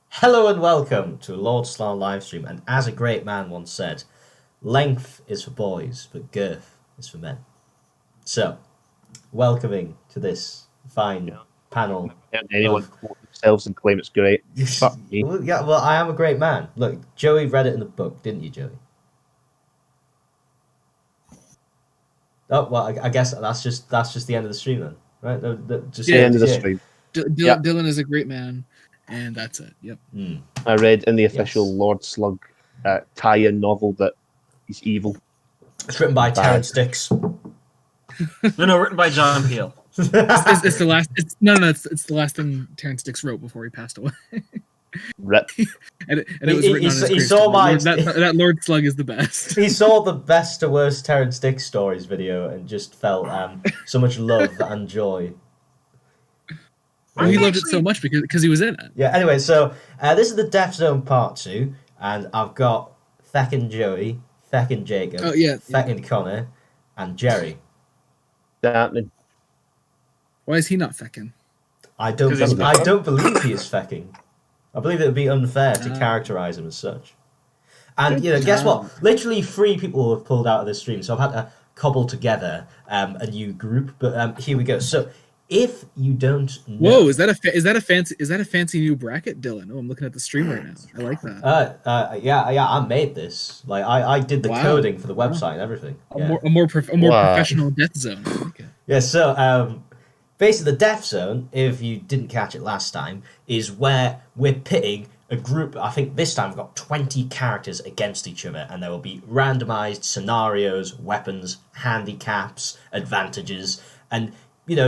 Hello and welcome to Lord Slarr livestream. And as a great man once said, length is for boys, but girth is for men. So, welcoming to this fine panel. Anyone quote themselves and claim it's great. Fuck me. Yeah, well, I am a great man. Look, Joey read it in the book, didn't you, Joey? Oh well, I guess that's just the end of the stream then, right? Just The end of the stream. Dylan is a great man, and that's it. Yep. I read in the official Lord Slug tie-in novel that he's evil. It's written by Terrence Dicks. No, written by John Peel. It's the last. It's the last thing Terrence Dicks wrote before he passed away. Rip. and it was written on his gravestone. That Lord Slug is the best. He saw the best to worst Terrence Dicks stories video and just felt so much love and joy. He loved it so much because he was in it. Yeah. Anyway, so this is the Death Zone Part 2, and I've got Feckin' Joey, Feckin' Jacob, Feckin' Connor, and Jerry. Damn. Why is he not fecking? I don't believe he is fecking. I believe it would be unfair to characterize him as such. And guess what? Literally 3 people have pulled out of this stream, so I've had to cobble together a new group. But here we go. So if you don't know... Whoa, is that a fancy new bracket, Dylan? Oh, I'm looking at the stream right now. I like that. Yeah, I made this. Like I did the coding for the website and everything. A more professional Death Zone. Okay. Yeah. So basically, the Death Zone, if you didn't catch it last time, is where we're pitting a group. I think this time we've got 20 characters against each other, and there will be randomized scenarios, weapons, handicaps, advantages, and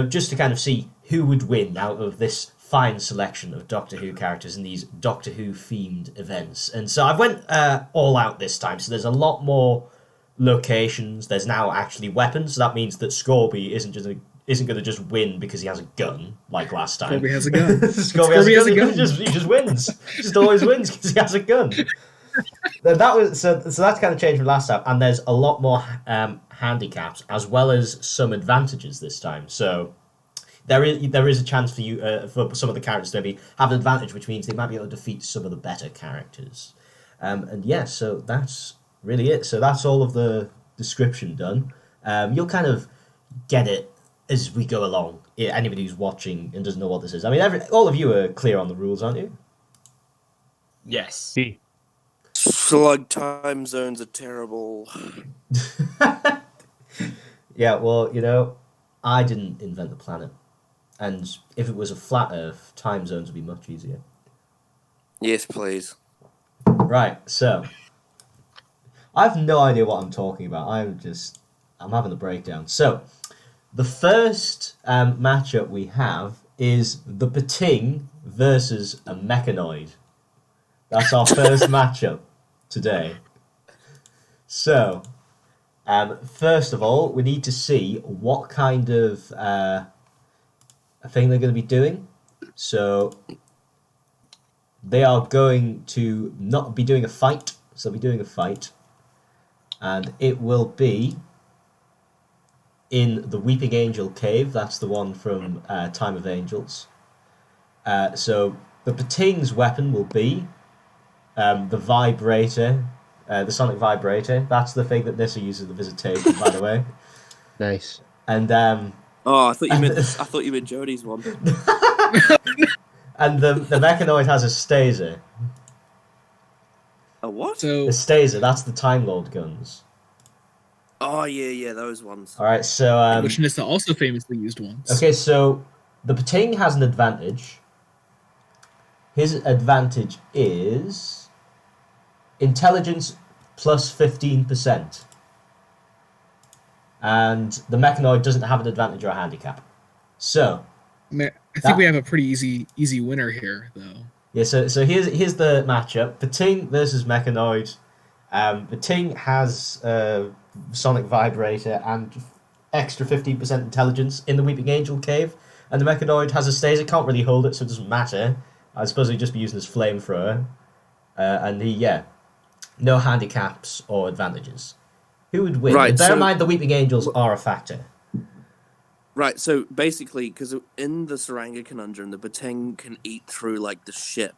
just to kind of see who would win out of this fine selection of Doctor Who characters in these Doctor Who themed events. And so I went all out this time, so there's a lot more locations. There's now actually weapons, so that means that Scorby isn't going to just win because he has a gun like last time. Scorby has a gun. Scorby has a gun. He just wins. He just always wins because he has a gun. So that's kind of changed from last time, and there's a lot more handicaps as well as some advantages this time. So there is a chance for you for some of the characters to maybe have an advantage, which means they might be able to defeat some of the better characters. So that's really it. So that's all of the description done. You'll kind of get it as we go along. Anybody who's watching and doesn't know what this is, I mean, all of you are clear on the rules, aren't you? Yes. Slug time zones are terrible. Yeah, well, I didn't invent the planet, and if it was a flat Earth, time zones would be much easier. Yes, please. Right, so I have no idea what I'm talking about. I'm having a breakdown. So the first matchup we have is the Bating versus a Mechanoid. That's our first matchup today. So, first of all, we need to see what kind of thing they're going to be doing. So, they are going to not be doing a fight. So, they'll be doing a fight. And it will be in the Weeping Angel Cave. That's the one from Time of Angels. So, the Bating's weapon will be the vibrator, the sonic vibrator. That's the thing that Nissa uses the visitation, by the way. Nice. And I thought you meant Jodie's one. And the Mechanoid has a staser. A what? So The staser, that's the Time Lord guns. Oh yeah, those ones. All right, so which Nissa also famously used once. okay, so the Bating has an advantage. His advantage is intelligence plus 15%. And the Mechanoid doesn't have an advantage or a handicap. So I think we have a pretty easy winner here, though. yeah, so here's the matchup. Bating versus Mechanoid. Bating has sonic vibrator and extra 15% intelligence in the Weeping Angel Cave, and the Mechanoid has a staser. Can't really hold it, so it doesn't matter. I suppose he'd just be using his flamethrower. And no handicaps or advantages. Who would win? Right, Bear in mind the Weeping Angels are a factor. Right, so basically, because in the Saranga conundrum, the Bating can eat through like the ship,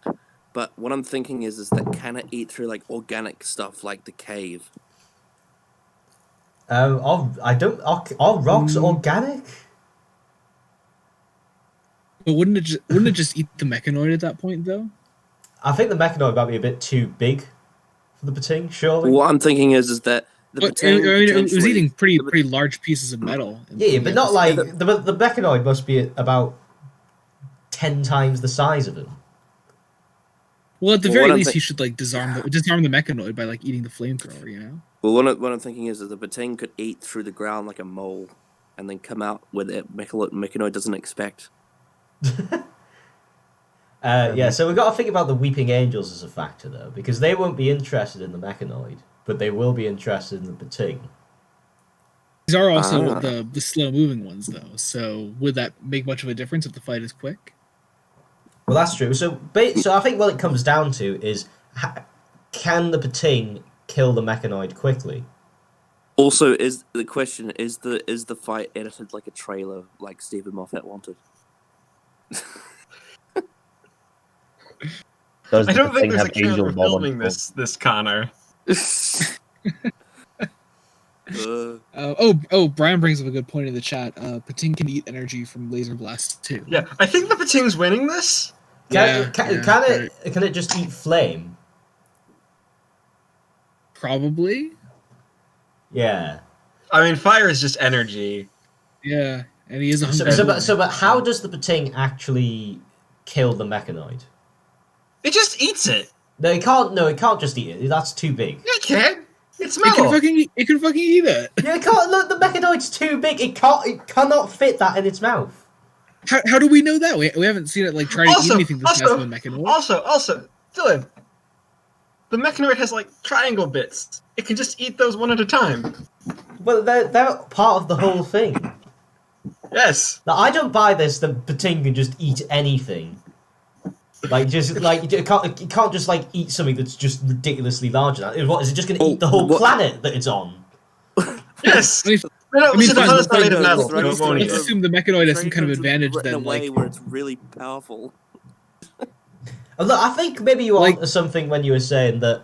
but what I'm thinking is that can it eat through like organic stuff like the cave? Are rocks organic? But wouldn't it just eat the mechanoid at that point though? I think the mechanoid might be a bit too big for the Bating, surely. What I'm thinking is that the Bating it was potentially- eating pretty large pieces of metal. Yeah, but not Yeah, like the mechanoid must be about 10 times the size of him. Well, at the Well, very what I'm least, thi- he should like disarm the mechanoid by like eating the flamethrower. You know. Well, what I'm thinking is that the Bating could eat through the ground like a mole, and then come out where the mechanoid doesn't expect. Yeah, so we've got to think about the Weeping Angels as a factor, though, because they won't be interested in the mechanoid, but they will be interested in the Bating. These are also the slow moving ones, though. So would that make much of a difference if the fight is quick? Well, that's true. So I think what it comes down to is, can the Bating kill the mechanoid quickly? Also, is the fight edited like a trailer, like Stephen Moffat wanted? Does I the don't think thing there's a have angel camera bomb on filming it? this Connor. Brian brings up a good point in the chat. Pating can eat energy from laser blasts too. Yeah, I think the Pating's winning this. Can it just eat flame? Probably. Yeah. I mean, fire is just energy. Yeah, and he is a hungry. But how does the Bating actually kill the mechanoid? It just eats it. No, it can't. No, it can't just eat it. That's too big. Yeah, it can. It's It can metal. fucking eat it. Yeah, it can't. Look, the mechanoid's too big. It cannot fit that in its mouth. How do we know that? We haven't seen it like try to eat anything that's faster than mechanoid. Also, Dylan, the mechanoid has like triangle bits. It can just eat those one at a time. But they're part of the whole thing. Yes. Now, I don't buy this. The Bating can just eat anything. Like it can't just like eat something that's just ridiculously large. What is it just going to eat the whole planet that it's on? Yes. I mean, let's assume the mechanoid has some kind of advantage in a then, way like where it's really powerful. Look, I think maybe you were onto something when you were saying that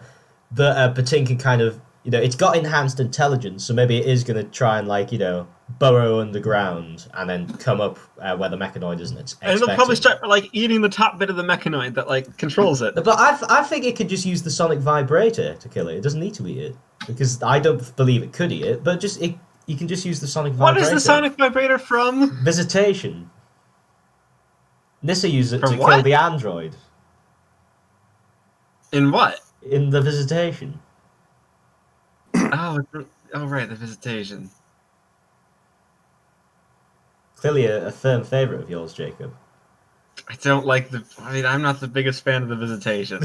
Bating can kind of, it's got enhanced intelligence, so maybe it is going to try and burrow underground and then come up where the mechanoid isn't expecting. And it'll probably start eating the top bit of the mechanoid that controls it. But I think it could just use the sonic vibrator to kill it. It doesn't need to eat it because I don't believe it could eat it. But you can just use the sonic vibrator. What is the sonic vibrator from? Visitation. Nissa used it From to what? kill the android. In what? In the Visitation. Oh, right, the Visitation. Clearly a firm favourite of yours, Jacob. I don't like I'm not the biggest fan of the Visitation.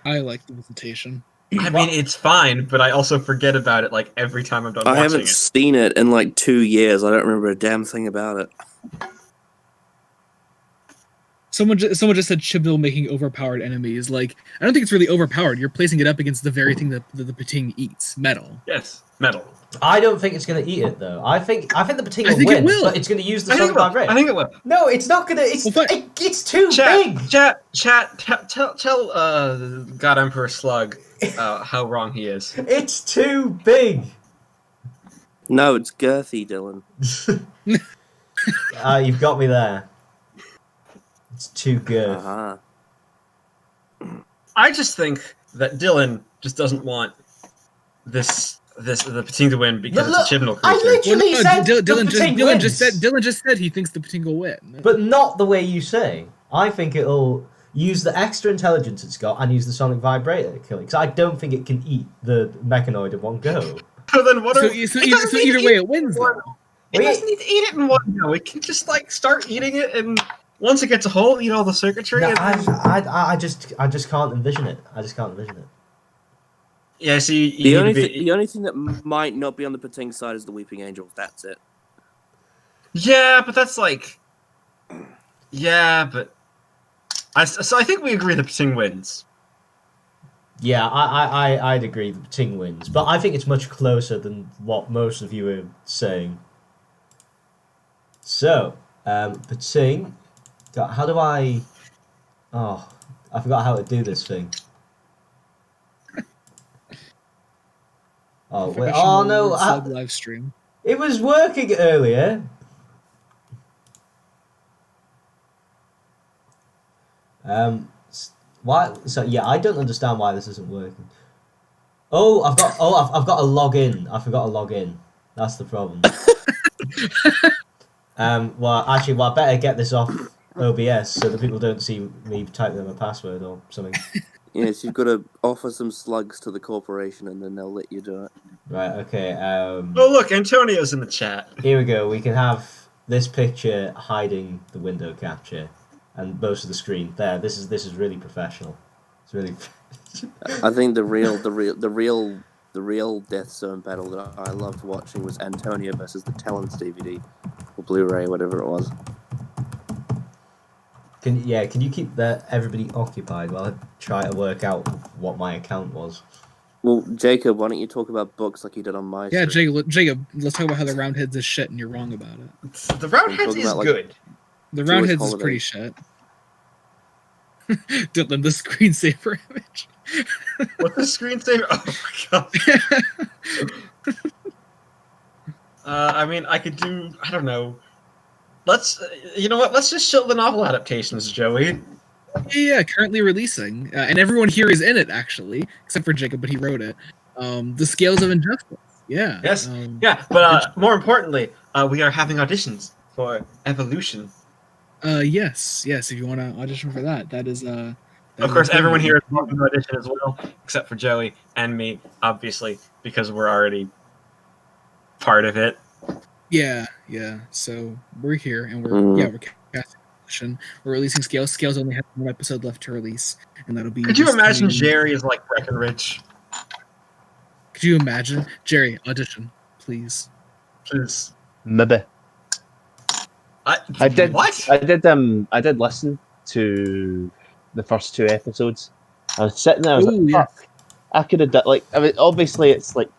I like the Visitation. I mean, it's fine, but I also forget about it every time I'm done watching it. I haven't seen it in 2 years. I don't remember a damn thing about it. Someone just said Chibil making overpowered enemies. I don't think it's really overpowered. You're placing it up against the very thing that the Pating eats, metal. Yes, metal. I don't think it's going to eat it though. I think the Pating will think win, it will. but it's going to use the sonic vibrator. I think it will. No, it's not going to. It's too big. Tell God Emperor Slug how wrong he is. It's too big. No, it's girthy, Dylan. You've got me there. It's too good. Uh-huh. I just think that Dylan just doesn't want the Pating to win because it's a Chibnall I creature. literally said Dylan just said he thinks the Pating will win. But not the way you say. I think it'll use the extra intelligence it's got and use the sonic vibrator to kill it. Because I don't think it can eat the mechanoid in one go. So then what? So either way, it wins. It doesn't need to eat it in one go. It can just start eating it, and once it gets a hold, eat all the circuitry. No, and I just can't envision it. I just can't envision it. Yeah, see, The only thing that might not be on the Pating side is the Weeping Angels. That's it. Yeah, but that's yeah, but I think we agree that Pating wins. Yeah, I'd agree that Ting wins, but I think it's much closer than what most of you are saying. So, Pating, how do I... Oh, I forgot how to do this thing. Oh, wait. Oh, no. Live stream. It was working earlier. Why? So yeah, I don't understand why this isn't working. I've got to log in. I forgot to log in. That's the problem. Well, I better get this off OBS so that people don't see me type in a password or something. Yes, you've got to offer some slugs to the corporation, and then they'll let you do it. Right. Okay. Oh, look, Antonio's in the chat. Here we go. We can have this picture hiding the window capture and most of the screen. There. This is really professional. It's really. I think the real Death Zone battle that I loved watching was Antonio versus the Talons DVD or Blu-ray, whatever it was. Can you keep everybody occupied while I try to work out what my account was? Well, Jacob, why don't you talk about books like you did on my stream? Jacob, let's talk about how the Roundheads is shit and you're wrong about it. The Roundheads is good. The Roundheads is pretty shit. Dylan, the screensaver image. What's the screensaver? Oh my god. I mean, I could do. I don't know. You know what? Let's just show the novel adaptations, Joey. Yeah, currently releasing, and everyone here is in it actually, except for Jacob, but he wrote it. The Scales of Injustice. Yeah. Yes. But more importantly, we are having auditions for Evolution. Yes. If you want to audition for that, that is. Of course, everyone here is welcome to audition as well, except for Joey and me, obviously, because we're already part of it. Yeah. So we're here, and we're casting audition. We're releasing Scales. Scales only has one episode left to release, and that'll be. Could you imagine Jerry is like Breckenridge? Could you imagine Jerry audition, please? Please. Maybe. I did. What? I did listen to the first 2 episodes. I was sitting there. I was like, fuck. I could have done I mean, obviously it's like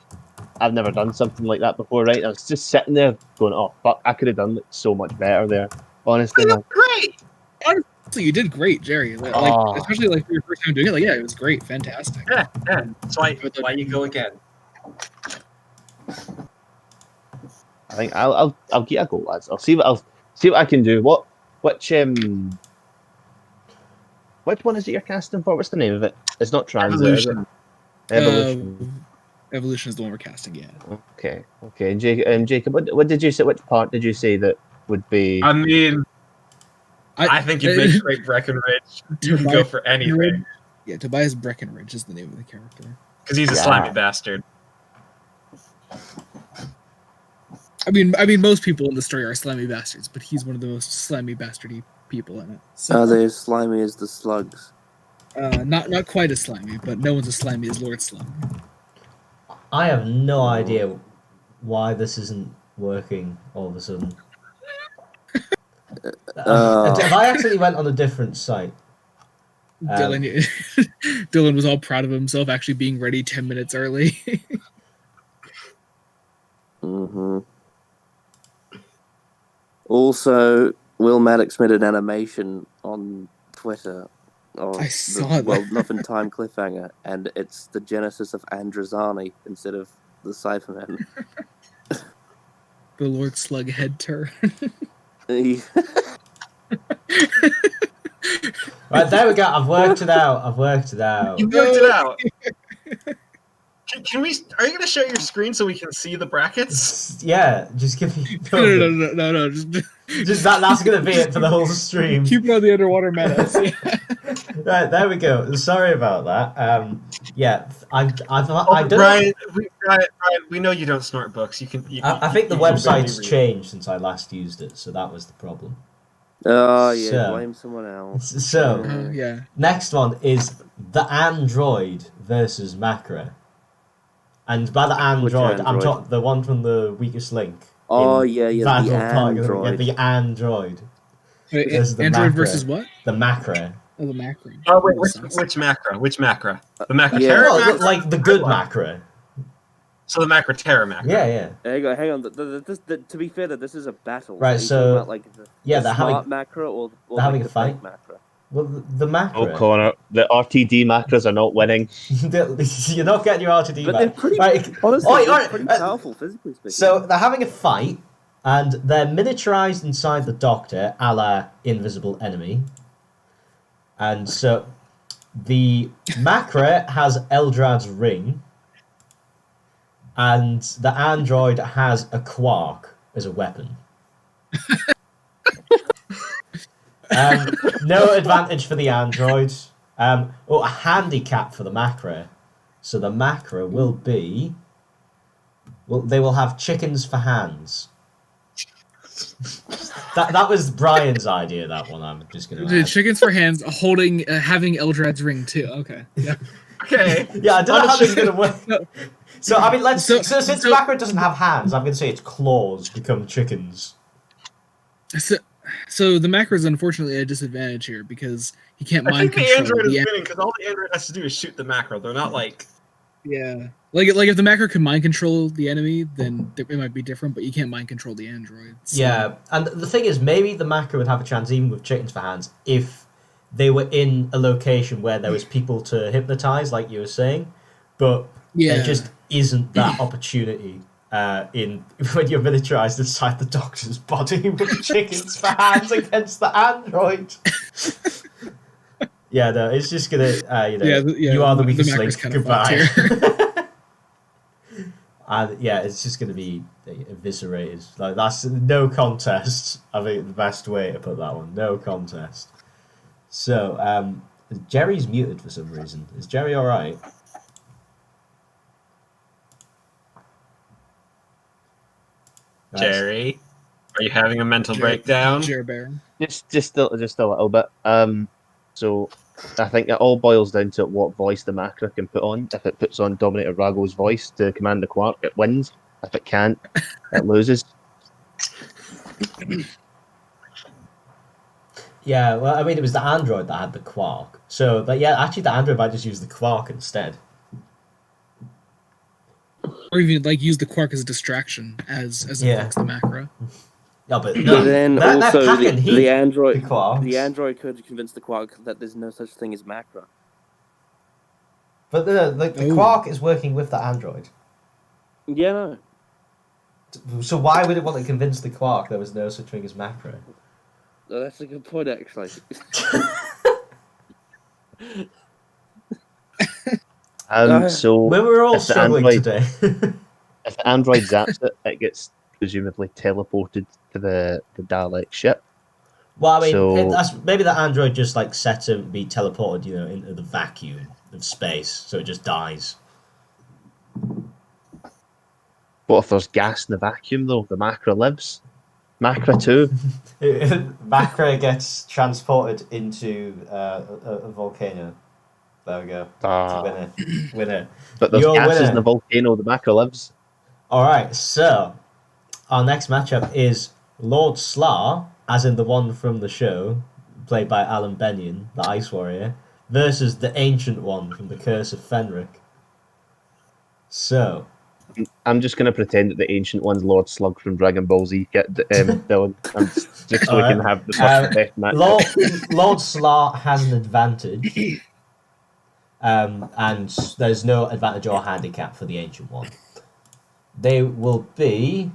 I've never done something like that before, right? I was just sitting there going, oh fuck, I could have done so much better there. Honestly, great. Honestly, you did great, Jerry. Especially for your first time doing it. It was great, fantastic. Yeah. So why you go again? I think I'll get a go, lads. I'll see what I can do. Which one is it you're casting for? What's the name of it? It's not Transit, Evolution. Evolution. Evolution is the one we're casting, yeah. Okay. Jacob, what did you say? Which part did you say that would be? I mean, I think you'd make great Breckenridge. You can go for anything. Yeah, Tobias Breckenridge is the name of the character. Because he's a slimy bastard. I mean, most people in the story are slimy bastards, but he's one of the most slimy bastardy people in it. So, Are they as slimy as the slugs? Not quite as slimy, but no one's as slimy as Lord Slug. I have no idea why this isn't working all of a sudden. Have I actually went on a different site? Dylan was all proud of himself, actually being ready 10 minutes early. Mm-hmm. Also, Will Maddox made an animation on Twitter. I saw that. Well, Nothing Time cliffhanger, and it's the genesis of Androzani instead of the Cypherman. The Lord Slug head turn. Right, there we go. I've worked it out. You worked it out. Can we? Are you going to share your screen so we can see the brackets? Yeah, just give me. No. Just that's going to be it for the whole stream. Keep it on the underwater menace. Right, there we go. Sorry about that. Yeah, Brian, we know you don't snort books. I think the website's changed since I last used it, so that was the problem. Oh yeah, blame someone else. So yeah. Next one is the Android versus Macra. And by the Android, I'm talking the one from the Weakest Link. Oh yeah, the Android. The Android. Wait, Android versus what? The Macra. Oh, the Macra. Oh wait, which Macra? Which Macra? The Macra? Yeah. Well, like the good Macra. So the macro terror macro. Yeah. Hang on. To be fair, that this is a battle. Right, Are you so- talking about, like, the they're smart having macro or they're like, having the a fight. fake macro? well the macro. Oh, Connor, the RTD macros are not winning. You're not getting your RTD But back. they're pretty. Right, Honestly, oi, they're oi, pretty uh, powerful physically speaking. So they're having a fight, and they're miniaturized inside the Doctor, a la Invisible Enemy. And so the Macra has Eldrad's ring, and the android has a quark as a weapon. No advantage for the android. A handicap for the Macra. So the Macra will be... Well, they will have chickens for hands. That was Brian's idea, that one, I'm just going to The add. chickens for hands, having Eldrad's ring too. Okay. Yeah. Okay. Yeah, I don't know how this is going to work. No. So, I mean, So- since Macra doesn't have hands, I'm going to say its claws become chickens. So the macro is unfortunately at a disadvantage here because he can't I mind think the control android is the winning because all the android has to do is shoot the macro. They're not like. Yeah, like if the macro can mind control the enemy, then it might be different. But you can't mind control the android. So. Yeah, and the thing is, maybe the Macra would have a chance even with chickens for hands if they were in a location where there was people to hypnotize, like you were saying. But Yeah. there just isn't that opportunity in when you're miniaturized inside the Doctor's body with chickens for hands against the android. Yeah, no, it's just gonna, you are the weakest Macro's link. kind of fucked Goodbye. And yeah, it's just gonna be eviscerated. Like that's no contest. I think the best way to put that one. No contest. So, Jerry's muted for some reason. Is Jerry all right? Nice. Jerry, are you having a mental breakdown? Jer Bear. Just a little bit. So I think it all boils down to what voice the Macra can put on. If it puts on Dominator Rago's voice to command the Quark, it wins. If it can't, it loses. Yeah, well, I mean, it was the android that had the quark. So, but yeah, actually, the android might just use the quark instead. Or even like use the quark as a distraction as it Yeah. affects the macro. No, but But no, then they're also packing heat, the android, the quarks. the android could convince the Quark that there's no such thing as macro. But the Ooh. quark is working with the android. Yeah, no. So why would it want to convince the quark there was no such thing as macro? Oh, that's a good point, actually. So When we were all if the struggling android- today. if the android zaps it, it gets presumably teleported to the Dalek ship. Well, I mean, So- that's maybe the android just like set to be teleported, into the vacuum of space, so it just dies. What if there's gas in the vacuum though? The Macra lives. Macra too. Macra gets transported into a volcano. There we go. Winner. But there's You're a gases winner. in the volcano. The Macra lives. All right, so our next matchup is Lord Slarr, as in the one from the show, played by Alan Benyon, the Ice Warrior, versus the Ancient One from The Curse of Fenric. So, I'm just going to pretend that the ancient one's Lord Slug from Dragon Ball Z. Dylan, just so we can have the first best match. Lord Slarr has an advantage, and there's no advantage or handicap for the Ancient One. They will be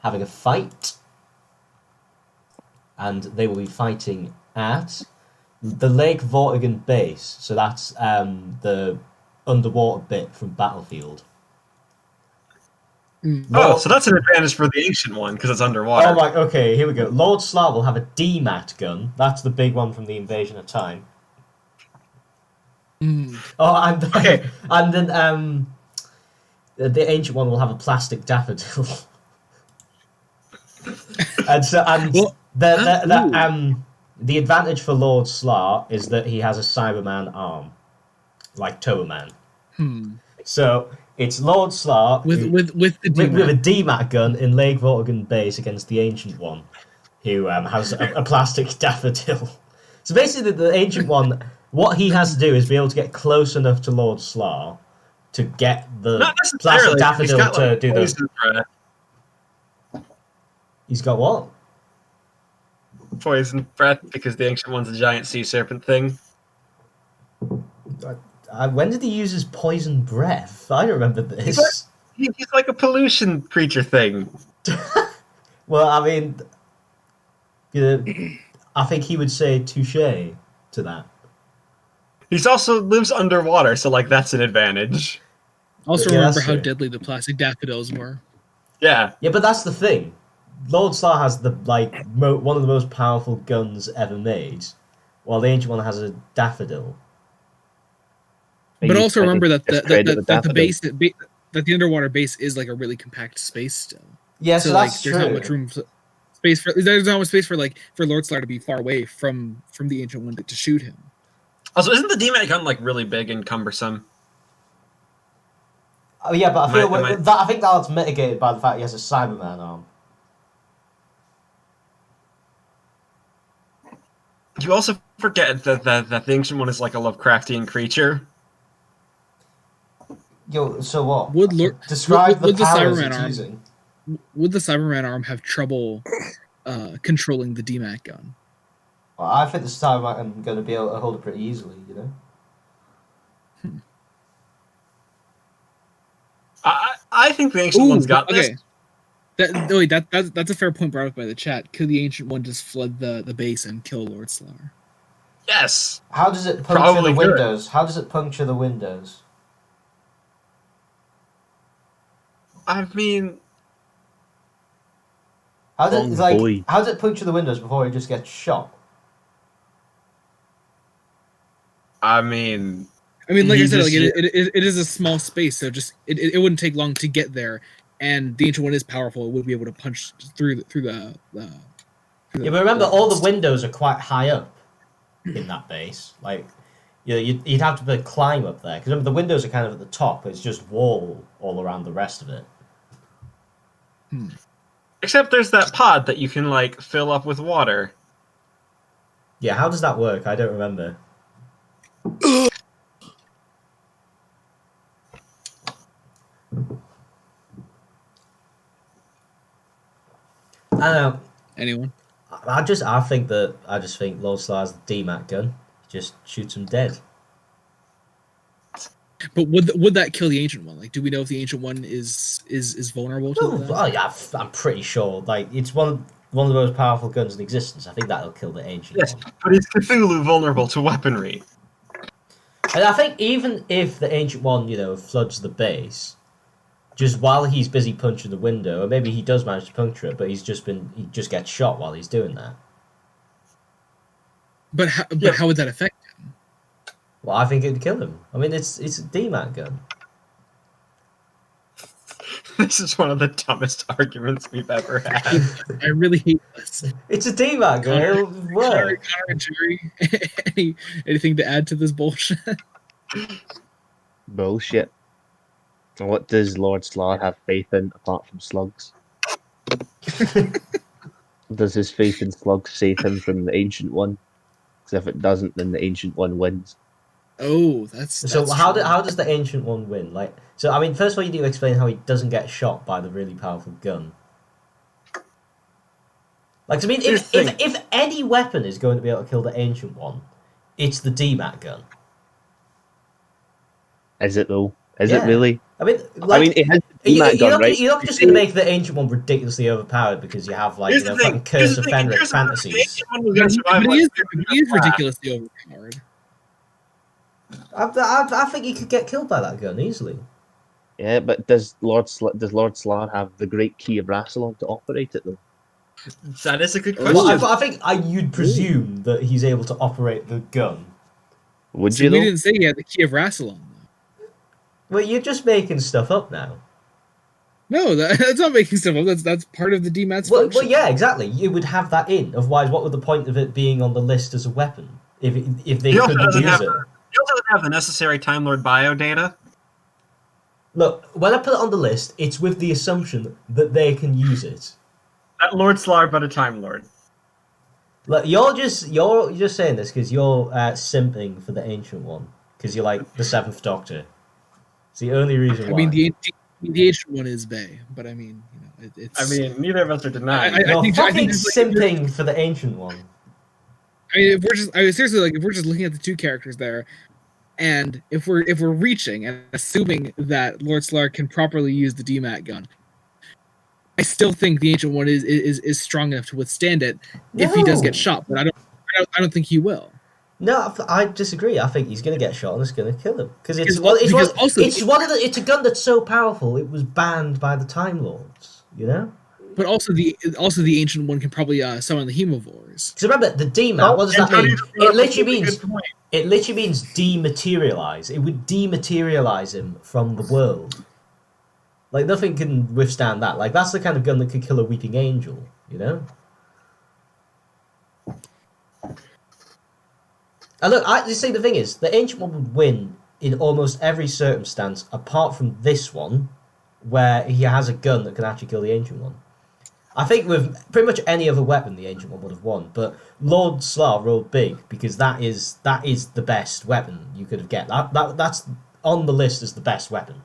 having a fight, and they will be fighting at the Lake Vortigern base. So that's the underwater bit from Battlefield. Oh, so that's an advantage for the ancient one because it's underwater. Oh my, okay, here we go. Lord Slarr will have a DMAT gun. That's the big one from the Invasion of Time. Oh, and Okay. and then the Ancient One will have a plastic daffodil. And so Well, the advantage for Lord Slarr is that he has a Cyberman arm, like Toberman. So it's Lord Slarr with the with a demon. DMAT gun in Lake Vortigern base against the Ancient One, who has a plastic daffodil. So basically, the Ancient One, what he has to do is be able to get close enough to Lord Slarr to get the Not plastic necessarily. He's daffodil got, to like, do the. poison breath. He's got what? Poison breath because the Ancient One's a giant sea serpent thing. When did he use his poison breath? I don't remember this. He's like a pollution creature thing. Well, I mean, I think he would say touche to that. He's also lives underwater, so like that's an advantage. Also, Yeah, remember that's how true. deadly the plastic daffodils were. Yeah. Yeah, but that's the thing. Lord Slarr has the one of the most powerful guns ever made, while the Ancient One has a daffodil. But also remember that the base that the underwater base is like a really compact space still. Yeah, so that's there's true. not much room. There's not much space for Lord Slarr to be far away from the Ancient One to shoot him. Also, isn't the DMAT gun like really big and cumbersome? Oh yeah, but I think that's mitigated by the fact he has a Cyberman arm. You also forget that the Ancient One is like a Lovecraftian creature. Yo, so what? Describe the the powers Cyberman it's arm. using. Would the Cyberman arm have trouble controlling the DMAT gun? Well, I think the Cyberman is going to be able to hold it pretty easily, you know? I think the Ancient One's got this. Okay. That's a fair point brought up by the chat. Could the Ancient One just flood the base and kill Lord Slarr? Yes. How does it puncture Probably the good. windows? How does it puncture the windows? I mean, How does boy. how does it puncture the windows before it just gets shot? Like I said, it is a small space, so just it wouldn't take long to get there, and the Ancient One is powerful. It would be able to punch through the Yeah, but remember, all the windows are quite high up in that base. Like, you'd have to climb up there because remember the windows are kind of at the top. It's just wall all around the rest of it. except there's that pod that you can like fill up with water. Yeah, how does that work? I don't remember. I don't know. anyone. I just think Lord Slar's the DMAT gun. Just shoots him dead. But would that kill the Ancient One? Like, do we know if the Ancient One is vulnerable to that? Oh yeah, I'm pretty sure. Like, it's one of the most powerful guns in existence. I think that'll kill the Ancient Yes, One. but is Cthulhu vulnerable to weaponry? And I think even if the Ancient One, floods the base, just while he's busy punching the window, or maybe he does manage to puncture it, but he just gets shot while he's doing that. But how would that affect him? Well, I think it'd kill him. I mean, it's a DMAT gun. This is one of the dumbest arguments we've ever had. I really hate this. It's a DMAT gun. It'll work. Connor and Jerry, anything to add to this bullshit? Bullshit. What does Lord Slarr have faith in apart from slugs? Does his faith in slugs save him from the Ancient One? Because if it doesn't, then the Ancient One wins. Oh, that's So how true. does the Ancient One win? Like, so I mean, first of all, you need to explain how he doesn't get shot by the really powerful gun. Like, I mean, if any weapon is going to be able to kill the Ancient One, it's the DMAT gun. Is it though? Is Yeah. it really? I mean, it has the DMAT gun, right? You're not just going to make the Ancient One ridiculously overpowered because you have Here's the thing. fucking Curse of Here's the thing. Fenric Here's the thing. The fantasies. Ancient One was gonna survive, But like, he is ridiculously overpowered. I think he could get killed by that gun easily. Yeah, but does Lord Slarr have the great key of Rastan to operate it though? That is a good question. Well, I think you'd presume that he's able to operate the gun. Would So you we though? didn't say he had the key of Rastan. Well, you're just making stuff up now. No, that's not making stuff up. That's part of the DMAT's Well, function. yeah, exactly. You would have that in. Otherwise, what would the point of it being on the list as a weapon if they He also couldn't doesn't use have it? He also doesn't have the necessary Time Lord bio data. Look, when I put it on the list, it's with the assumption that they can use it. That Lord Slarr, but a Time Lord. Look, you're just saying this because you're simping for the Ancient One because you're like the Seventh Doctor. It's the only reason why. I mean, the ancient one is Bay, but I mean, it's. I mean, neither of us are denying. You're I fucking think just, like, simping for the ancient one. I mean, if we're just looking at the two characters there, and if we're reaching and assuming that Lord Slarr can properly use the DMAT gun, I still think the ancient one is strong enough to withstand it if he does get shot. But I don't think he will. No, I disagree. I think he's going to get shot and it's going to kill him because it's a gun that's so powerful it was banned by the Time Lords. You know. But also the ancient one can probably summon the Hemovores. Because remember the DMAT. What does that mean? It literally means dematerialize. It would dematerialize him from the world. Like nothing can withstand that. Like that's the kind of gun that could kill a weeping angel. You know. And look, you see, the thing is, the ancient one would win in almost every circumstance, apart from this one, where he has a gun that can actually kill the ancient one. I think with pretty much any other weapon, the ancient one would have won. But Lord Slarr rolled big because that is the best weapon you could have get. That's on the list as the best weapon.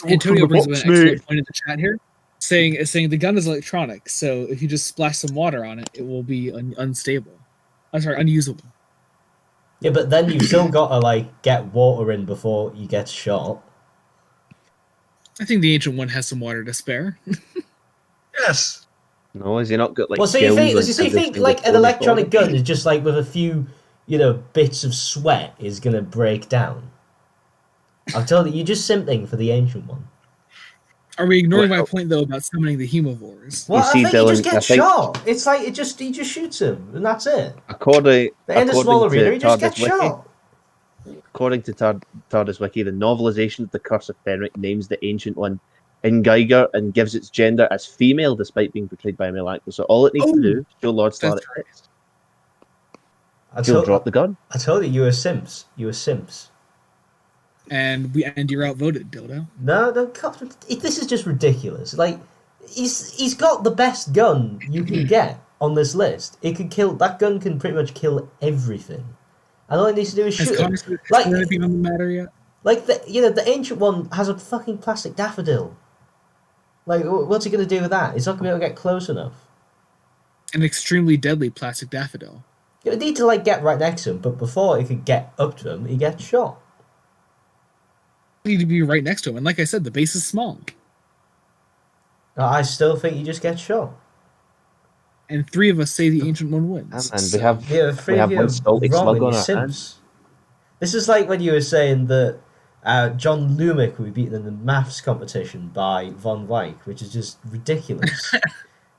Antonio brings up an excellent point in the chat here, saying the gun is electronic, so if you just splash some water on it, it will be unstable. I'm sorry, unusable. Yeah, but then you've still got to like get water in before you get shot. I think the ancient one has some water to spare. Yes. No, has he not got like? Well, so you think like an electronic gun is just like with a few, bits of sweat is gonna break down? I've told you just simping for the ancient one. Are we ignoring my point though about summoning the Hemovores? Well, I think he just gets shot. It's like he just shoots him and that's it. According in the small arena, he just gets shot. According to TARDIS Wiki, the novelization of the Curse of Fenric names the ancient one in Geiger and gives its gender as female, despite being portrayed by a male actor. So all it needs to do is show Lord Slarr exists. He'll drop the gun. I told you were simps. You were simps. And you're outvoted, Dildo. No, this is just ridiculous. Like, he's got the best gun you can get on this list. That gun can pretty much kill everything. And all it needs to do is shoot him. Like anything on the matter yet? Like the ancient one has a fucking plastic daffodil. Like, what's he gonna do with that? He's not gonna be able to get close enough. An extremely deadly plastic daffodil. You need to get right next to him, but before he could get up to him, he gets shot. You need to be right next to him, and like I said, the base is small. I still think he just gets shot. And three of us say the ancient one wins. And we have one salty slug on our hands. This is like when you were saying that John Lumick would be beaten in the maths competition by Von Wyk, which is just ridiculous.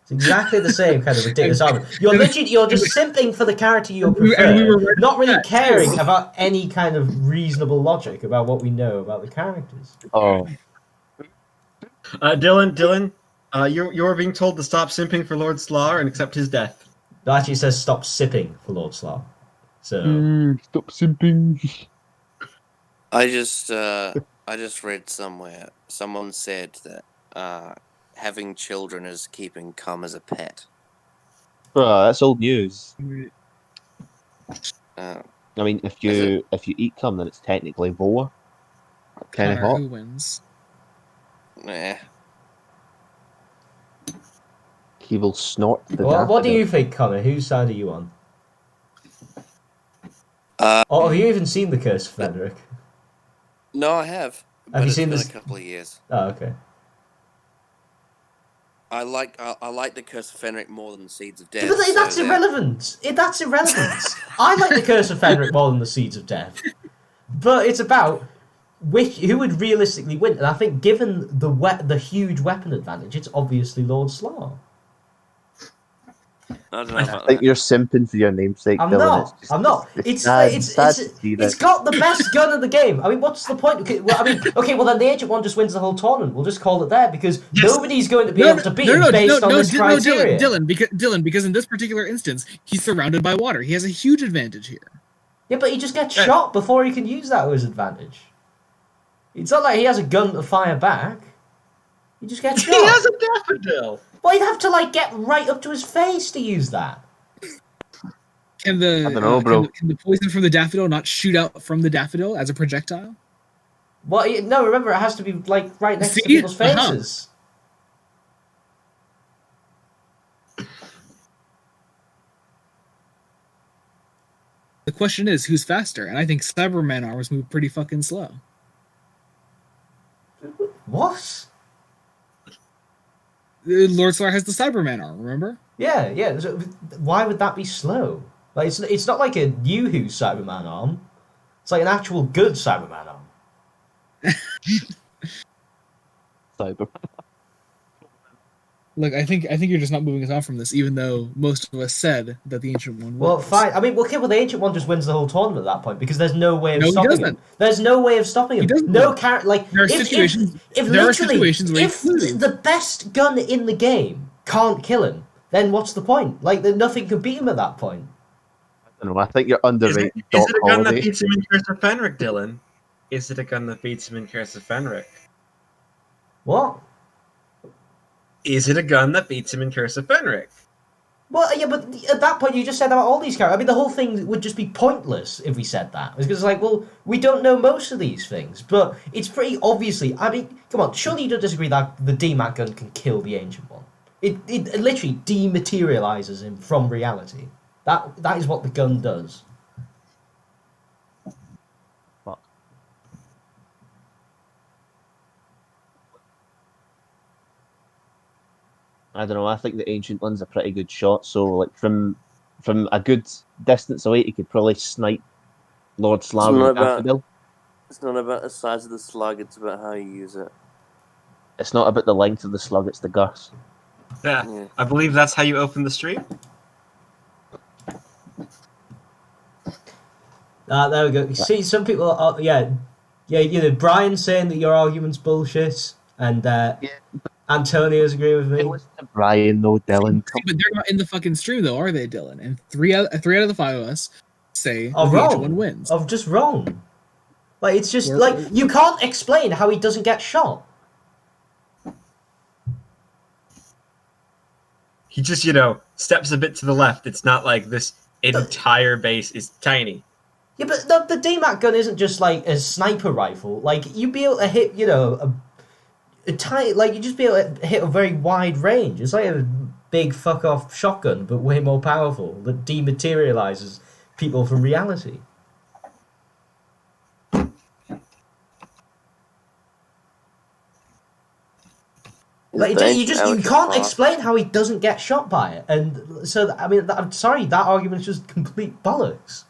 It's exactly the same kind of ridiculous argument. You're just simping for the character you prefer, not really caring about any kind of reasonable logic about what we know about the characters. Oh, Dylan. You're being told to stop simping for Lord Slarr and accept his death. No, actually, it says stop sipping for Lord Slarr. So stop simping. I just read somewhere someone said that having children is keeping cum as a pet. Bro, that's old news. I mean, if you eat cum, then it's technically voa. Kind of hot. Who wins? Nah. He will snort the what do you think, Connor? Whose side are you on? Have you even seen The Curse of Fenric? No, I have. Have you seen this? A couple of years. Oh, okay. I like The Curse of Fenric more than the Seeds of Death. But that's irrelevant. That's irrelevant. I like The Curse of Fenric more than the Seeds of Death. But it's about who would realistically win, and I think given the huge weapon advantage, it's obviously Lord Slarr. I don't know about I think you're simping for your namesake. I'm Dylan. not. It's got the best gun in the game. I mean, what's the point? Okay, well then the ancient one just wins the whole tournament. We'll just call it there because nobody's going to be able to beat him based on this criteria. Dylan, because in this particular instance, he's surrounded by water. He has a huge advantage here. Yeah, but he just gets shot before he can use that to his advantage. It's not like he has a gun to fire back. He just gets shot. He has a daffodil. Well, he'd have to get right up to his face to use that. Can the I don't know, bro. Can the poison from the daffodil not shoot out from the daffodil as a projectile? Well, no, remember, it has to be, like, right next to See? people's Uh-huh. faces. The question is, who's faster? And I think Cyberman arms move pretty fucking slow. What? Lord Slarr has the Cyberman arm, remember? Yeah, yeah. So why would that be slow? Like, it's not like a Yoo-Hoo Cyberman arm. It's like an actual good Cyberman arm. Cyber. Look, I think you're just not moving us on from this, even though most of us said that the Ancient One Well, wins. fine. I mean, okay, well, the Ancient One just wins the whole tournament at that point because there's no way of No, he stopping him. doesn't. There's no way of stopping him. He doesn't No win. character. Like, There are if situations- if there are literally, situations where he if loses. the best gun in the game can't kill him, then what's the point? Like, nothing could beat him at that point. I don't know. I think you're Is it, underrating is Doc it a gun that Holliday. beats him in Curse of Fenric, Dylan? Is it a gun that beats him in Curse of Fenric? What? Is it a gun that beats him in Curse of Fenric? Well, yeah, but at that point, you just said about all these characters. I mean, the whole thing would just be pointless if we said that. Because it's like, well, we don't know most of these things, but it's pretty obviously. I mean, come on, surely you don't disagree that the DMAT gun can kill the Ancient One. It literally dematerializes him from reality. That is what the gun does. Fuck. I don't know. I think the Ancient One's a pretty good shot. So, like from a good distance away, he could probably snipe Lord Slarr not with a about- daffodil. It's not about the size of the slug, it's about how you use it. It's not about the length of the slug; it's the girth. Yeah, Yeah. I believe that's how you open the stream. There we go. See, some people are, yeah, you know, Brian's saying that your argument's bullshit, and Antonio's agreeing with Hey, me. listen to Brian, though, Dylan. But they're not in the fucking stream, though, are they, Dylan? And three out of the five of us say Are the Ancient wrong. One wins. Of just wrong. Like, it's just, We're- like, you can't explain how he doesn't get shot. He just, steps a bit to the left. It's not like this entire base is tiny. Yeah, but the DMAT gun isn't just like a sniper rifle. Like, you'd be able to hit, you know, a tiny, like, you'd just be able to hit a very wide range. It's like a big fuck off shotgun, but way more powerful, that dematerializes people from reality. Like, you can't explain how he doesn't get shot by it, and so I mean, I'm sorry, that argument's just complete bollocks.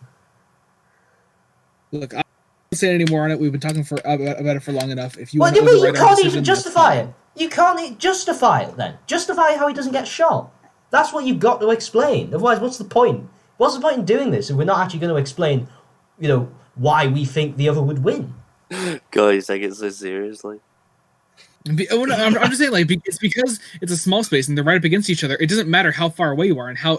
Look, I don't say any more on it. We've been talking about it for long enough. If you Well, want to but you override our can't decision, even that's justify fine. it. You can't justify it then. Justify how he doesn't get shot. That's what you've got to explain. Otherwise, what's the point? What's the point in doing this if we're not actually going to explain, you know, why we think the other would win? Guys, take it so seriously. I'm just saying, like, it's because it's a small space and they're right up against each other. It doesn't matter how far away you are and how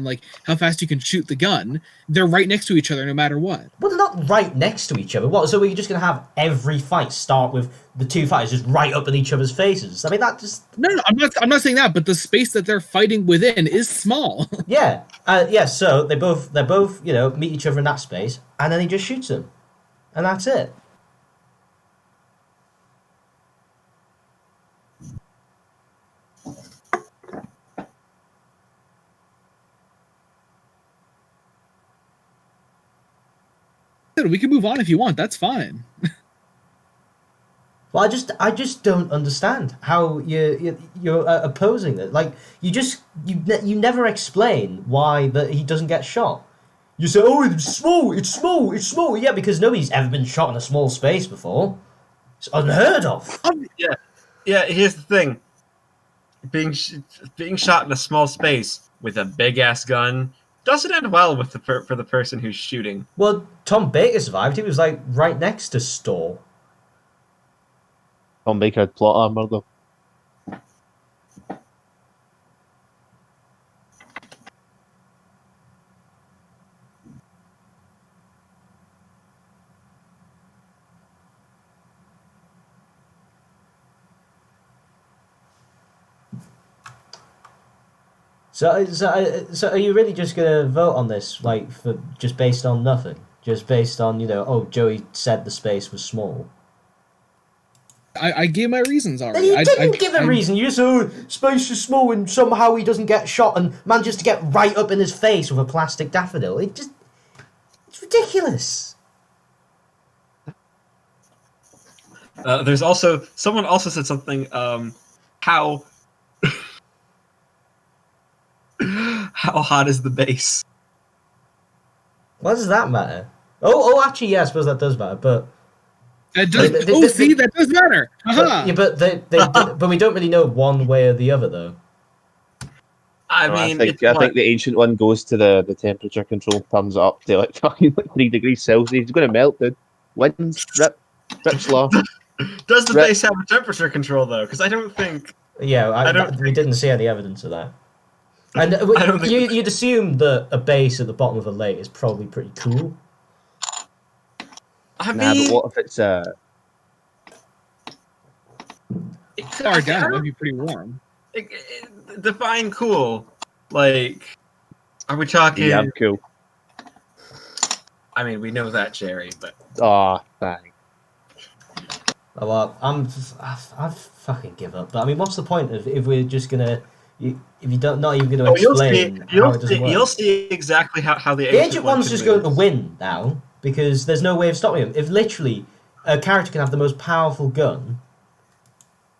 like how fast you can shoot the gun. They're right next to each other no matter what. Well, they're not right next to each other. What? So we're just going to have every fight start with the two fighters just right up in each other's faces? I mean, that just No, I'm not saying that, but the space that they're fighting within is small. yeah, yeah. So they're both you know meet each other in that space, and then he just shoots them, and that's it. We can move on if you want. That's fine. Well, I just don't understand how you're opposing it. Like you never explain why that he doesn't get shot. You say, oh, it's small. Yeah, because nobody's ever been shot in a small space before. It's unheard of. Yeah, here's the thing. Being shot in a small space with a big-ass gun doesn't end well with for the person who's shooting. Well, Tom Baker survived. He was like right next to Storr. Tom Baker had plot armor, though. So are you really just gonna vote on this, like, for just based on nothing? Just based on, oh, Joey said the space was small. I gave my reasons Then already. you didn't give a reason. You just space is small and somehow he doesn't get shot and manages to get right up in his face with a plastic daffodil. It's ridiculous. There's also someone also said something. How how hot is the base? What does that matter? Oh, actually, yeah, I suppose that does matter, but. It does. See, that does matter. Yeah, but but we don't really know one way or the other, though. I mean, I think the ancient one goes to the temperature control, turns it up to like fucking 3 degrees Celsius. It's going to melt, dude. Winds, rip Slarr. Does the base have a temperature control though? Because I don't think. Yeah, we didn't see any evidence of that. And you'd assume that a base at the bottom of a lake is probably pretty cool. I Nah, mean, but what if it's far down, it might be pretty warm. define cool. Like, are we talking? Yeah, I'm cool. I mean, we know that, Jerry, but Bang. Oh, well, I fucking give up. But I mean, what's the point of if we're just gonna, if you don't not even gonna explain how it doesn't work? You'll see exactly how the Ancient One's just going to win now because there's no way of stopping him. If literally a character can have the most powerful gun,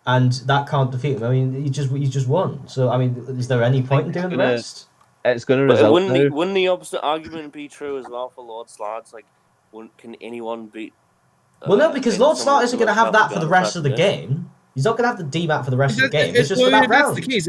and that can't defeat him, I mean, he just won. So I mean, is there any point in doing the rest? It's going to result wouldn't the opposite argument be true as well for Lord Slarr? It's like, can anyone beat? Well, no, because Lord Slarr isn't going to have that for the rest of the game. He's not going to have the DMAT for the rest of the game. It's just for that round. That's the case.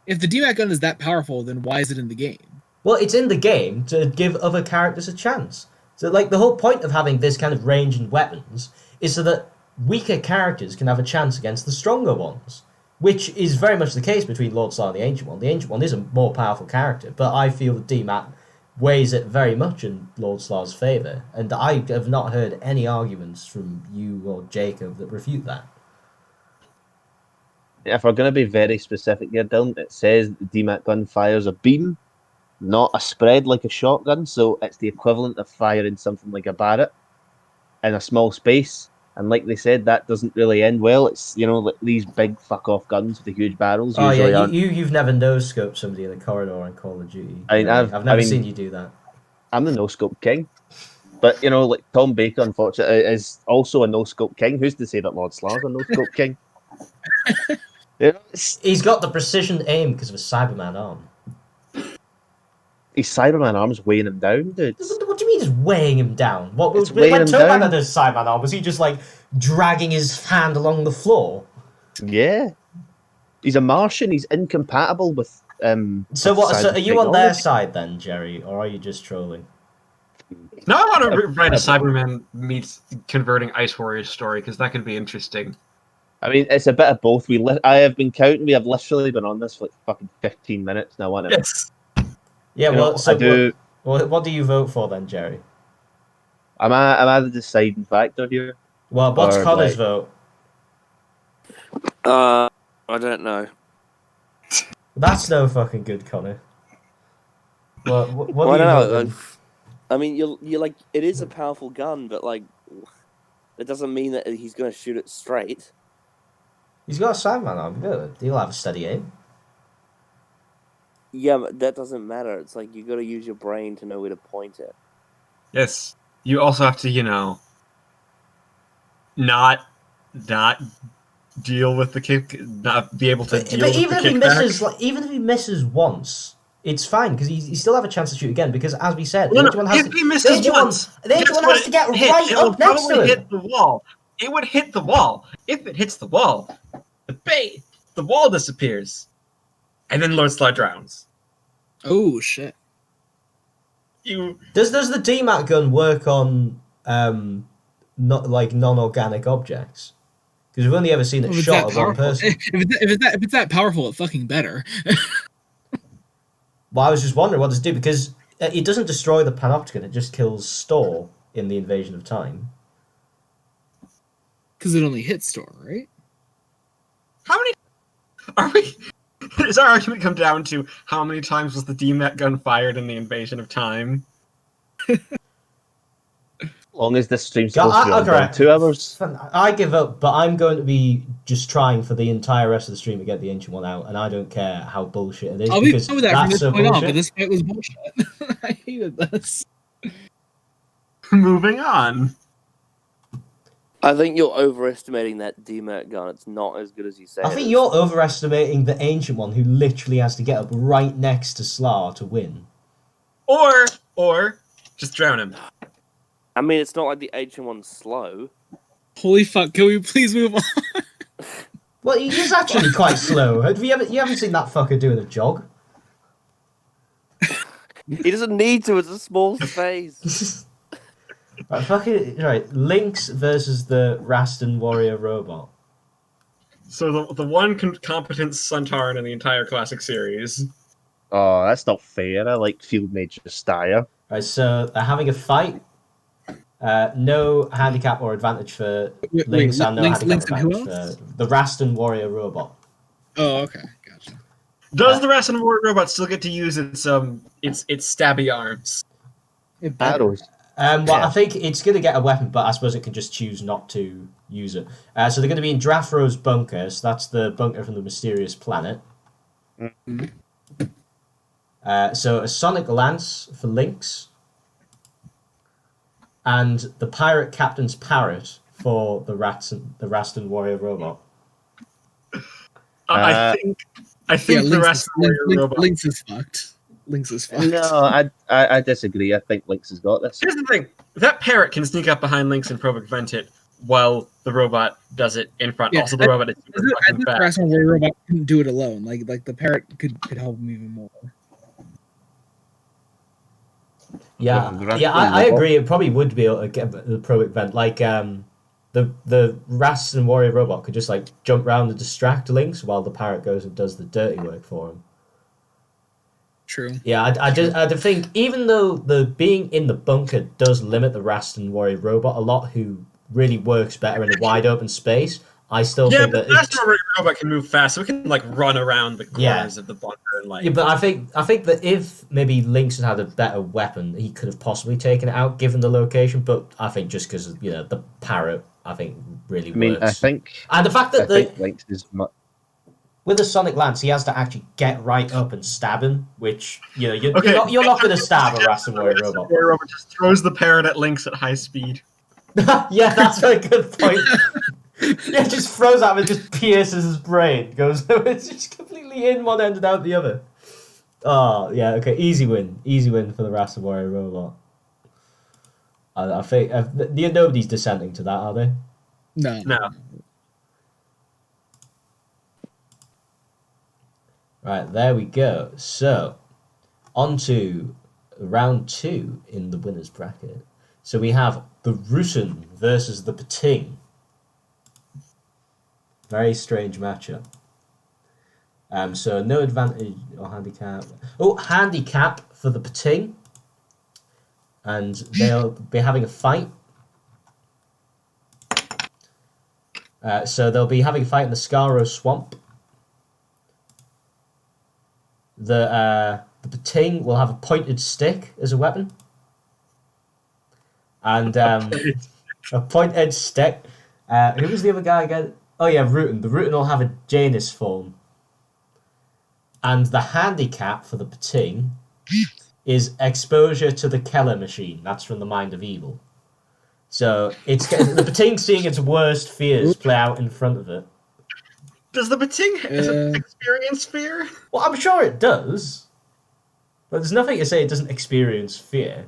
If the DMAT gun is that powerful, then why is it in the game? Well, it's in the game to give other characters a chance. So, like, the whole point of having this kind of range and weapons is so that weaker characters can have a chance against the stronger ones, which is very much the case between Lord Slarr and the Ancient One. The Ancient One is a more powerful character, but I feel the DMAT weighs it very much in Lord Slarr's favour, and I have not heard any arguments from you or Jacob that refute that. If we're going to be very specific here, Dylan, it says the DMAT gun fires a beam, not a spread like a shotgun, so it's the equivalent of firing something like a Barrett in a small space. And like they said, that doesn't really end well. It's, like these big fuck-off guns with the huge barrels. Oh, usually yeah, you've never no-scoped somebody in a corridor in Call of Duty. I've never seen you do that. I'm the no-scope king. But, like Tom Baker, unfortunately, is also a no-scope king. Who's to say that Lord Slarr's a no-scope king? He's got the precision aim because of his Cyberman arm. His Cyberman arm's weighing him down, dude. What do you mean just weighing him down? When weighing him down. had his Cyberman arm, was he just like dragging his hand along the floor? Yeah. He's a Martian. He's incompatible with So what? So are you on their side then, Jerry, or are you just trolling? No, I want to write a Cyberman meets converting Ice Warriors story because that could be interesting. I mean, it's a bit of both. I have been counting. We have literally been on this for like fucking 15 minutes now. Yes. Yeah. What do you vote for then, Jerry? Am I the deciding factor here? Well, what's Connor's vote? I don't know. That's no fucking good, Connor. What do you know. I mean, you're like, it is a powerful gun, but like, it doesn't mean that he's going to shoot it straight. He's got a Cyberman arm, good. He'll have a steady aim. Yeah, but that doesn't matter. It's like, you got to use your brain to know where to point it. Yes. You also have to, not deal with the kick, not be able to deal with the kickback. Even if he misses once, it's fine because he still have a chance to shoot again. Because as we said, if he misses once, the Ancient One has to get right up next to him. Hit the wall. It would hit the wall. If it hits the wall, the wall disappears, and then Lord Slarr drowns. Oh shit! Does the DMAT gun work on not like non-organic objects? Because we've only ever seen it shot at one person. If it's that powerful, it fucking better. Well, I was just wondering what does it do, because it doesn't destroy the Panopticon, it just kills Store in the Invasion of Time. Because it only hits Store, right? How many are we? Does our argument come down to how many times was the DMAT gun fired in the Invasion of Time? As long as this stream's supposed to be on for 2 hours. I give up, but I'm going to be just trying for the entire rest of the stream to get the Ancient One out, and I don't care how bullshit it is. I'll be because fine with that from that's this so point on, bullshit. but this fight was bullshit. I hated this. Moving on. I think you're overestimating that DMAT gun. It's not as good as you say. I think you're overestimating the Ancient One, who literally has to get up right next to Slarr to win. Or just drown him. I mean, it's not like the Ancient One's slow. Holy fuck! Can we please move on? Well, he is actually quite slow. You haven't seen that fucker doing a jog? He doesn't need to. It's a small space. Right, Lynx versus the Rastan warrior robot. So the one competent Suntaran in the entire classic series. Oh, that's not fair. I like Field Mage Steyr. Right, so they're having a fight. No handicap or advantage for Lynx, and no handicap or advantage for the Rastan warrior robot. Oh, okay, gotcha. Does the Rastan Warrior robot still get to use its stabby arms? Arrows. I think it's going to get a weapon, but I suppose it can just choose not to use it. So they're going to be in Drafro's bunker. So that's the bunker from the mysterious planet. Mm-hmm. So a sonic lance for Lynx, and the pirate captain's parrot for the Rastan warrior robot. I think the Rastan warrior robot. Lynx is fucked. Lynx is fucked. No, I disagree. I think Lynx has got this. Here's the thing: that parrot can sneak up behind Lynx and prevent it, while the robot does it in front. Yeah, also, the robot is I super fucking think the fast. Rastan warrior robot couldn't do it alone. Like the parrot could help him even more. Yeah, I agree. It probably would be able to get the probic vent. Like the Rastan warrior robot could just like jump around and distract Lynx while the parrot goes and does the dirty work for him. True. Yeah, I think even though the being in the bunker does limit the Rastan warrior robot a lot, who really works better in a wide open space, I still think that the Rastan warrior robot can move fast, so it can like run around the corners of the bunker and like. Yeah, but I think that if maybe Lynx had a better weapon, he could have possibly taken it out given the location. But I think just because the parrot, I think really works. I think, and the fact that Lynx is much. With a sonic lance, he has to actually get right up and stab him, which you're not going to stab a Rastan warrior robot. The robot just throws the parrot at Lynx at high speed. Yeah, that's a good point. Yeah, just throws at him and just pierces his brain. Goes, it's just completely in one end and out the other. Oh yeah, okay, easy win for the Rastan warrior robot. I think nobody's dissenting to that, are they? No. Right, there we go. So, on to round 2 in the winner's bracket. So we have the Rutan versus the Pating. Very strange matchup. So no advantage or handicap. Oh, handicap for the Pating. And they'll be having a fight. So they'll be having a fight in the Scaro Swamp. The Pating will have a pointed stick as a weapon. And a pointed stick. Who was the other guy again? Oh yeah, Rutan. The Rutan will have a Janus form. And the handicap for the Pating is exposure to the Keller machine. That's from the Mind of Evil. So it's the Pating seeing its worst fears play out in front of it. Does the Pating experience fear? Well, I'm sure it does. But there's nothing to say it doesn't experience fear.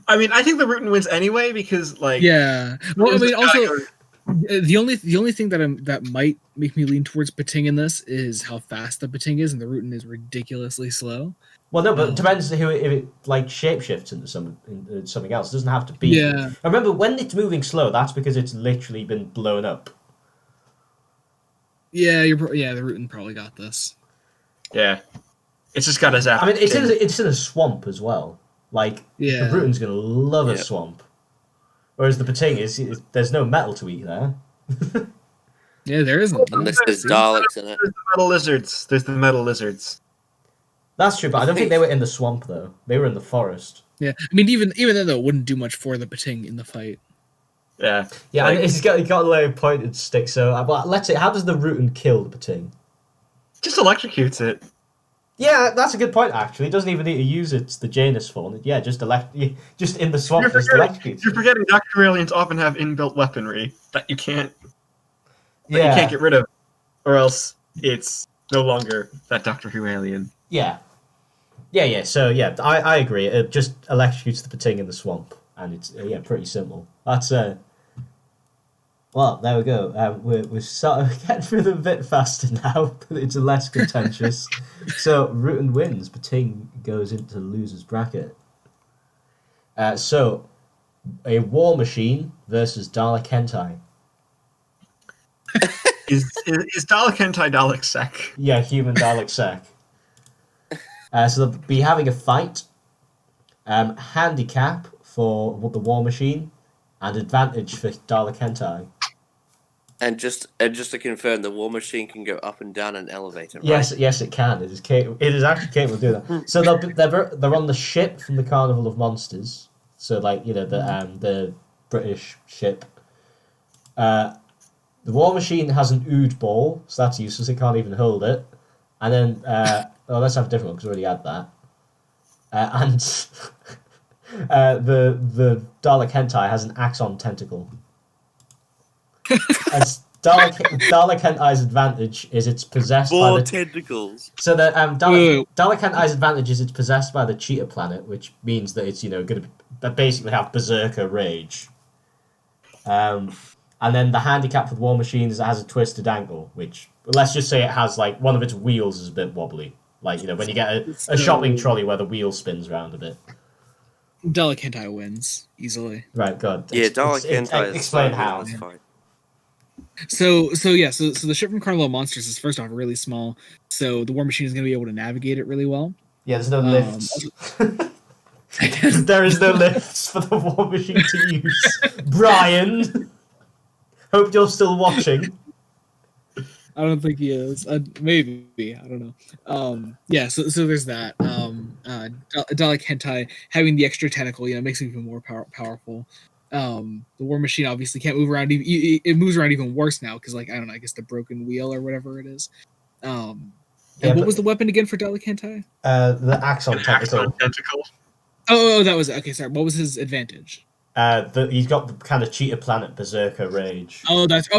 I mean, I think the Rutan wins anyway because, like, yeah. Well, I mean, also the only thing that might make me lean towards Pating in this is how fast the Pating is, and the Rutan is ridiculously slow. Well, no, but it depends if it like shapeshifts into something else. It doesn't have to be. Yeah. I remember when it's moving slow, that's because it's literally been blown up. Yeah, the Rutan probably got this. Yeah, it's just got a zap. I mean, it's in a swamp as well. Like the Rutan's gonna love a swamp, whereas the Pating is there's no metal to eat there. Yeah, there isn't. And there's Daleks in it. There's the metal lizards. There's the metal lizards. That's true, but I don't think they were in the swamp though. They were in the forest. Yeah, I mean, even then, though, it wouldn't do much for the Bating in the fight. Yeah. Yeah, Like- and he's got a little pointed stick. So, but let's say, how does the Rutan kill the Bating? Just electrocutes it. Yeah, that's a good point. Actually, he doesn't even need to use the Janus form. Yeah, just in the swamp, just electrocutes. You're forgetting Dr. Aliens often have inbuilt weaponry that you can't Yeah, you can't get rid of, or else it's no longer that Doctor Who alien. yeah. So yeah, I agree. It just electrocutes the Bating in the swamp, and it's pretty simple. That's well, there we go. We're sort of getting through them a bit faster now. It's less contentious. So Rutan wins. Bating goes into loser's bracket. So a war machine versus Dalek Hentai. Is Dalek Hentai Dalek Sec? Yeah, human Dalek Sec. So they'll be having a fight. Handicap for the war machine, and advantage for Dalek Hentai. And just to confirm, the war machine can go up and down an elevator. Right? Yes, it can. It is actually capable of doing that. So they're on the ship from the Carnival of Monsters. So the British ship. The war machine has an ood ball, so that's useless. It can't even hold it. And then let's have a different one because we already had that. And the Dalek Hentai has an axon tentacle. As Dalek Hentai's advantage is it's possessed by More the tentacles. So the Dalek Hentai's advantage is it's possessed by the Cheetah Planet, which means that it's going to basically have berserker rage. And then the handicap for the war machine is it has a twisted ankle, which let's just say it has like one of its wheels is a bit wobbly, like when you get a shopping trolley where the wheel spins around a bit. Dalek Hentai wins easily. Right, God. Yeah, Dalek Hentai. Explain how. So the ship from Carnival of Monsters is first off really small, so the war machine is going to be able to navigate it really well. Yeah, there's no lifts. There is no lifts for the war machine to use. Brian, hope you're still watching. I don't think he is. Maybe, I don't know. Yeah, so there's that. Dalek Hentai having the extra tentacle, makes it even more powerful. The war machine obviously can't move around. It moves around even worse now because, I don't know, I guess the broken wheel or whatever it is. And what was the weapon again for Dalek Hentai? The axon tentacle. Oh, that was it. Okay, sorry. What was his advantage? He's got the kind of Cheetah Planet berserker rage. Oh yes.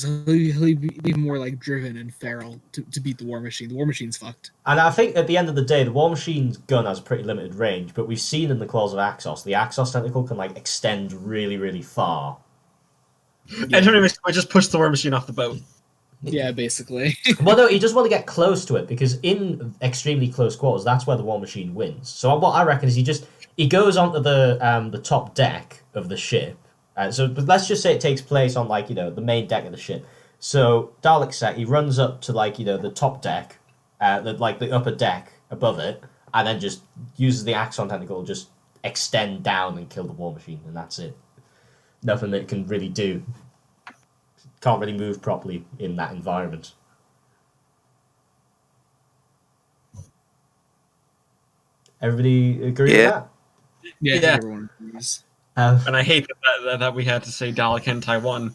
So he'll be even more driven and feral to beat the war machine. The war machine's fucked. And I think at the end of the day, the war machine's gun has a pretty limited range, but we've seen in the Claws of Axos, the Axos tentacle can extend really, really far. And we just push the war machine off the boat. Yeah, basically. Well, no, he doesn't want to get close to it because in extremely close quarters, that's where the war machine wins. So what I reckon is he goes onto the top deck of the ship. But let's just say it takes place on the main deck of the ship. So Dalek Sec, he runs up to the top deck, the upper deck above it, and then just uses the axon tentacle, just extend down and kill the war machine, and that's it. Nothing that it can really do. Can't really move properly in that environment. Everybody agree with that? Yeah. Everyone agrees. And I hate that we had to say Dalek Hentai won.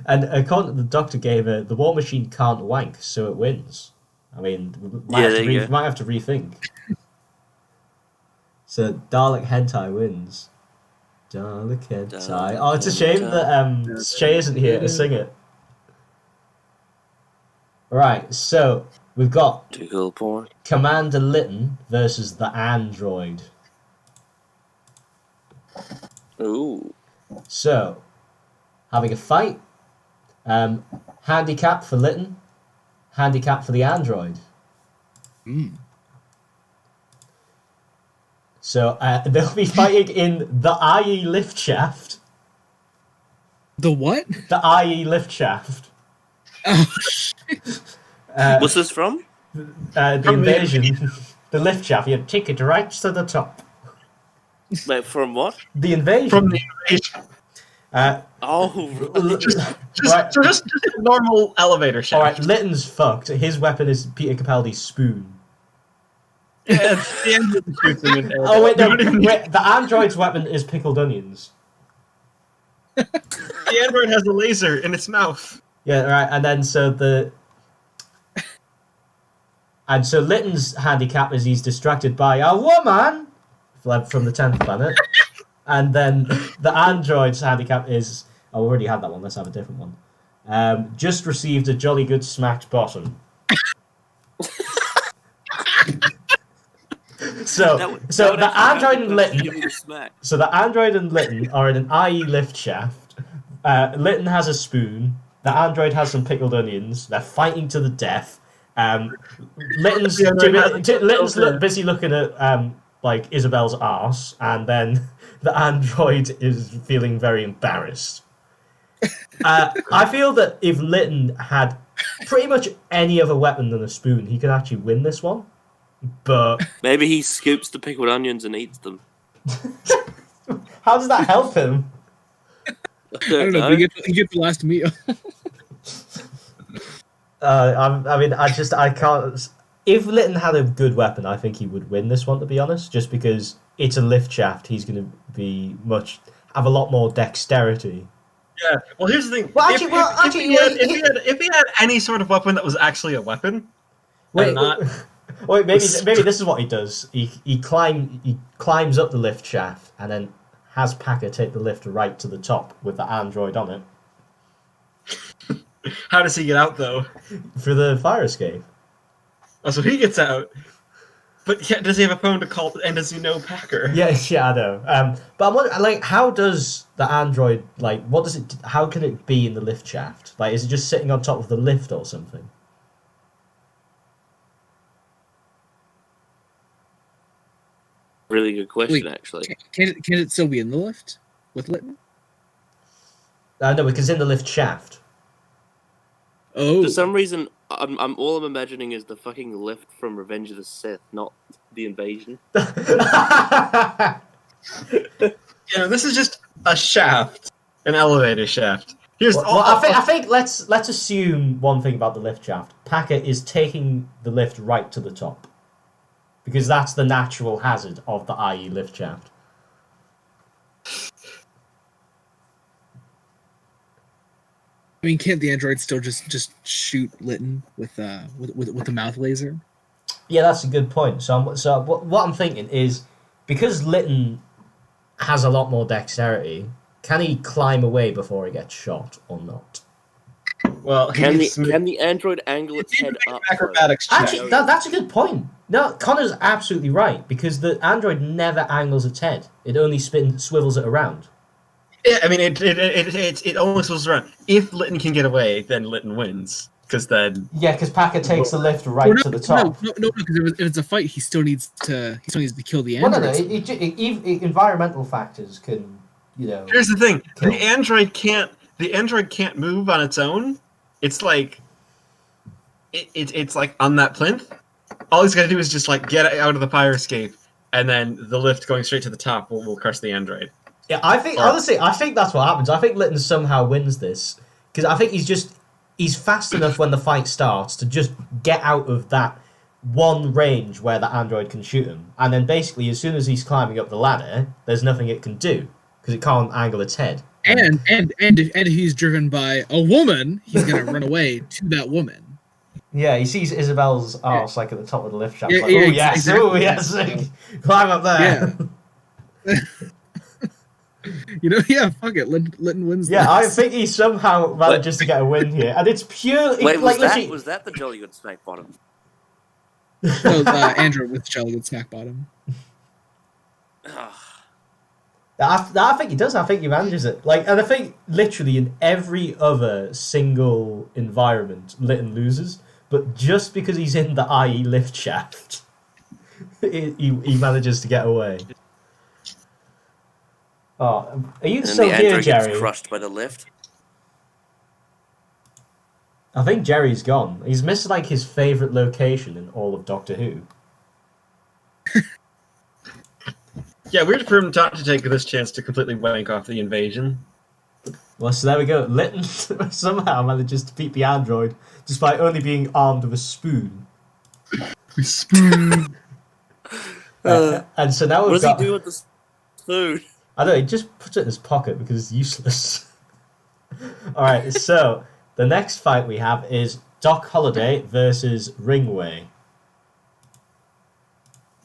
And according to the Doctor gave the war machine can't wank, so it wins. I mean, we might have to rethink. So Dalek Hentai wins. Dalek Hentai. Oh, it's a shame that Shay isn't here to sing it. Right, so we've got Commander Lytton versus the android. Ooh. So, having a fight. Handicap for Lytton. Handicap for the android. So, they'll be fighting in the IE lift shaft. The what? The IE lift shaft. Oh, What's this from? The invasion. The lift shaft. You take it right to the top. Wait, from what? The invasion. From the invasion. Just a normal elevator shaft. Alright, Litton's fucked. His weapon is Peter Capaldi's spoon. Yeah, it's the end of the shooting in there. Oh, wait, no. Wait, the android's weapon is pickled onions. The android has a laser in its mouth. Yeah, right, and then so Litton's handicap is he's distracted by a woman fled from the 10th planet. And then the android's handicap is... Oh, we already had that one, let's have a different one. Just received a jolly good smacked bottom. So the android and Litton are in an IE lift shaft. Litton has a spoon. The android has some pickled onions. They're fighting to the death. Litton's busy looking at like Isabel's arse, and then the android is feeling very embarrassed. I feel that if Litton had pretty much any other weapon than a spoon, he could actually win this one. But maybe he scoops the pickled onions and eats them. How does that help him? I don't know. He gets the last meal. I can't. If Litton had a good weapon, I think he would win this one. To be honest, just because it's a lift shaft, he's going to have a lot more dexterity. Yeah. Well, here's the thing. If he had any sort of weapon that was actually a weapon, maybe this is what he does. He climbs up the lift shaft and then has Packer take the lift right to the top with the android on it. How does he get out though? Through the fire escape. Oh, so he gets out. But yeah, does he have a phone to call? And does he know Packer? Yeah, I know. But I'm wondering, like, how does the android, like, what does it? How can it be in the lift shaft? Like, is it just sitting on top of the lift or something? Really good question, actually. Can it still be in the lift with Litton? No, because it's in the lift shaft. Oh. For some reason, all I'm imagining is the fucking lift from Revenge of the Sith, not the invasion. Yeah, this is just a shaft, an elevator shaft. I think let's assume one thing about the lift shaft. Packer is taking the lift right to the top, because that's the natural hazard of the IE lift shaft. I mean, can't the android still just shoot Litton with the mouth laser? Yeah, that's a good point. So what I'm thinking is, because Litton has a lot more dexterity, can he climb away before he gets shot or not? Well, can the android angle its head up? Acrobatics check. Actually, that's a good point. No, Connor's absolutely right, because the android never angles its head. It only swivels it around. Yeah, I mean, it only swivels around. If Litton can get away, then Litton wins. Because then... Yeah, because Packer takes the lift right to the top. No, because if it's a fight, he still needs to kill the android. Well, no, environmental factors can, Here's the thing: the android can't move on its own. It's like, it's like on that plinth. All he's got to do is just like get out of the fire escape, and then the lift going straight to the top will crush the android. Yeah, honestly, I think that's what happens. I think Litton somehow wins this because I think he's fast enough when the fight starts to just get out of that one range where the android can shoot him, and then basically as soon as he's climbing up the ladder, there's nothing it can do because it can't angle its head. And if he's driven by a woman, he's gonna run away to that woman. Yeah, he sees Isabel's arse like at the top of the lift shaft. Yeah, Like, yeah, yes, exactly. oh yes, climb up there. Yeah. Fuck it. Litton wins. Yeah, I this. think he somehow manages to get a win here, and it's purely Wait, like was that the jolly good smack bottom? No, Andrew with Jolly Good Snack Bottom. I think he does. I think he manages it. And I think literally in every other single environment, Litton loses. But just because he's in the IE lift shaft, he manages to get away. Oh, are you still here, Jerry? Gets crushed by the lift. I think Jerry's gone. He's missed his favourite location in all of Doctor Who. Yeah, weird for him not to take this chance to completely wank off the invasion. But Well, so there we go. Lytton somehow manages to beat the android just by only being armed with a spoon. Spoon. And so now What we've does got... he do with the spoon? I don't know, he just puts it in his pocket because it's useless. Alright, so the next fight we have is Doc Holliday versus Ringway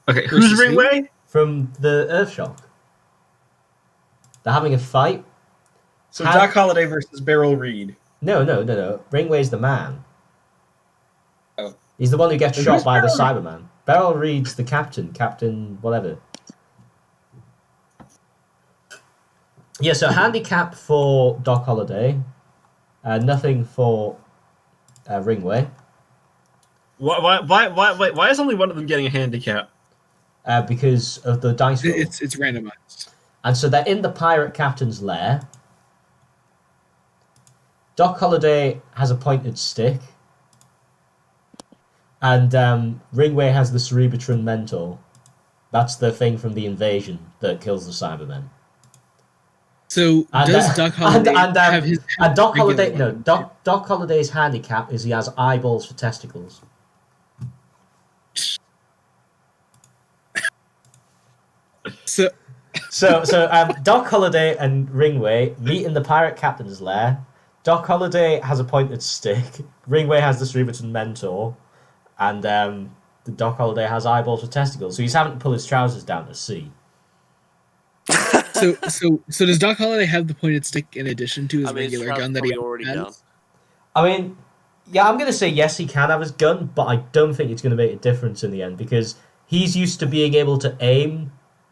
Okay, who's Versus who? Ringway? from the Earthshock. They're having a fight. So Doc Holliday versus Beryl Reed. No. Ringway's the man. Oh. He's the one who gets And shot who's by the Beryl? Cyberman. Beryl Reed's the captain whatever. Yeah, so handicap for Doc Holliday. Nothing for Ringway. Why is only one of them getting a handicap? Because of the dice roll. It's randomized. And so they're in the pirate captain's lair. Doc Holliday has a pointed stick. And Ringway has the Cerebitron Mentor. That's the thing from the invasion that kills the Cybermen. So And, does Doc Holliday have his and Doc regular Holliday, no, one? Doc Holliday's handicap is he has eyeballs for testicles. So So Doc Holliday and Ringway meet in the pirate captain's lair. Doc Holliday has a pointed stick. Ringway has the Cerebitron Mentor, and the Doc Holliday has eyeballs for testicles. So he's having to pull his trousers down to see. so does Doc Holliday have the pointed stick in addition to his I mean, his regular trousers gun that he probably already has? done. I mean, yeah, I'm going to say yes, he can have his gun, but I don't think it's going to make a difference in the end because he's used to being able to aim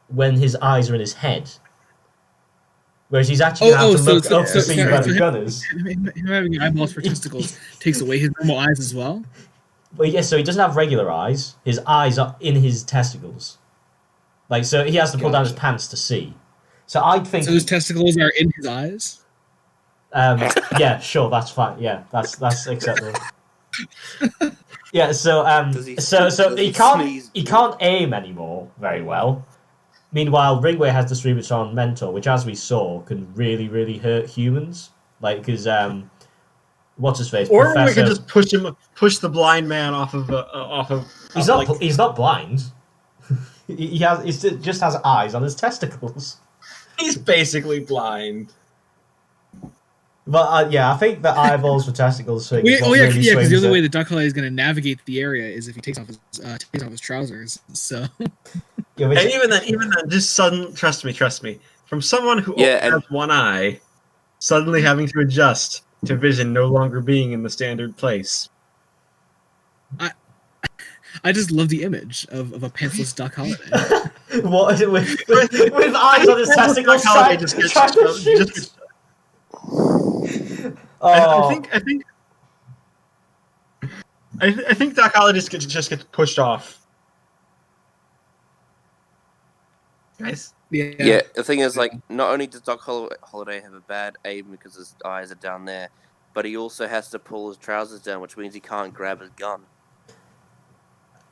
when his eyes are in his head. Whereas he's actually going to have to look up to see where the gun is. Him having eyeballs for testicles takes away his normal eyes as well. Well, yes, so he doesn't have regular eyes. His eyes are in his testicles. Like, so he has to pull down his pants to see. So I think... So his testicles are in his eyes? Yeah, sure, that's fine. Yeah, that's acceptable. Yeah, so he can't aim anymore very well. Meanwhile, Ringway has the Cerebitron Mentor, which, as we saw, can really, really hurt humans. Like, because what's his face? Or we Professor... could just push the blind man off of. He's not blind. he just has eyes on his testicles. He's basically blind. But yeah, I think the eyeballs for testicles thing. Because the only way that Doc Holliday is going to navigate the area is if he takes off his trousers. So. Yeah, And even then, just trust me. From someone who only has one eye, suddenly having to adjust to vision no longer being in the standard place. I just love the image of a pantsless Doc Holliday. What with eyes on his testicles? I think Doc Holliday just gets pushed off. Guys. Yeah, the thing is, like, not only does Doc Holliday have a bad aim because his eyes are down there, but he also has to pull his trousers down, which means he can't grab his gun.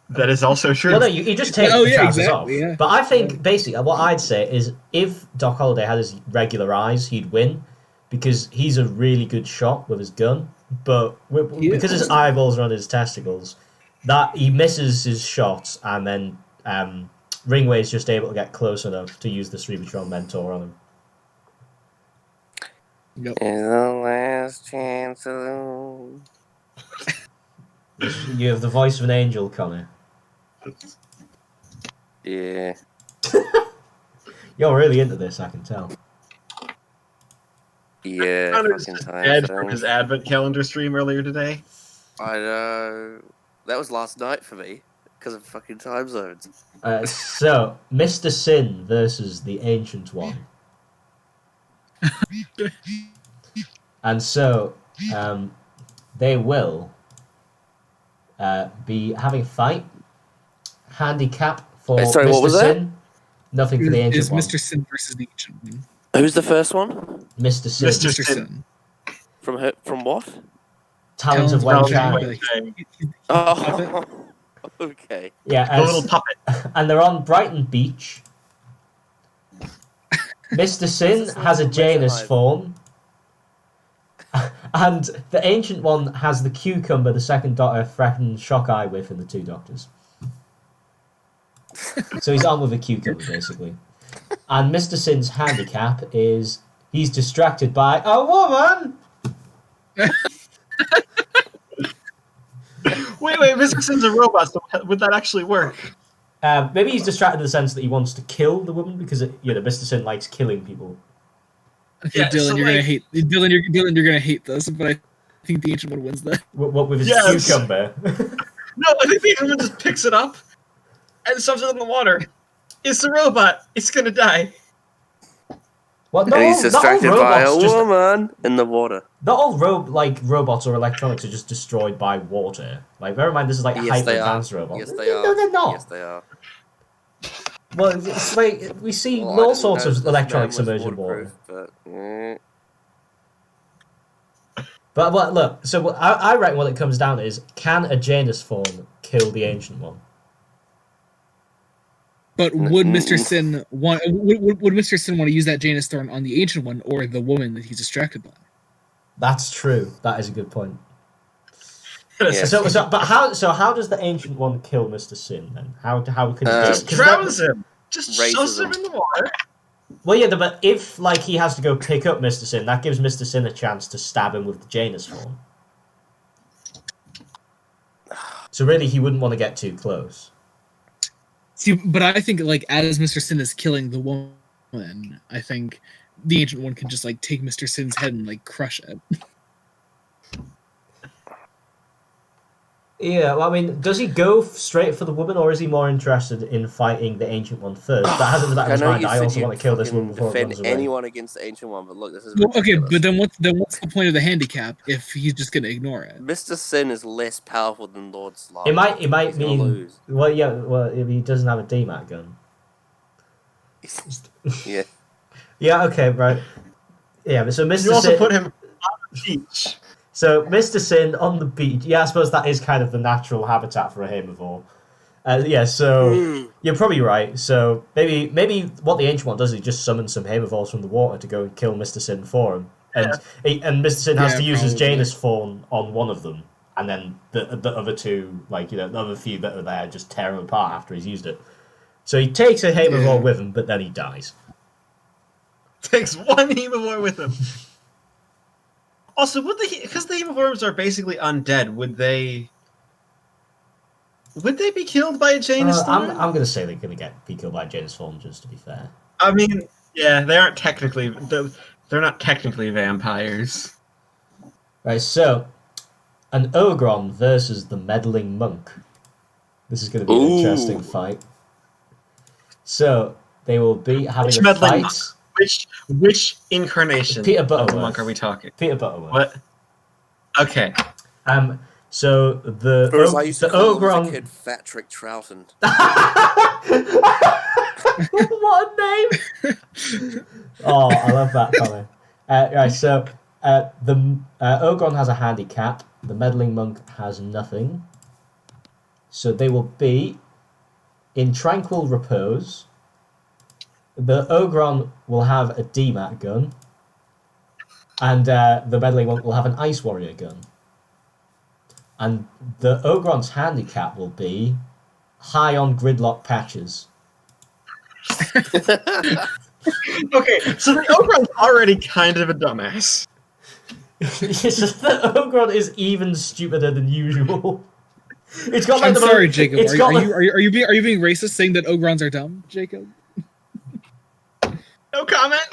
That is also true. Well, no, you just take the trousers off. Yeah. But I think, basically, what I'd say is if Doc Holliday had his regular eyes, he'd win, because he's a really good shot with his gun, but because his eyeballs are on his testicles, that he misses his shots, and then Ringway is just able to get close enough to use the Cerebitron Mentor on him. Nope. Is the last chance alone. You have the voice of an angel, Connor. Yeah. You're really into this, I can tell. Yeah. Connor's fucking just time dead zone. from his advent calendar stream earlier today. I know. That was last night for me because of fucking time zones. So, Mr. Sin versus the Ancient One. And so, they will be having a fight. Handicap for Sorry, Mr. what was that? Sin. Nothing for the Ancient Is One. Mr. Sin versus the Ancient One? Who's the first one? Mr. Sin. Mr. Mr. Sin. From what? Talons of Talons Wen of Chai. Wen Oh, okay. Yeah, The little puppet. and they're on Brighton Beach. Mr. Sin has a Janus form. And the Ancient One has the cucumber the second Doctor threatened Shock Eye with in the Two Doctors. So he's on with a cucumber, basically. And Mr. Sin's handicap is he's distracted by a woman! Wait, Mr. Sin's a robot, so would that actually work? Maybe he's distracted in the sense that he wants to kill the woman because Mr. Sin likes killing people. Okay, Yeah, Dylan, so, you're like- gonna hate Dylan. You're gonna hate this, but I think the Ancient One wins that. What with his Yes. cucumber? No, I think the woman just picks it up and shoves it in the water. It's a robot. It's gonna die. Well, And he's distracted by a woman in the water. Not all robots or electronics are just destroyed by water. Like, bear in mind, this is like a Yes, they hyper-advanced are. robot. Yes, they are. No, they're not. Yes, they are. Well, it's like we see Well, I all didn't sorts know of this electronics man was submerged in water. waterproof, But look, so I reckon what it comes down to is, can a Janus form kill the Ancient One? But would Mr. Sin want? Would Mr. Sin want to use that Janus Thorn on the Ancient One or the woman that he's distracted by? That's true. That is a good point. Yes. So how does the Ancient One kill Mr. Sin then? How could he Just drowns him. Just Raises shoves him him. in the water. Well, yeah, but if he has to go pick up Mr. Sin, that gives Mr. Sin a chance to stab him with the Janus form. So really, he wouldn't want to get too close. See, but I think as Mr. Sin is killing the woman, I think the Ancient One can just take Mr. Sin's head and crush it. Yeah, well, I mean, does he go straight for the woman, or is he more interested in fighting the Ancient One first? That hasn't that in his mind. I also want to kill this woman before it defend runs away. anyone against the Ancient One, but look, this is Well, okay, ridiculous. but then what's the point of the handicap if he's just gonna ignore it? Mr. Sin is less powerful than Lord Slarr. It might He's gonna mean lose. well, yeah, if he doesn't have a DMAT gun. Yeah. Yeah, okay, right. Yeah, but so Mr. You also Sin, put him on the beach. so Mr. Sin on the beach. Yeah, I suppose that is kind of the natural habitat for a herbivore. Yeah, so you're probably right. So maybe what the Ancient One does is he just summons some herbivores from the water to go and kill Mr. Sin for him, and Mr. Sin has Yeah, to use his probably. Janus form on one of them, and then the other two, the other few that are there, just tear him apart after he's used it. So he takes a herbivore with him, but then he dies. Takes one herbivore with him. Also, because the herbivores are basically undead, would they be killed by a Janus I'm Thorn? going to say they're going to be killed by Janus form, just to be fair. I mean, yeah, they aren't technically. They're not technically vampires. Right, so an Ogrom versus the Meddling Monk. This is going to be an interesting fight. So they will be having Which a Meddling fight. Which incarnation Peter of the Butterworth. monk are we talking? Peter Butterworth. What? Okay. So the Or as I used to the call him as a Ogrom. kid, Fat Trick Trouton. What a name! Oh, I love that comment. Right, so the Ogrom has a handicap. The Meddling Monk has nothing. So they will be in tranquil repose. The Ogrom will have a DMAT gun, and the Meddling Monk will have an Ice Warrior gun. And the Ogrom's handicap will be high on gridlock patches. Okay, so the Oberon's already kind of a dumbass. It's just that Ogrom is even stupider than usual. It's got like I'm the sorry, most, Jacob. It's Are got you being racist saying that Ogrons are dumb, Jacob? No comment.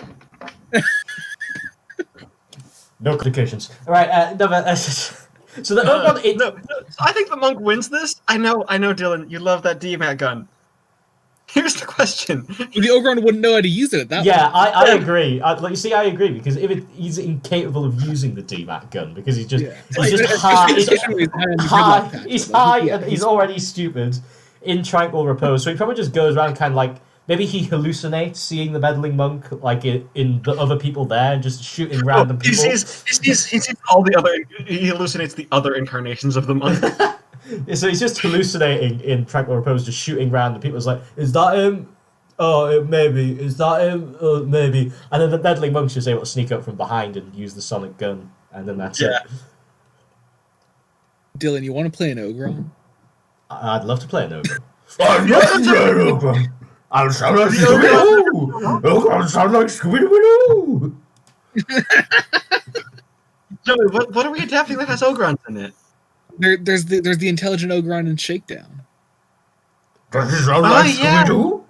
no complications. All right, no, but, so the Ogrom. No, I think the monk wins this. I know, Dylan. You love that DMAT gun. Here's the question. The Ogron wouldn't know how to use it at that Yeah, point. I agree. I agree because he's incapable of using the DMAT gun because he's just Yeah. he's just Especially high. when He's he's high Yeah, and he's already stupid in tranquil repose. So he probably just goes around kind of like maybe he hallucinates seeing the Meddling Monk like in the other people there and just shooting random He people. sees all the other. He hallucinates the other incarnations of the monk. So he's just hallucinating in tranquil repose, just shooting random people. It's like, is that him? Oh, maybe. Is that him? Maybe. And then the Meddling Monk's just able to sneak up from behind and use the sonic gun and then that's it. Dylan, you want to play an Ogrom? I'd love to play an Ogrom. I'd love to play an Ogrom. I'll sound like Scooby-Doo. Ogrom sound like Scooby-Doo. Joey, what are we adapting that has Ogrons in it? There's the intelligent Ogron in Shakedown. Does it sound like Scooby-Doo?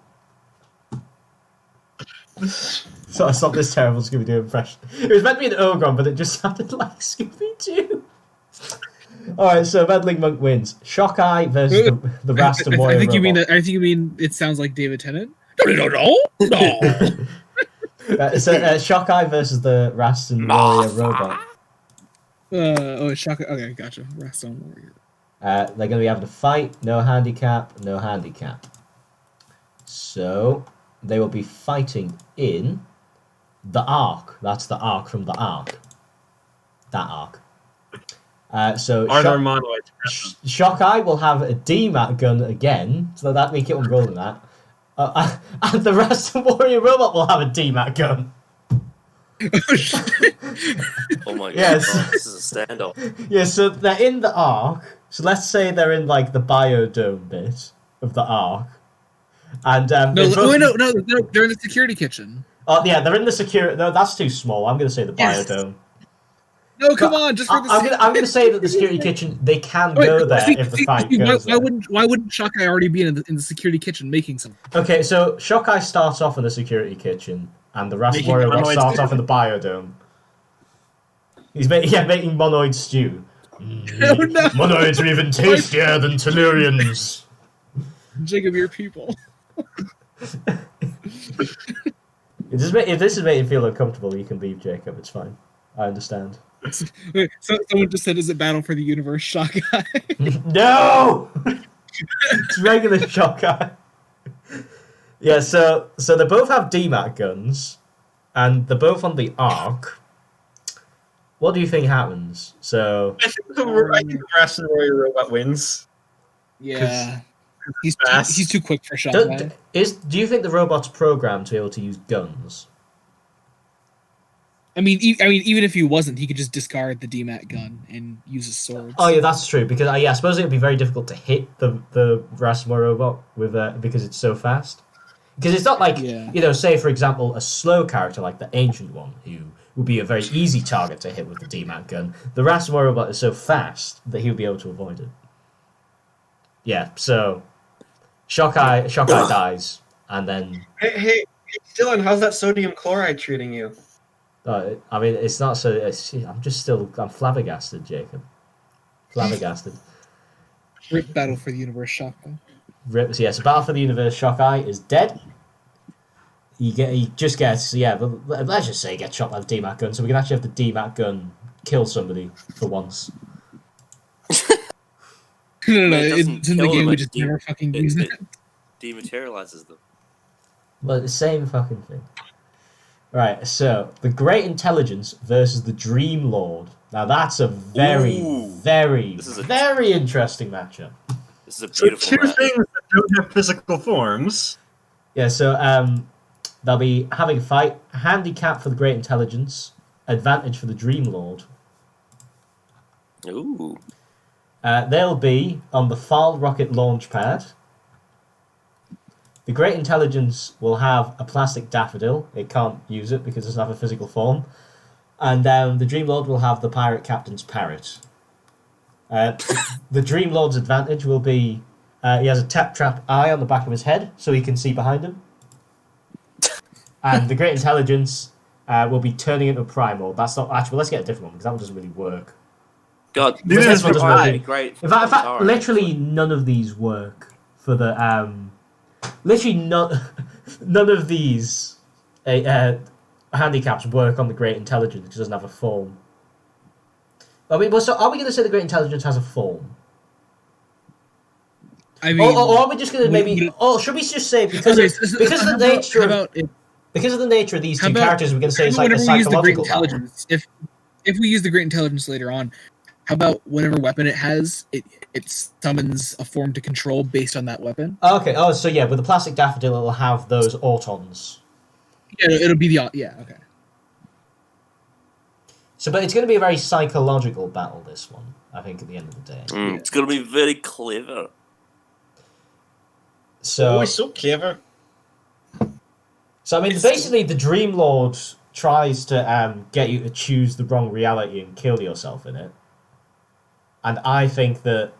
So it's not this terrible Scooby-Doo impression. It was meant to be an Ogrom, but it just sounded like Scooby-Doo. Alright, so Meddling Monk wins. Shock Eye versus the Rastan Warrior I think robot. you mean it sounds like David Tennant. No. So Shock Eye versus the Rastan Warrior robot. Shock. Okay, gotcha. Rastan Warrior. They're going to be having a fight. No handicap. No handicap. So they will be fighting in the Ark. That's the Ark from the Ark. That Ark. So Are there monoids? Shock Eye will have a DMAT gun again, so that make it unrolling that. And the Rastan Warrior robot will have a DMAT gun. Oh my god, Yes. this is a standoff. Yeah, so they're in the Ark. So let's say they're in like the biodome bit of the Ark. And No, they're in the security kitchen. Oh yeah, they're in the security. No, that's too small. I'm going to say the Yes. biodome. No, come on, just for the. I'm going to say that the security kitchen. They can go there if the fight goes there. Why wouldn't Shock Eye already be in the security kitchen making something? Okay, so Shock Eye starts off in the security kitchen, and the Rastan Making Warrior robot monoids. starts off in the biodome. He's making monoid stew. Oh, no. Monoids are even tastier than Tellurians. Jacob, your people. If this is making you feel uncomfortable, you can leave, Jacob. It's fine. I understand. Wait, so someone just said, "Is it Battle for the Universe?" Shock Eye. No! It's regular Shock Eye. Yeah, so they both have DMAT guns, and they're both on the Ark. What do you think happens? So I think the Rastan Warrior robot wins. Yeah, he's fast. too quick for Shock Eye. do you think the robot's programmed to be able to use guns? I mean, even if he wasn't, he could just discard the DMAT gun and use his swords. Oh yeah, that's true. Because I suppose it would be very difficult to hit the Rastan Warrior robot with because it's so fast. Because it's not like say for example a slow character like the Ancient One who would be a very easy target to hit with the DMAT gun. The Rastan Warrior robot is so fast that he'll be able to avoid it. Yeah, so Shock Eye dies, and then Hey, Dylan, how's that sodium chloride treating you? I mean it's not so. I'm flabbergasted, Jacob. Flabbergasted. Rip Battle for the Universe, Shock Eye. So Battle for the Universe, Shock Eye is dead. He just gets let's just say he gets shot by the DMAT gun, so we can actually have the DMAT gun kill somebody for once. No, It doesn't it's in the kill game. them, We it just de- never fucking it- use it- it. Dematerializes them. Well, the same fucking thing. Right, so the Great Intelligence versus the Dream Lord. Now that's a very, Ooh. very, This is a- very interesting matchup. This is a So beautiful two match. things that don't have physical forms. Yeah, so they'll be having a fight. Handicap for the Great Intelligence, advantage for the Dream Lord. Ooh. They'll be on the Fall rocket launch pad. The Great Intelligence will have a plastic daffodil. It can't use it because it doesn't have a physical form. And the Dream Lord will have the Pirate Captain's parrot. The Dream Lord's advantage will be he has a tap trap eye on the back of his head so he can see behind him. And the Great Intelligence will be turning into a Primal. That's not actually. Well, let's get a different one because that one doesn't really work. God, This this one would doesn't be work. great. In fact, Sorry. literally none of these work for the literally none of these handicaps work on the Great Intelligence because it doesn't have a form. I mean, so are we going to say the Great Intelligence has a form? I mean, Or are we just going to maybe? Or should we just say because okay, because of the nature how of about if, because of the nature of these how two about- characters, we're going to say it's how like a about whenever we use the Great psychological battle. Intelligence, if we use the Great Intelligence later on, how about whatever weapon it has, it summons a form to control based on that weapon? Okay. Oh, so yeah, with the plastic daffodil, it'll have those autons. Yeah, it'll be the okay. So, but it's going to be a very psychological battle, this one, I think, at the end of the day. It's going to be very clever. So, he's so clever. So, I mean, basically, the Dream Lord tries to get you to choose the wrong reality and kill yourself in it. And I think that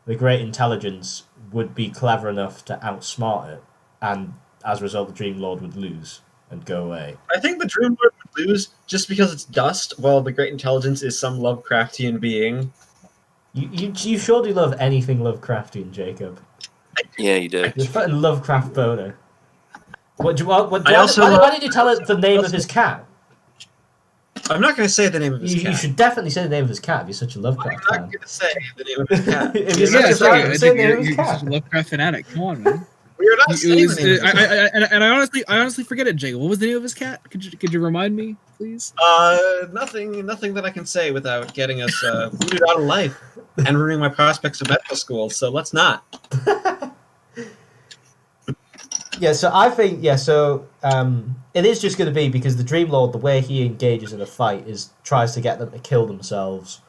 the Great Intelligence would be clever enough to outsmart it, and as a result, the Dream Lord would lose and go away. I think the Dream Lord would lose just because it's dust, while the Great Intelligence is some Lovecraftian being. You sure do love anything Lovecraftian, Jacob. Yeah, you do. You're a fucking Lovecraft boner. Why did you tell us the name of his cat? I'm not going to say the name of his cat. You should definitely say the name of his cat if you're such a Lovecraft I'm fan. not going to say the name of his cat. If you're such a fan, say the name of his You're cat. just a Lovecraft fanatic. Come on, man. We're not saying the name of his cat. I honestly forget it, Jacob. What was the name of his cat? Could you remind me, please? Nothing that I can say without getting us booted out of life and ruining my prospects of medical school. So let's not. Yeah, so I think it is just going to be because the Dream Lord, the way he engages in a fight is tries to get them to kill themselves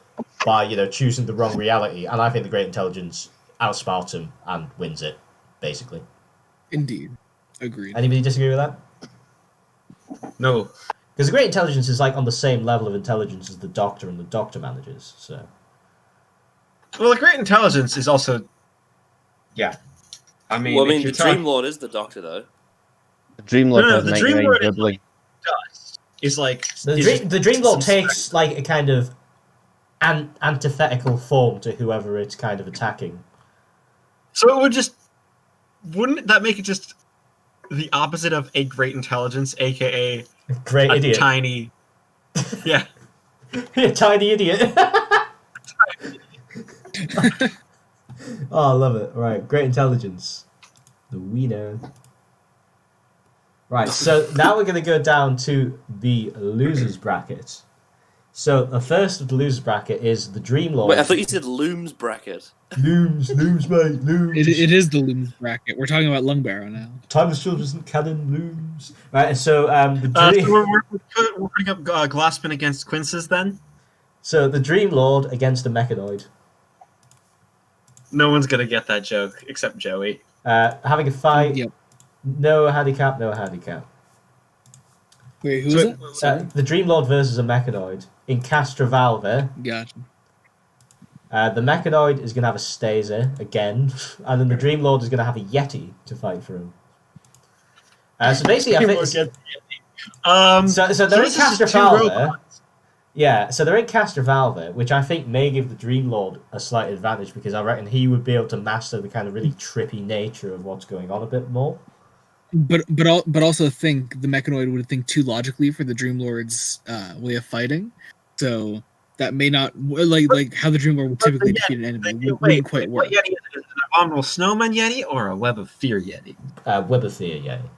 by choosing the wrong reality, and I think the Great Intelligence outsmarts him and wins it, basically. Indeed, agreed. Anybody disagree with that? No. Because the Great Intelligence is like on the same level of intelligence as the Doctor and the Doctor managers. So. Well, the Great Intelligence is also, yeah. I mean, the Dream Lord is the Doctor, though. The Dream Lord has the 99 Dream Lord dribbling. is like the Dream Lord takes like a kind of antithetical form to whoever it's kind of attacking. So wouldn't that make it just the opposite of a Great Intelligence, aka Great a idiot. tiny, yeah, a tiny idiot. Oh, I love it. Right, Great Intelligence. The winner. Right, so now we're going to go down to the losers bracket. So the first of the losers bracket is the Dream Lord. Wait, I thought you said Looms bracket. Looms, mate, looms. It is the Looms bracket. We're talking about Lungbarrow now. Time of Children isn't canon, looms. Right, and so the so Dream... we're putting up Glassman against Quinces then. So the Dream Lord against the Mechanoid. No one's gonna get that joke except Joey. Having a fight. Yep. No handicap, no handicap. Wait, who is it? Sorry. The Dream Lord versus a Mechanoid in Castrovalve. Gotcha. The Mechanoid is going to have a Staser again, and then the Dream Lord is going to have a Yeti to fight for him. So basically, I think so they're in Castrovalve. Yeah, so they're in Castrovalve, which I think may give the Dream Lord a slight advantage because I reckon he would be able to master the kind of really trippy nature of what's going on a bit more. But also think the Mechanoid would think too logically for the Dream Lord's way of fighting, so that may not like how the Dream Lord would typically defeat an enemy. Wouldn't quite work. What Yeti is it? An Abominable Snowman Yeti or a Web of Fear Yeti? Web of Fear Yeti.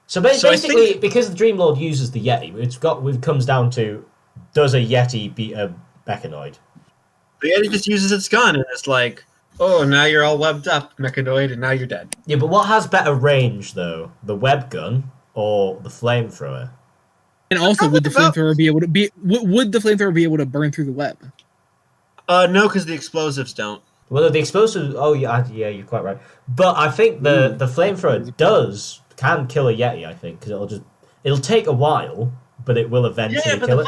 So basically, because the Dream Lord uses the Yeti, it comes down to, does a Yeti beat a Mechanoid? The Yeti just uses its gun, and it's like, oh, now you're all webbed up, Mechanoid, and now you're dead. Yeah, but what has better range, though? The web gun or the flamethrower? And also, would the flamethrower be able to burn through the web? No, because the explosives don't. Well, the explosives... Oh, yeah, you're quite right. But I think the flamethrower can kill a Yeti, I think, because it'll take a while, but it will eventually kill it.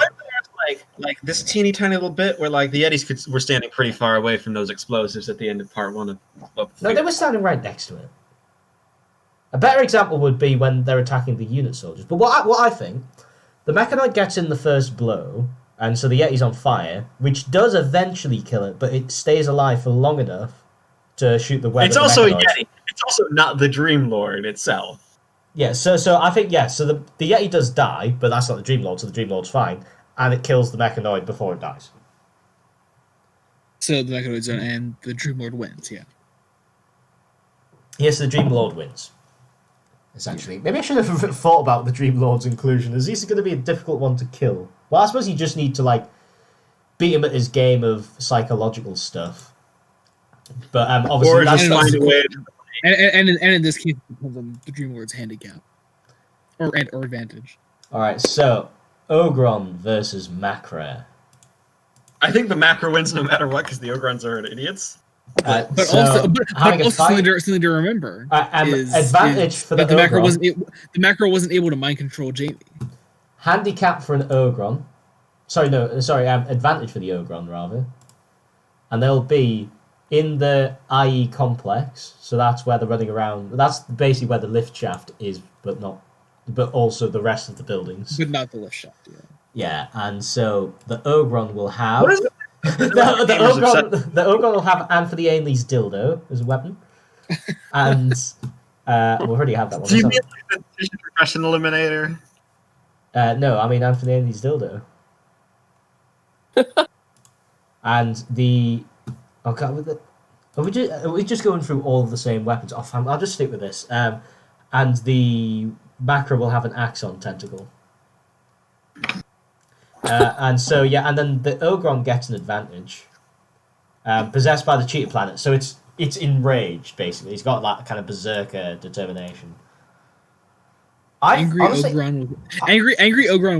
Like this teeny tiny little bit where like the Yetis were standing pretty far away from those explosives at the end of part 1 of No, they were standing right next to it. A better example would be when they're attacking the unit soldiers. But what I think, the Mechanoid gets in the first blow, and so the Yeti's on fire, which does eventually kill it, but it stays alive for long enough to shoot the web. It's also a Yeti. It's also not the Dream Lord itself. Yeah, so I think, so the Yeti does die, but that's not the Dream Lord, so the Dream Lord's fine, and it kills the Mechanoid before it dies. So the Mechanoid's done, and the Dream Lord wins, yeah. Yes, the Dream Lord wins. Essentially. Maybe I should have thought about the Dream Lord's inclusion, as this is going to be a difficult one to kill. Well, I suppose you just need to, beat him at his game of psychological stuff. But, obviously... Or just find a way to... And in this case, it depends on the Dream Lord's handicap. Or advantage. Alright, so... Ogrom versus Macra. I think the macro wins no matter what because the Ogrons are idiots. But So, also having a fight, something to remember advantage for the that the macro Ogron. the macro wasn't able to mind control Jamie. Handicap for an Ogron. Advantage for the Ogron rather. And they'll be in the IE complex, so that's where they're running around. That's basically where the lift shaft is, but also the rest of the buildings. But not the lift shaft. Yeah. Yeah, and so the Ogron will have. What is it? the Ogron will have Anthony Ainley's dildo as a weapon, and we already have that one. Do you mean like the tissue compression eliminator? No, I mean Anthony Ainley's dildo. And the are we just going through all of the same weapons? I'll just stick with this. And the Macro will have an Axon tentacle. And so and then the Ogron gets an advantage. Possessed by the cheetah planet, so it's enraged basically. He's got that kind of berserker determination. Angry Ogron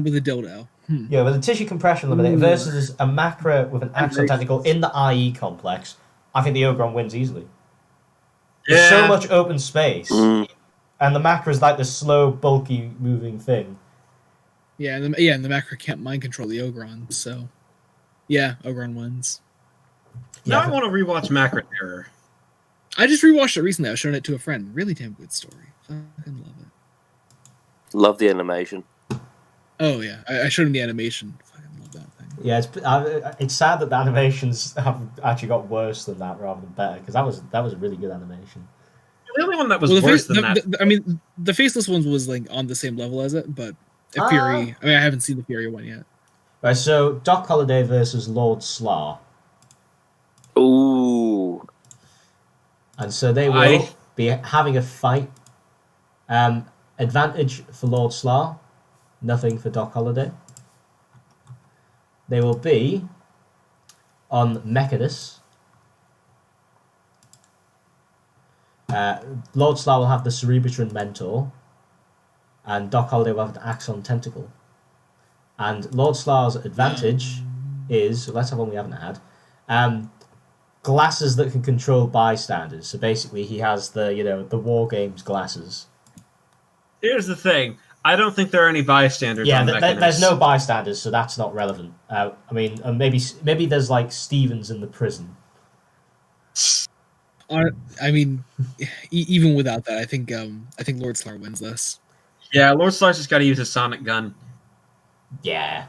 with a dildo. Yeah, with a tissue compression eliminator versus a Macra with an Axon tentacle in the IE complex, I think the Ogron wins easily. There's so much open space, and the Macra is like this slow, bulky, moving thing. Yeah, and the Macra can't mind control the Ogron, so yeah, Ogron wins. Now I want to rewatch Macra Terror. I just rewatched it recently. I was showing it to a friend. Really damn good story. Fucking love it. Love the animation. Oh yeah, I showed him the animation. Fucking love that thing. Yeah, it's sad that the animations have actually got worse than that rather than better, because that was a really good animation. The only one that was worse than that. I mean, the faceless ones was like on the same level as it, but Fury. I mean, I haven't seen the Fury one yet. Right, so Doc Holliday versus Lord Slarr. Ooh. And so they will be having a fight. Advantage for Lord Slarr. Nothing for Doc Holliday. They will be on Mechanus. Lord Slarr will have the Cerebritron Mentor, and Doc Holliday will have the Axon Tentacle. And Lord Slarr's advantage is, let's have one we haven't had, glasses that can control bystanders. So basically he has the War Games glasses. Here's the thing. I don't think there are any bystanders. Yeah, on Mechanus. there's no bystanders, so that's not relevant. I mean, maybe there's like Stevens in the prison. I mean, even without that, I think Lord Slarr wins this. Yeah, Lord Slarr's just got to use his sonic gun. Yeah,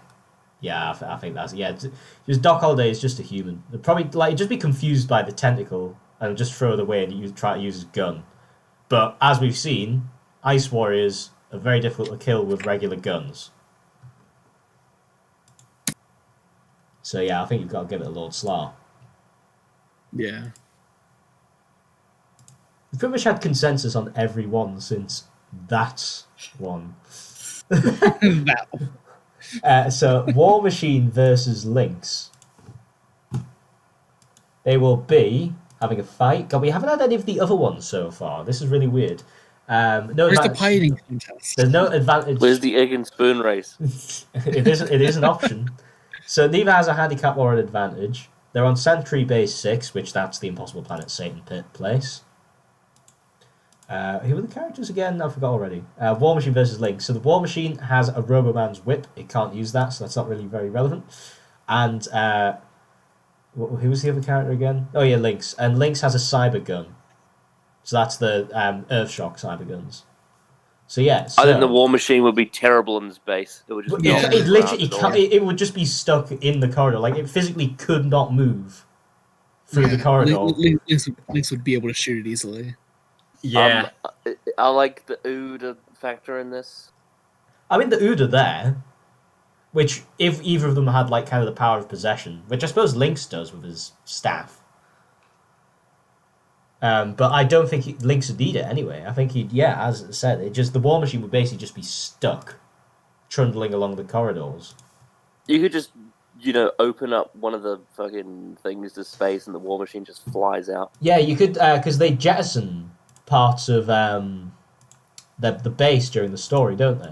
I think that's Just Doc Holliday is just a human. They'd probably just be confused by the tentacle and just throw it away and try to use his gun. But as we've seen, Ice Warriors are very difficult to kill with regular guns. So yeah, I think you've got to give it to Lord Slarr. Yeah. We've pretty much had consensus on every one since that one. That one. So War Machine versus Lynx. They will be having a fight. God, we haven't had any of the other ones so far. This is really weird. Where's the pieing contest? There's no advantage. Where's the egg and spoon race? It is an option. So neither has a handicap or an advantage. They're on Sentry Base 6, which that's the Impossible Planet Satan Pit place. Who are the characters again? I forgot already. War Machine versus Lynx. So the War Machine has a Roboman's whip. It can't use that, so that's not really very relevant. And who was the other character again? Oh yeah, Lynx. And Lynx has a cyber gun. So that's the Earthshock cyber guns. So yeah. I think the War Machine would be terrible in space. It would just it would just be stuck in the corridor. Like it physically could not move through the corridor. Lynx would be able to shoot it easily. Yeah. I like the OODA factor in this. I mean, the OODA there, which if either of them had like kind of the power of possession, which I suppose Lynx does with his staff. But I don't think Lynx would need it anyway. I think as I said, the War Machine would basically just be stuck, trundling along the corridors. You could just, open up one of the fucking things to space and the War Machine just flies out. Yeah, you could, because they jettison parts of the base during the story, don't they?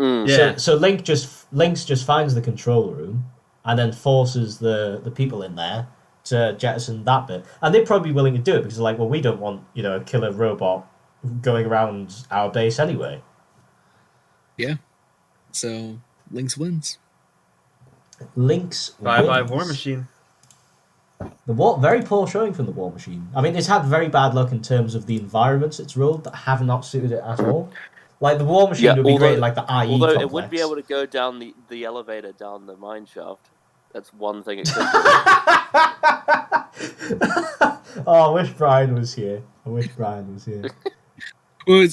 Yeah. So Lynx just finds the control room and then forces the people in there to jettison that bit, and they'd probably be willing to do it because they're like, well, we don't want a killer robot going around our base anyway. Yeah. So Lynx wins. Lynx Bye wins. War Machine. Very poor showing from the War Machine. I mean, it's had very bad luck in terms of the environments it's ruled that have not suited it at all. Like the War Machine would be great, like the IE Although complex. it would be able to go down the elevator down the mine shaft. That's one thing it could do. Oh, I wish Brian was here. Well,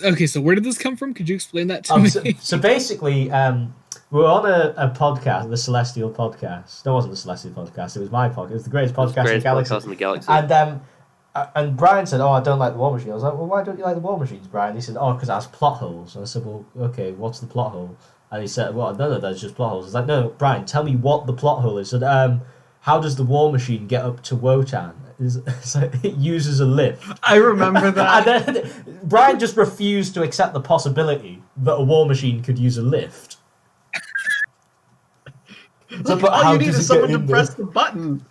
okay, so where did this come from? Could you explain that to me? So basically, we were on a podcast, the Celestial podcast. That wasn't the Celestial podcast. It was my podcast. It was the greatest podcast in the galaxy. And Brian said, "Oh, I don't like the War Machine." I was like, "Well, why don't you like the War Machines, Brian?" He said, "Oh, because it has plot holes." And I said, "Well, okay, what's the plot hole?" And he said, "Well, none of those just plot holes." I was like, "No, Brian, tell me what the plot hole is." He said, "How does the War Machine get up to Wotan?" So it uses a lift. I remember that. And then Brian just refused to accept the possibility that a War Machine could use a lift. Look, all you need is someone to press the button.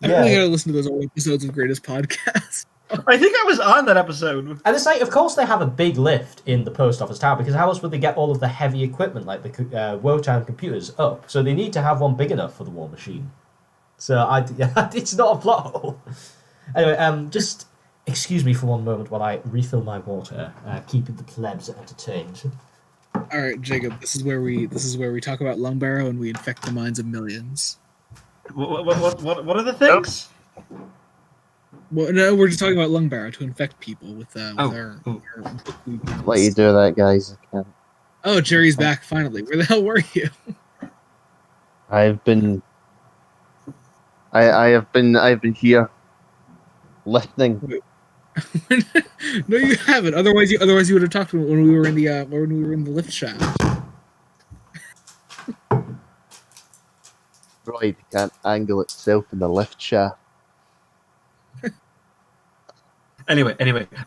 I really gotta listen to those old episodes of Greatest Podcasts. I think I was on that episode. And it's like, of course they have a big lift in the post office tower, because how else would they get all of the heavy equipment, like the Wotan computers, up? So they need to have one big enough for the War Machine. So it's not a plot hole. Anyway, just excuse me for one moment while I refill my water, keeping the plebs entertained. All right, Jacob. This is where we talk about Lung Barrow and we infect the minds of millions. What are the things? Well, no, we're just talking about Lung Barrow to infect people with our Let you do that, guys. I can't. Oh, Jerry's back finally. Where the hell were you? I've been here listening. No, you haven't. Otherwise, you would have talked when we were in the lift shaft. Droid can't angle itself in the lift shaft. Anyway.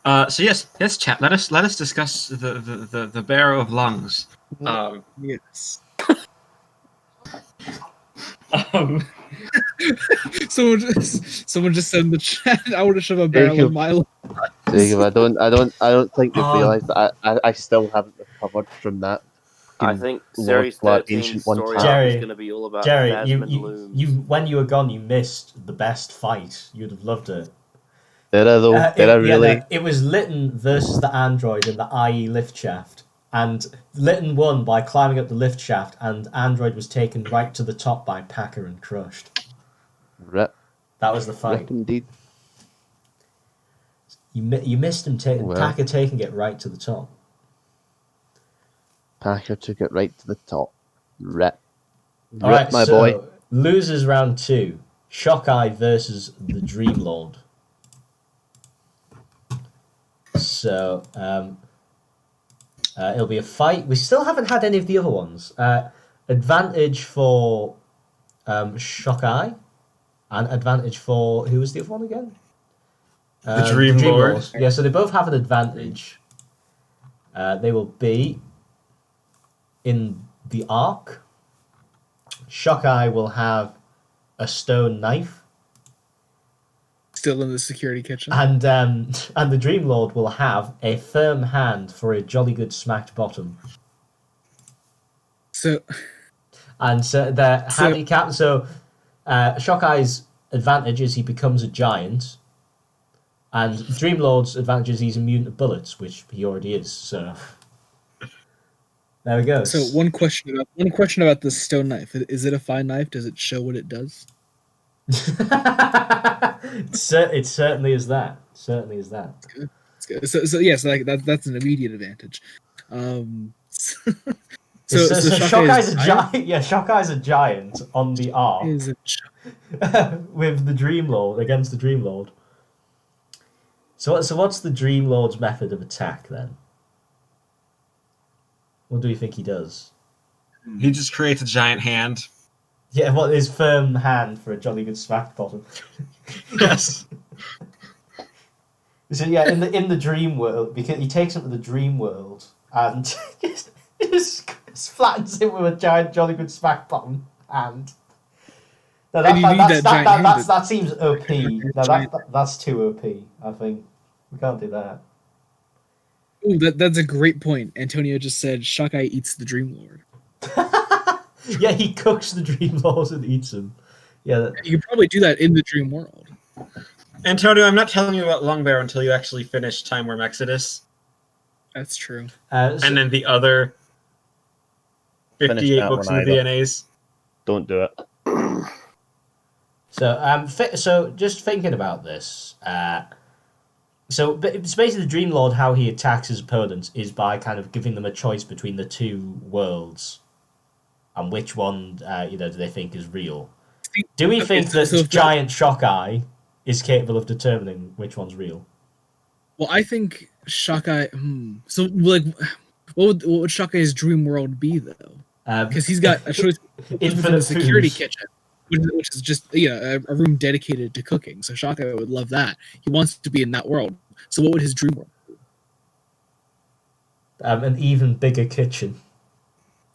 So yes, chat. Let us discuss the Barrow of Lungs. Yes. Someone just said in the chat, "I want to shove a barrel in my lung." Jacob, I don't think you've realised that I still haven't recovered from that. I think Series 13 story is going to be all about Jerry, Phasma you when you were gone, you missed the best fight. You'd have loved it. Did I though? Really? It was Lytton versus the android in the IE lift shaft. And Lytton won by climbing up the lift shaft, and Android was taken right to the top by Packer and crushed. Rip. That was the fight. Rip indeed. You missed him Packer taking it right to the top. Packer took it right to the top. Rip. All right, my so boy. Losers round 2. Shockeye versus the Dream Lord. So, it'll be a fight. We still haven't had any of the other ones. Advantage for Shockeye, and advantage for who was the other one again? The Dream Lord. Lord. Yeah, so they both have an advantage. They will be in the Ark. Shockeye will have a stone knife. Still in the security kitchen. And the Dream Lord will have a firm hand for a jolly good smacked bottom. So the handicap. So Shockeye's advantage is he becomes a giant, and Dream Lord's advantage is he's immune to bullets, which he already is. So there we go. So one question about this stone knife: is it a fine knife? Does it show what it does? It certainly is that. Certainly is that. It's good. So yes, that's an immediate advantage. So Shockeye's a giant. Yeah, Shockeye's a giant on the Ark with the Dream Lord against the Dream Lord. So what's the Dream Lord's method of attack then? What do you think he does? He just creates a giant hand. Yeah, what his firm hand for a jolly good smack bottom. Yes. So yeah, in the dream world, because he takes him to the dream world and just flattens him with a giant Jolly Good Smack Bottom hand. No, And you need that giant hand that seems OP. No, that's too OP, I think. We can't do that. Ooh, that's a great point. Antonio just said Shockeye eats the Dream Lord. Yeah, he cooks the Dream Lords and eats them. Yeah, You could probably do that in the dream world. Antonio, I'm not telling you about Longbear until you actually finish Time Worm Exodus. That's true. And then the other 58 books in the VNAs. Don't do it. So just thinking about this, so it's basically the Dream Lord, how he attacks his opponents is by kind of giving them a choice between the two worlds, and which one do they think is real. Do we think that giant Shockeye is capable of determining which one's real? Well, I think Shockeye. So, like, what would Shockeye's dream world be though? Because he's got a choice within the security kitchen, which is just a room dedicated to cooking. So Shockeye would love that. He wants to be in that world. So, what would his dream world be? An even bigger kitchen.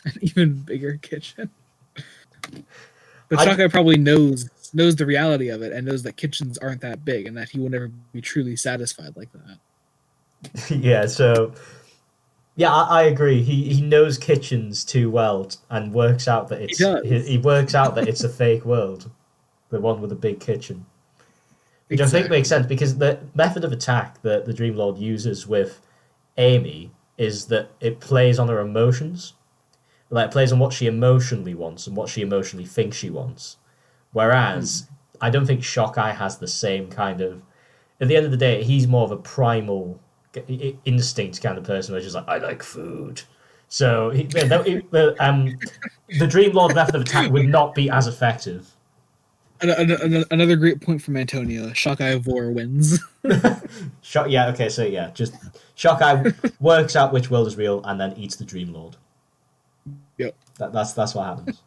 An even bigger kitchen. But Shockeye probably knows the reality of it and knows that kitchens aren't that big and that he will never be truly satisfied like that. Yeah, so I agree. He knows kitchens too well and works out that he works out that it's a fake world, the one with a big kitchen, which I think makes sense because the method of attack that the Dream Lord uses with Amy is that it plays on her emotions. Like, it plays on what she emotionally wants and what she emotionally thinks she wants. Whereas, I don't think Shockeye has the same kind of... At the end of the day, he's more of a primal instinct kind of person who's just like, I like food. So, the Dream Lord method of attack would not be as effective. Another great point from Antonio. Shockeye Vor wins. Just Shockeye works out which world is real and then eats the Dream Lord. Yep. That's what happens.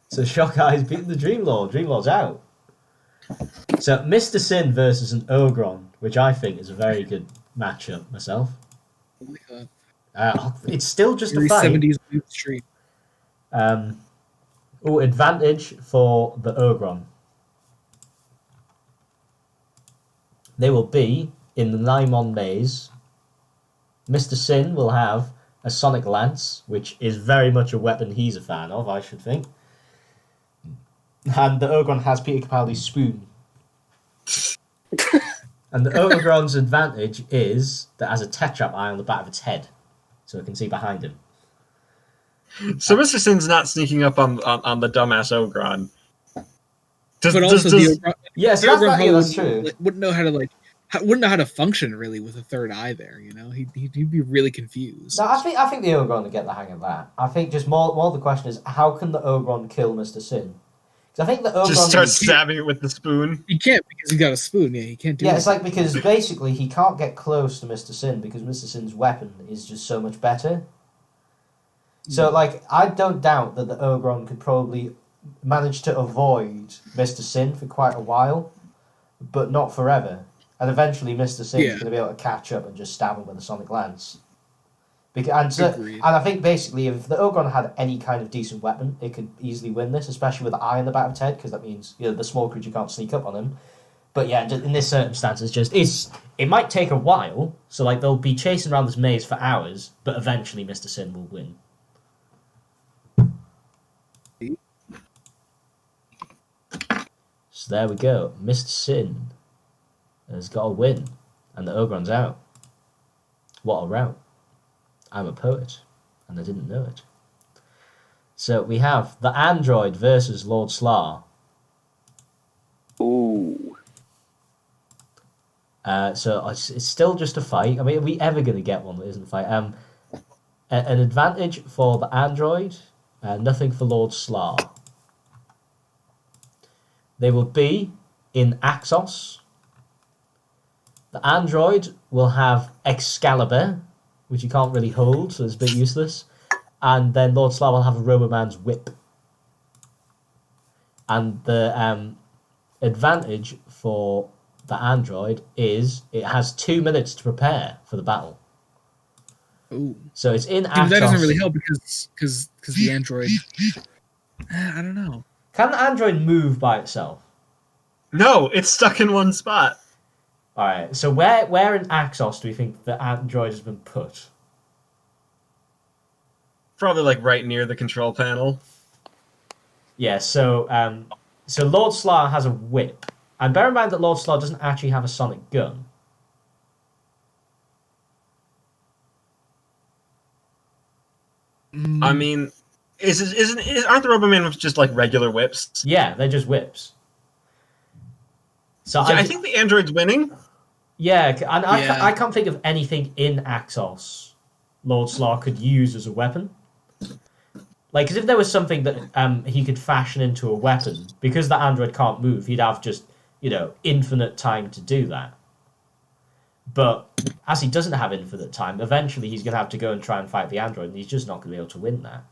So Shockeye's beaten the Dream Lord. Dream Lord's out. So Mr. Sin versus an Ogron, which I think is a very good matchup myself. Oh my god. It's still just a fight. 70s street. Advantage for the Ogron. They will be in the Naimon maze. Mr. Sin will have a Sonic Lance, which is very much a weapon he's a fan of, I should think. And the Ogron has Peter Capaldi's spoon. And the Ogron's advantage is that it has a Tetrap eye on the back of its head, so it can see behind him. So Mr. Sin's not sneaking up on the dumbass Ogron. That's true. Wouldn't know how to function really with a third eye there. He'd be really confused. No, I think the Ogron will get the hang of that. I think just more the question is, how can the Ogron kill Mr. Sin? Because I think the Ogron just starts stabbing it with the spoon. He can't because he's got a spoon. Yeah, he can't do. Yeah, it's like because basically he can't get close to Mr. Sin because Mr. Sin's weapon is just so much better. So, I don't doubt that the Ogron could probably manage to avoid Mr. Sin for quite a while, but not forever. And eventually Mr. Sin's going to be able to catch up and just stab him with a Sonic Lance. And I think basically if the Ogron had any kind of decent weapon, it could easily win this, especially with the eye in the back of its head, because that means the small creature can't sneak up on him. But yeah, just in this circumstance, it might take a while, so they'll be chasing around this maze for hours, but eventually Mr. Sin will win. So there we go. Mr. Sin has got a win, and the Ogron's out. What a route. I'm a poet, and I didn't know it. So we have the android versus Lord Slarr. Ooh. So it's still just a fight. I mean, are we ever going to get one that isn't a fight? An advantage for the android, nothing for Lord Slarr. They will be in Axos. The android will have Excalibur, which you can't really hold, so it's a bit useless. And then Lord Slarr will have a Roboman's whip. And the advantage for the android is it has 2 minutes to prepare for the battle. Ooh. So it's in Dude, Axos. that doesn't really help because the android. I don't know. Can the android move by itself? No, it's stuck in one spot. All right. So where in Axos do we think the android has been put? Probably like right near the control panel. Yeah. So Lord Slarr has a whip, and bear in mind that Lord Slarr doesn't actually have a sonic gun. I mean, aren't the Roboman whips just like regular whips? Yeah, they're just whips. So Yeah, I think the android's winning. Yeah, and Yeah. I can't think of anything in Axos Lord Slarr could use as a weapon. Like, because if there was something that he could fashion into a weapon, because the android can't move, he'd have just, infinite time to do that. But as he doesn't have infinite time, eventually he's going to have to go and try and fight the android, and he's just not going to be able to win that.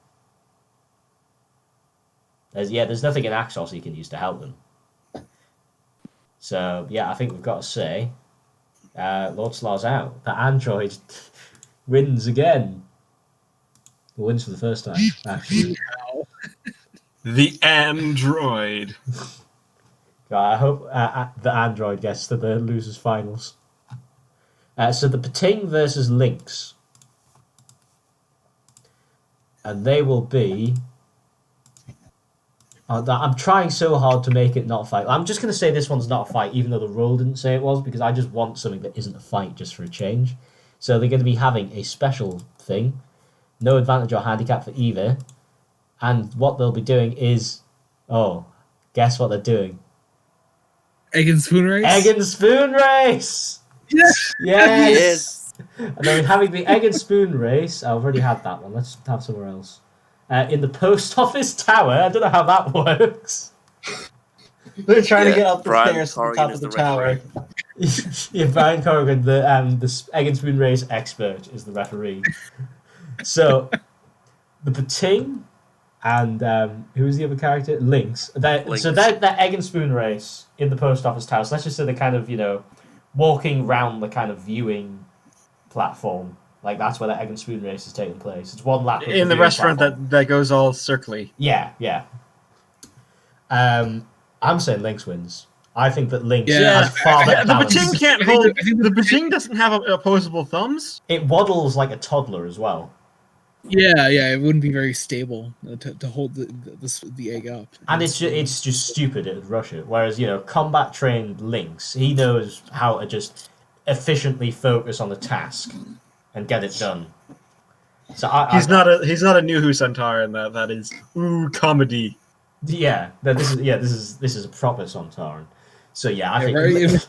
There's nothing in Axos he can use to help them. So, yeah, I think we've got to say, Lord Slarr's out. The android wins again. Or wins for the first time, actually. The android. I hope the android gets to the losers finals. So the Pating versus Lynx. And they will be... I'm trying so hard to make it not a fight. I'm just going to say this one's not a fight, even though the rule didn't say it was, because I just want something that isn't a fight just for a change. So they're going to be having a special thing. No advantage or handicap for either. And what they'll be doing is... Oh, guess what they're doing? Egg and spoon race? Egg and spoon race! Yes! Yes! And then having the egg and spoon race... I've already had that one. Let's have somewhere else. In the post office tower. I don't know how that works. They're trying to get up the Brian stairs to the Corrigan top is of the the tower. referee. Yeah, Brian Corrigan, the egg and spoon race expert, is the referee. So, the Pating and who is the other character? Lynx. Lynx. So they're egg and spoon race in the post office tower. So let's just say they're kind of, walking round the kind of viewing platform. Like, that's where the egg and spoon race is taking place. It's one lap of In the viewing restaurant platform. that goes all circly. Yeah. I'm saying Lynx wins. I think that Lynx Yeah. has far better The balance. Pating can't I think hold. the- I think The the Pating doesn't have opposable thumbs. It waddles like a toddler as well. Yeah, it wouldn't be very stable to hold the egg up. And it's just stupid, it would rush it. Whereas, combat trained Lynx, he knows how to just efficiently focus on the task and get it done. So He's not a new Who Centaur, and that is comedy. Yeah, this is a proper Sontaran. So yeah, I think right? Lynx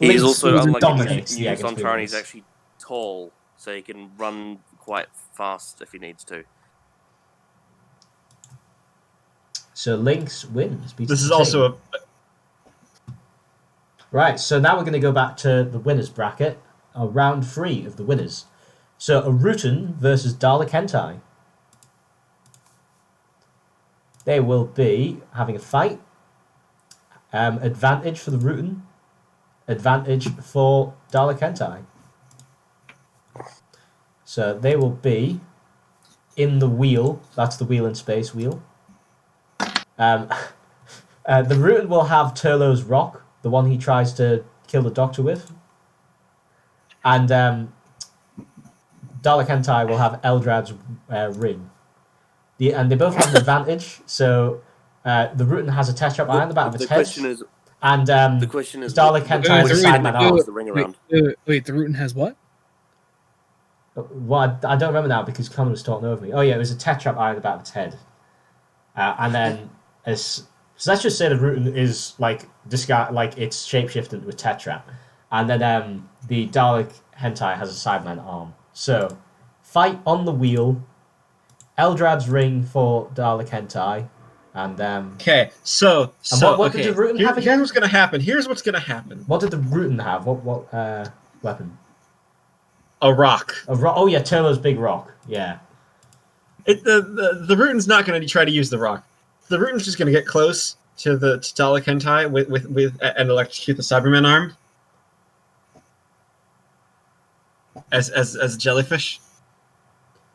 He's also, unlike dominates the the egg and spoon Sontaran, he's race. actually tall, so he can run quite fast if he needs to. So Lynx wins. beats This the is Pating. also Right, so now we're going to go back to the winners bracket, round 3 of the winners. So a Rutan versus Dalek Hentai. They will be having a fight. Advantage for the Rutan. Advantage for Dalek Hentai. So they will be in the wheel. That's the wheel in space wheel. The Rutan will have Turlo's rock, the one he tries to kill the Doctor with. And Dalek Hentai will have Eldrad's ring. And they both have an advantage. So the Rutan has a Tetrap eye on the back of its head. And The question is, Dalek Hentai has a Sideman arm. the ring around. Wait, the Rutan has what? Well, I don't remember now because Common was talking over me. Oh yeah, it was a Tetrap eye on the back of its head. And then so let's just say the Rutan is like it's shapeshifted into a Tetrap. And then the Dalek Hentai has a Sideman arm. So fight on the wheel. Eldrad's ring for Dalek Hentai. And okay. So what did the Rutan have again? Here's what's gonna happen. What did the Rutan have? What weapon? A rock. Oh yeah, Turlo's big rock. Yeah. The Rutan's not going to try to use the rock. The Rutan's just going to get close to the Dalek Hentai with and electrocute the Cyberman arm. as jellyfish.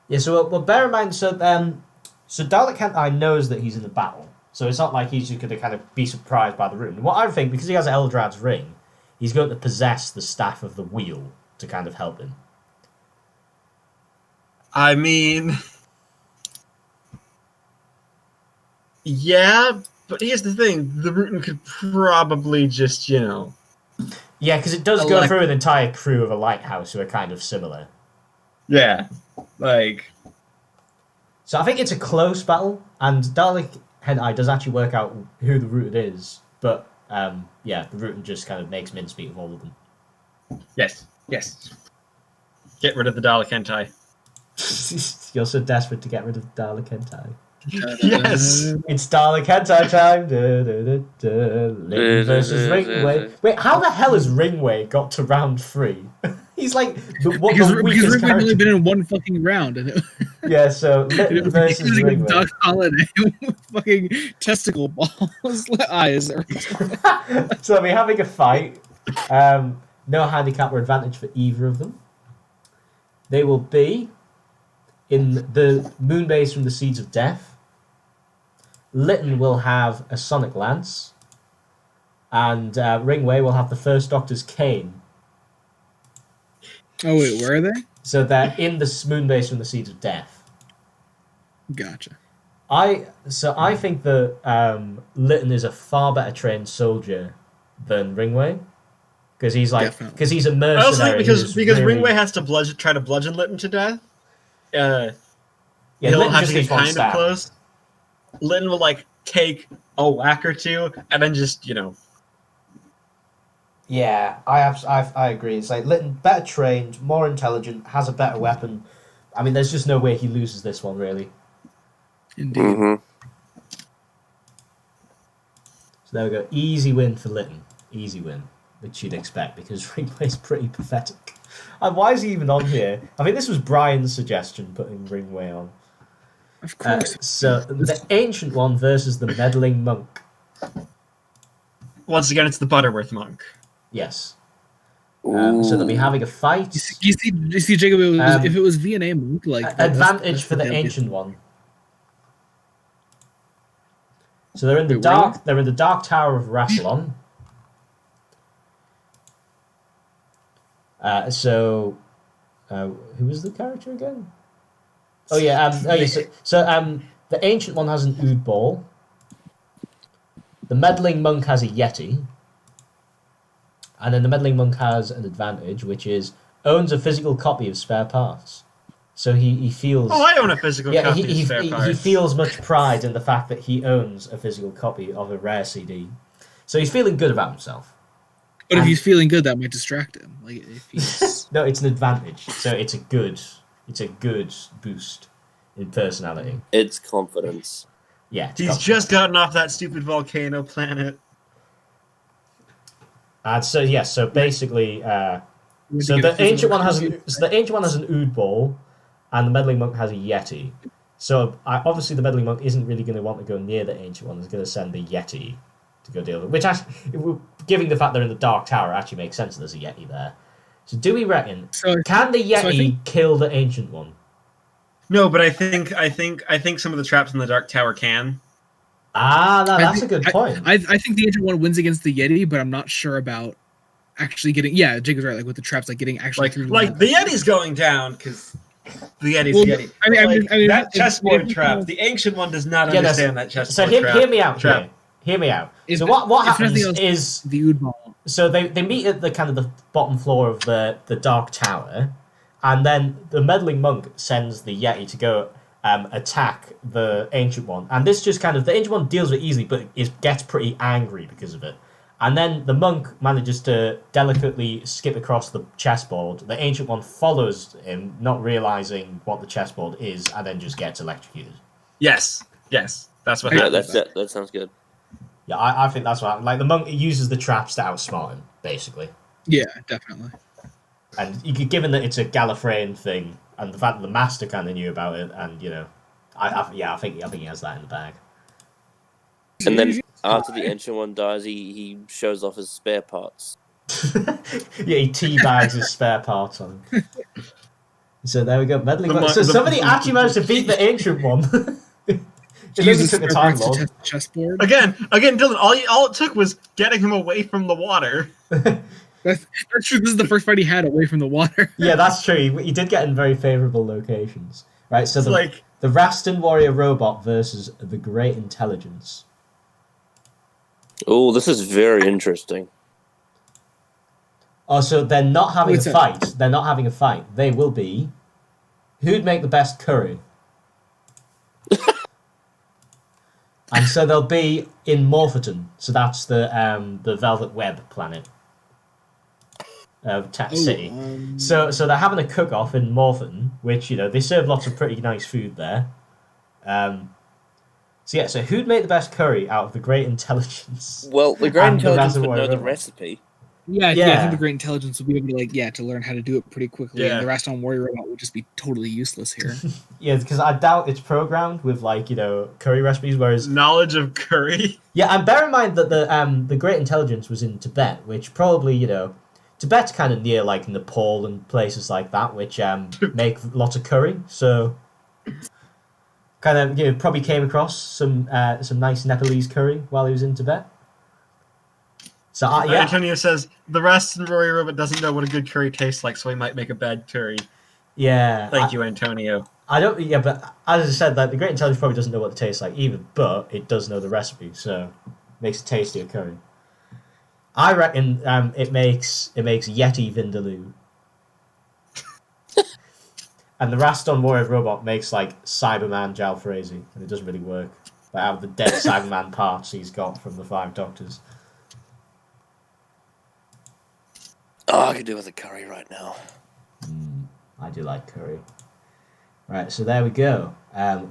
Yeah, so well, bear in mind, so Dalek Hentai knows that he's in the battle, so it's not like he's just going to kind of be surprised by the room. What I think, because he has Eldrad's ring, he's going to possess the Staff of the Wheel to kind of help him. I mean, yeah, but here's the thing: the Rutan could probably just, Yeah, because it does go through an entire crew of a lighthouse who are kind of similar. yeah, like. So I think it's a close battle, and Dalek Hentai does actually work out who the Rutan is, but yeah, the Rutan just kind of makes mincemeat of all of them. Yes. Get rid of the Dalek Hentai. You're so desperate to get rid of Dalek Hentai. Yes. It's Dalek Hentai time. Lynx versus Ringway. Wait, how the hell has Ringway got to round 3? He's like the Because weakest Ringway's character. only been in one fucking round, and it Yeah, so Lynx versus was like Ringway. Doc Holliday with fucking testicle balls eyes. So they'll be having a fight. No handicap or advantage for either of them. They will be in the moon base from the Seeds of Death. Lytton will have a Sonic Lance. And Ringway will have the First Doctor's Cane. Oh wait, where are they? So they're in the moon base from the Seeds of Death. Gotcha. I think that Lytton is a far better trained soldier than Ringway. Because he's a mercenary. I also think because really... Ringway has to try to bludgeon Lytton to death. Yeah, he'll Lytton have just to get needs one kind of stab. close. Lytton will take a whack or two, and then just Yeah, I agree. It's like Lytton, better trained, more intelligent, has a better weapon. I mean, there's just no way he loses this one, really. Indeed. Mm-hmm. So there we go. Easy win for Lytton. Easy win, which you'd expect, because Ringway's pretty pathetic. And why is he even on here? I think this was Brian's suggestion, putting Ringway on. Of course. So, the Ancient One versus the Meddling Monk. once again it's the Butterworth monk. Yes. So they'll be having a fight. You see, Jacob, if it was V&A Monk, advantage for the Ancient One. So they're in the dark. They're in the Dark Tower of Rastan. Who was the character again? Oh yeah. The Ancient One has an Ood Ball. The Meddling Monk has a Yeti. And then the Meddling Monk has an advantage, which is owns a physical copy of spare parts. So he feels... Oh, I own a physical copy of spare parts. He feels much pride in the fact that he owns a physical copy of a rare CD. So he's feeling good about himself. But if he's feeling good, that might distract him. Like if he's... No, it's an advantage. So it's a good boost in personality. It's confidence. Yeah. He's just gotten off that stupid volcano planet. And so basically, the Ancient One has an Ood Ball, and the Meddling Monk has a Yeti. So obviously the Meddling Monk isn't really going to want to go near the Ancient One. He's going to send the Yeti to go deal with it. Which, actually, given the fact they're in the Dark Tower, actually makes sense that there's a Yeti there. So do we reckon, can the Yeti kill the Ancient One? No, but I think some of the traps in the Dark Tower can. That's a good point. I think the Ancient One wins against the Yeti, but I'm not sure about actually getting... Yeah, Jacob's right, with the traps, getting actually through... The Yeti's going down, because the Yeti's the Yeti. I mean, that chessboard trap, the Ancient One does not understand that chessboard trap. So hear me out. Hear me out. So what happens is... The Ood Ball. So they meet at the kind of the bottom floor of the Dark Tower, and then the Meddling Monk sends the Yeti to go attack the Ancient One. And this just kind of... The Ancient One deals with it easily, but gets pretty angry because of it. And then the Monk manages to delicately skip across the chessboard. The Ancient One follows him, not realising what the chessboard is, and then just gets electrocuted. Yes. That's what happens. That sounds good. Yeah, I think that's what happened. The Monk uses the traps to outsmart him, basically. Yeah, definitely. And given that it's a Gallifreyan thing, and the fact that the Master kind of knew about it, and, I think he has that in the bag. And then after the Ancient One dies, he shows off his spare parts. Yeah, he teabags his spare parts on him. So there we go, Meddling Monk. So the- somebody actually managed to beat the ancient one. It only Jesus took a spare time parts to lord. test the chessboard. Again, Dylan. All it took was getting him away from the water. That's true. This is the first fight he had away from the water. Yeah, that's true. He did get in very favourable locations. Right, so It's like the Rastan warrior robot versus the Great Intelligence. Oh, this is very interesting. Oh, so they're not having What's a that? fight. They're not having a fight. They will be. Who'd make the best curry? And so they'll be in Morpheton. So that's the Velvet Web planet. City. So they're having a cook-off in Morpheton, which, they serve lots of pretty nice food there. So who'd make the best curry out of the Great Intelligence? Well, the Great And the Intelligence Rastan would know warrior the robot. recipe. Yeah, I Yeah. think the Great Intelligence will be able to to learn how to do it pretty quickly. Yeah. And the Rastan Warrior Robot would just be totally useless here. Yeah, because I doubt it's programmed with curry recipes, whereas knowledge of curry. yeah, and bear in mind that the Great Intelligence was in Tibet, which probably Tibet's kind of near Nepal and places like that, which make lots of curry. So kind of probably came across some nice Nepalese curry while he was in Tibet. So yeah, Antonio says the Rastan warrior robot doesn't know what a good curry tastes like, so he might make a bad curry. yeah. Thank you, Antonio. I don't. Yeah, but as I said, the Great Intelligence probably doesn't know what it tastes like either, but it does know the recipe, so makes a tastier curry. I reckon it makes Yeti Vindaloo. And the Rastan Warrior robot makes Cyberman Jalfrezi, and it doesn't really work. Out of the dead Cyberman parts he's got from the 5 Doctors. Oh, I could do with a curry right now. I do like curry. Right, so there we go.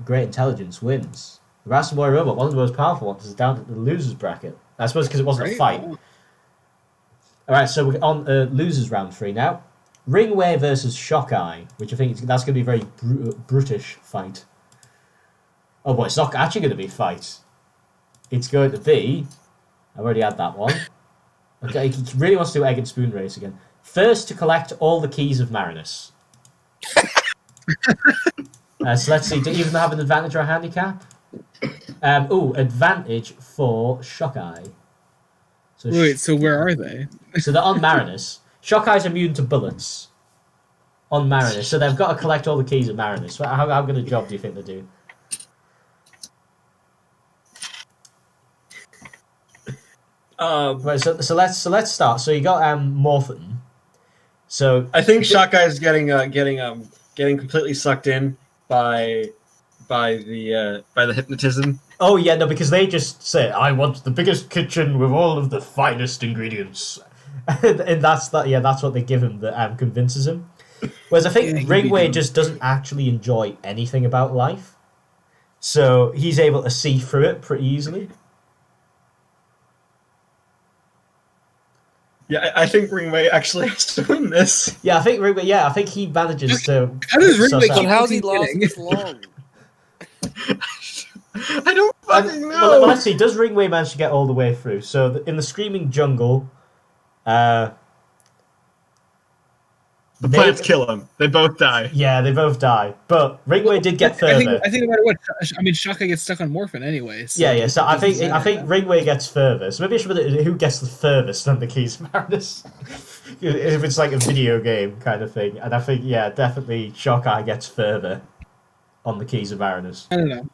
Great Intelligence wins. The Rastan Warrior robot, one of the most powerful ones, is down at the losers bracket. I suppose because it wasn't a fight. Alright, so we're on losers round 3 now. Ringway versus Shockeye, which I think that's going to be a very brutish fight. Oh boy, it's not actually going to be a fight. It's going to be... I've already had that one. Okay, he really wants to do egg and spoon race again. First to collect all the keys of Marinus. So let's see, do you even have an advantage or a handicap? Advantage for Shockeye. So Wait, so where are they? So they're on Marinus. Shockeye's immune to bullets. On Marinus. So they've got to collect all the keys of Marinus. How good a job do you think they do? Right, so let's start. So you got Morpheton. So I think Shockeye is getting completely sucked in by the hypnotism. oh yeah, no, because they just say, "I want the biggest kitchen with all of the finest ingredients," and that's what they give him that convinces him. Whereas I think Ringway just doesn't actually enjoy anything about life, so he's able to see through it pretty easily. Yeah, I think Ringway actually has to win this. Yeah, I think Ringway. Yeah, I think he manages to. How does suss Ringway out- But how's he keep last winning? this long? I don't fucking know. Well, let's see. Does Ringway manage to get all the way through? So in the Screaming Jungle, the plants kill him. They both die. Yeah, they both die. But Ringway did get further. I think no matter what, Shockeye gets stuck on Morphin anyway. So Yeah. So I think doesn't matter. Ringway gets further. So maybe I should put it who gets the furthest on the keys of Marinus. If it's like a video game kind of thing, and I think definitely Shockeye gets further on the keys of Marinus. I don't know.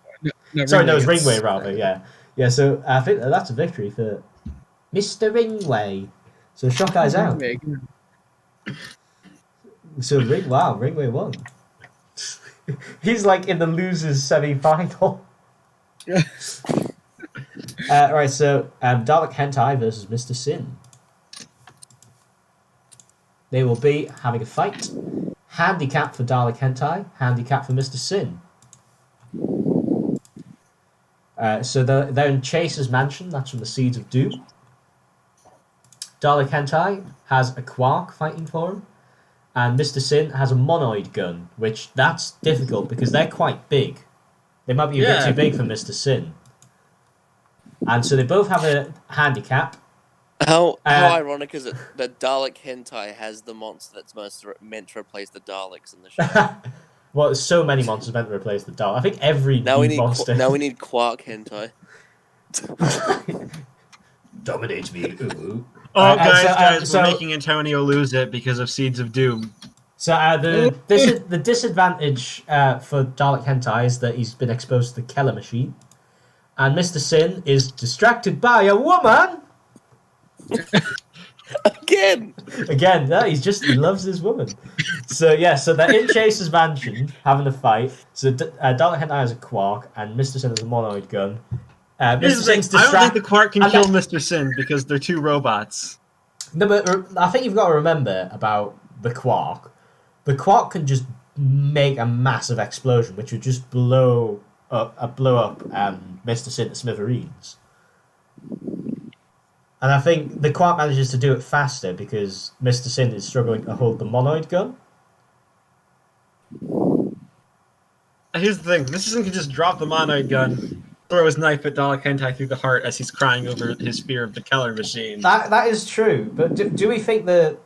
No, Sorry, no, it's gets- Ringway rather. Yeah. So I think that's a victory for Mr. Ringway. So Shockeye's out. Ringway. So Ringway won. He's like in the losers semi-final. Right, so Dalek Hentai versus Mr. Sin. They will be having a fight. Handicap for Dalek Hentai, handicap for Mr. Sin. So they're in Chaser's mansion. That's from the Seeds of Doom. Dalek Hentai has a Quark fighting for him. And Mr. Sin has a monoid gun, which that's difficult because they're quite big. They might be a bit too big for Mr. Sin. And so they both have a handicap. How ironic is it that Dalek hentai has the monster that's meant to replace the Daleks in the show? Well, there's so many monsters meant to replace the Dalek. I think every Now we need monster now we need Quark hentai. dominates me. Ooh. Oh, guys, so- we're making Antonio lose it because of Seeds of Doom. So the disadvantage for Dalek Hentai is that he's been exposed to the Keller machine, and Mr. Sin is distracted by a woman. Again, yeah, he loves his woman. So they're in Chase's mansion having a fight. So Dalek Hentai has a Quark, and Mr. Sin has a monoid gun. Here's the thing, I don't think the Quark can kill Mr. Sin because they're two robots. No, but I think you've got to remember about the Quark. The Quark can just make a massive explosion, which would just blow up Mr. Sin to smithereens. And I think the Quark manages to do it faster because Mr. Sin is struggling to hold the monoid gun. Here's the thing, Mr. Sin can just drop the monoid gun, throw his knife at Dalek Hentai through the heart as he's crying over his fear of the Keller machine. That is true, but do we think that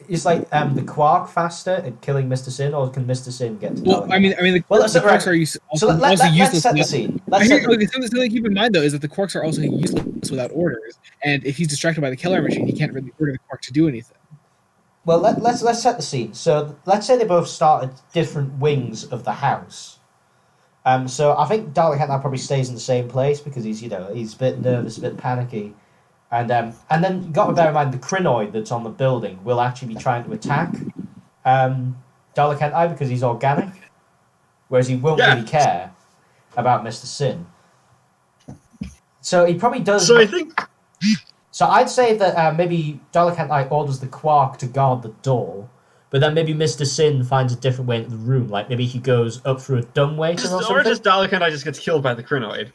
is the Quark faster at killing Mr. Sin, or can Mr. Sin get to Well, Dalek? I mean, the Quarks are also useless. Let's set the scene. Something to keep in mind though is that the Quarks are also useless without orders, and if he's distracted by the Keller machine, he can't really order the Quark to do anything. Well, let's set the scene. So let's say they both start at different wings of the house. So I think Dalek Hentai probably stays in the same place because he's a bit nervous, a bit panicky. And then you've got to bear in mind the crinoid that's on the building will actually be trying to attack Dalek Hentai because he's organic, whereas he won't really care about Mr. Sin. So he probably does. So I think. So I'd say that maybe Dalek Hentai orders the Quark to guard the door, but then maybe Mr. Sin finds a different way into the room. Like maybe he goes up through a dumbwaiter or something. Or just Dalek Hentai just gets killed by the crinoid.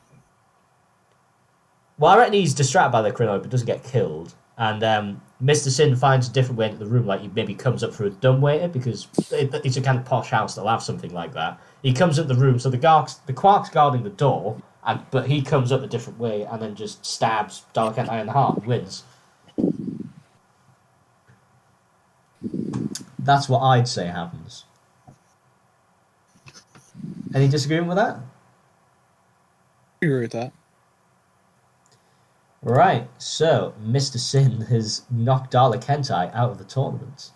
Well, I reckon he's distracted by the crinoid but doesn't get killed. And Mr. Sin finds a different way into the room, like he maybe comes up through a dumbwaiter because it's a kind of posh house that'll have something like that. He comes up the room, so the Quark's guarding the door, but he comes up a different way and then just stabs Dalek Hentai in the heart and wins. That's what I'd say happens. Any disagreement with that? I agree with that. Right, so Mr. Sin has knocked Dalek Hentai out of the tournament.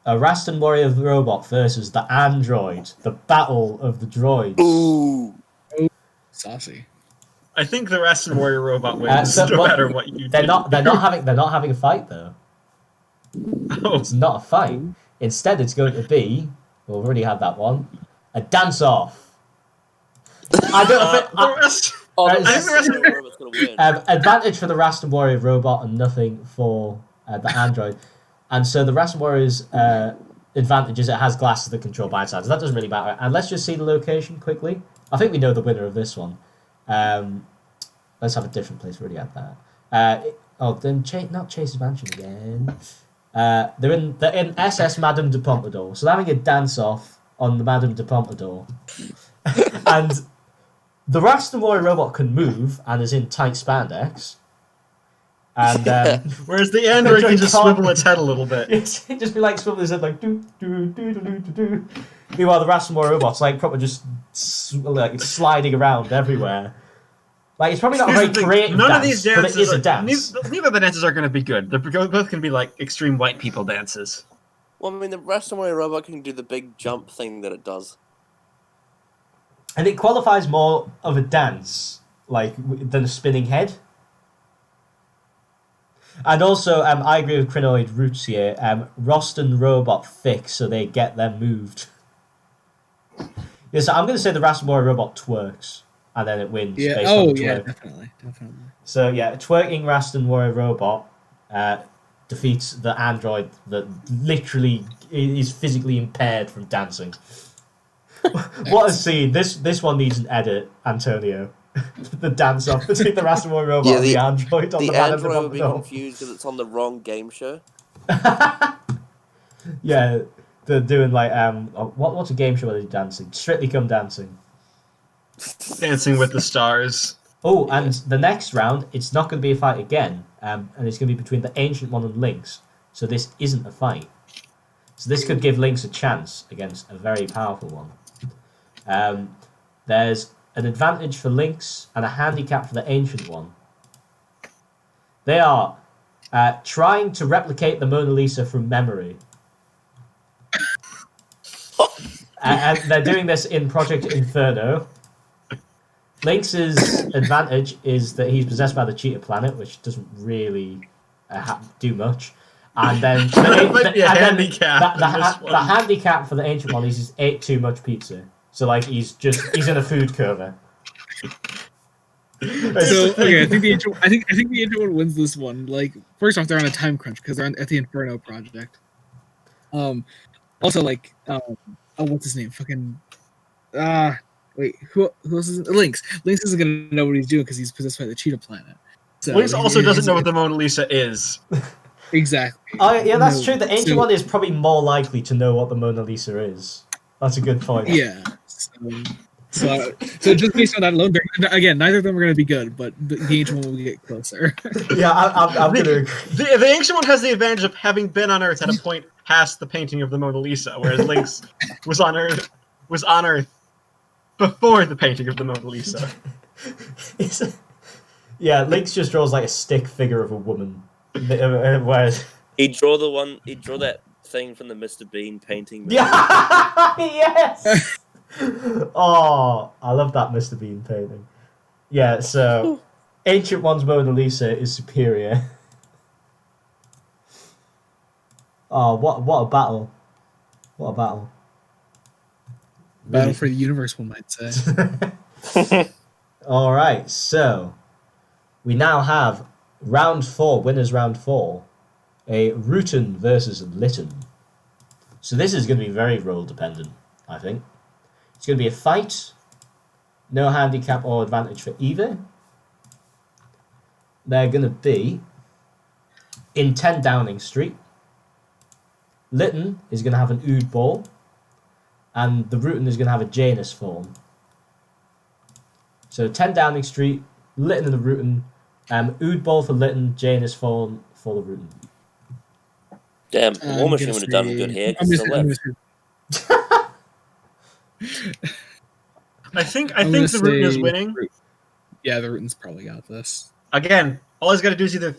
A Rastan Warrior Robot versus the Android. The battle of the droids. Ooh, Saucy. I think the Rastan Warrior Robot wins, no matter what you do. They're not having a fight though. Oh. It's not a fight. Instead, it's going to be. Well, we've already had that one. A dance off. I don't think. I think the Rastan Warrior Robot's gonna win. Advantage for the Rastan Warrior Robot and nothing for the Android. And so the Rastan Warrior's advantage is it has glasses that control bindsides. So that doesn't really matter. And let's just see the location quickly. I think we know the winner of this one. Let's have a different place. We already had that. Then not Chase's Mansion again. They're in SS Madame de Pompadour. So they're having a dance off on the Madame de Pompadour. And the Rastan Warrior Robot can move and is in tight spandex. And whereas the Android can just swivel its head a little bit. It'd just be like swiveling his head like do do do do do do. Meanwhile, the Rastan Warrior Robot's like probably just like sliding around everywhere. Like it's probably not a very creative None dance, of these dances, but it is a dance. Neither of the dances are going to be good. They're both going to be like extreme white people dances. Well, I mean, the Rastan Warrior Robot can do the big jump thing that it does. And it qualifies more of a dance, like, than a spinning head. And also, I agree with Crinoid Roots here. Rastan Robot thick, so they get them moved. Yeah, so I'm going to say the Rastan Warrior Robot twerks, and then it wins. Yeah. Based on the Yeah. twerk. Definitely. So yeah, a twerking Rastan Warrior Robot defeats the android that literally is physically impaired from dancing. What a scene! This one needs an edit, Antonio. The dance off between the Rastan Warrior Robot and the android on the android will be confused because it's on the wrong game show. Yeah, they're doing like what's a game show where they're dancing? Strictly Come Dancing. Dancing with the Stars. Oh, and the next round, it's not going to be a fight again, and it's going to be between the Ancient One and Lynx. So this isn't a fight. So this could give Lynx a chance against a very powerful one. There's an advantage for Lynx and a handicap for the Ancient One. They are trying to replicate the Mona Lisa from memory. And they're doing this in Project Inferno. Lynx's advantage is that he's possessed by the Cheetah Planet, which doesn't really do much. And then the handicap for the Ancient One is he's ate too much pizza. So like he's in a food coma. So okay, I think the Ancient One wins this one. Like first off, they're on a time crunch because they're at the Inferno project. Also like what's his name? Fucking wait, who else is Lynx? Lynx isn't gonna know what he's doing because he's possessed by the Cheetah Planet. So Lynx also doesn't know what the Mona Lisa is. Exactly. Oh yeah, that's true. The Ancient One is probably more likely to know what the Mona Lisa is. That's a good point. Yeah. So just based on that alone, again, neither of them are going to be good, but the Ancient One will get closer. Yeah, I'm going to agree. The Ancient One has the advantage of having been on Earth at a point past the painting of the Mona Lisa, whereas Lynx was on Earth before the painting of the Mona Lisa. Yeah, Lynx just draws like a stick figure of a woman. Whereas He'd draw that thing from the Mr. Bean painting. yeah, yes. Oh, I love that Mr. Bean painting. Yeah, so Ancient One's Mona Lisa is superior. Oh, what a battle! What a battle! Battle for the universe, one might say. All right, so we now have round 4, winners round 4, a Rutan versus Lytton. So this is going to be very role dependent, I think. It's going to be a fight, no handicap or advantage for either. They're going to be in 10 Downing Street. Lytton is going to have an Ood Ball, and the Rutan is going to have a Janus form. So 10 Downing Street, Lytton and the Rutan, Ood Ball for Lytton, Janus form for the Rutan. Damn, the War Machine would have done good here. I think the Rutan is winning. Yeah, the Rutan's probably got this. Again, all he's got to do is either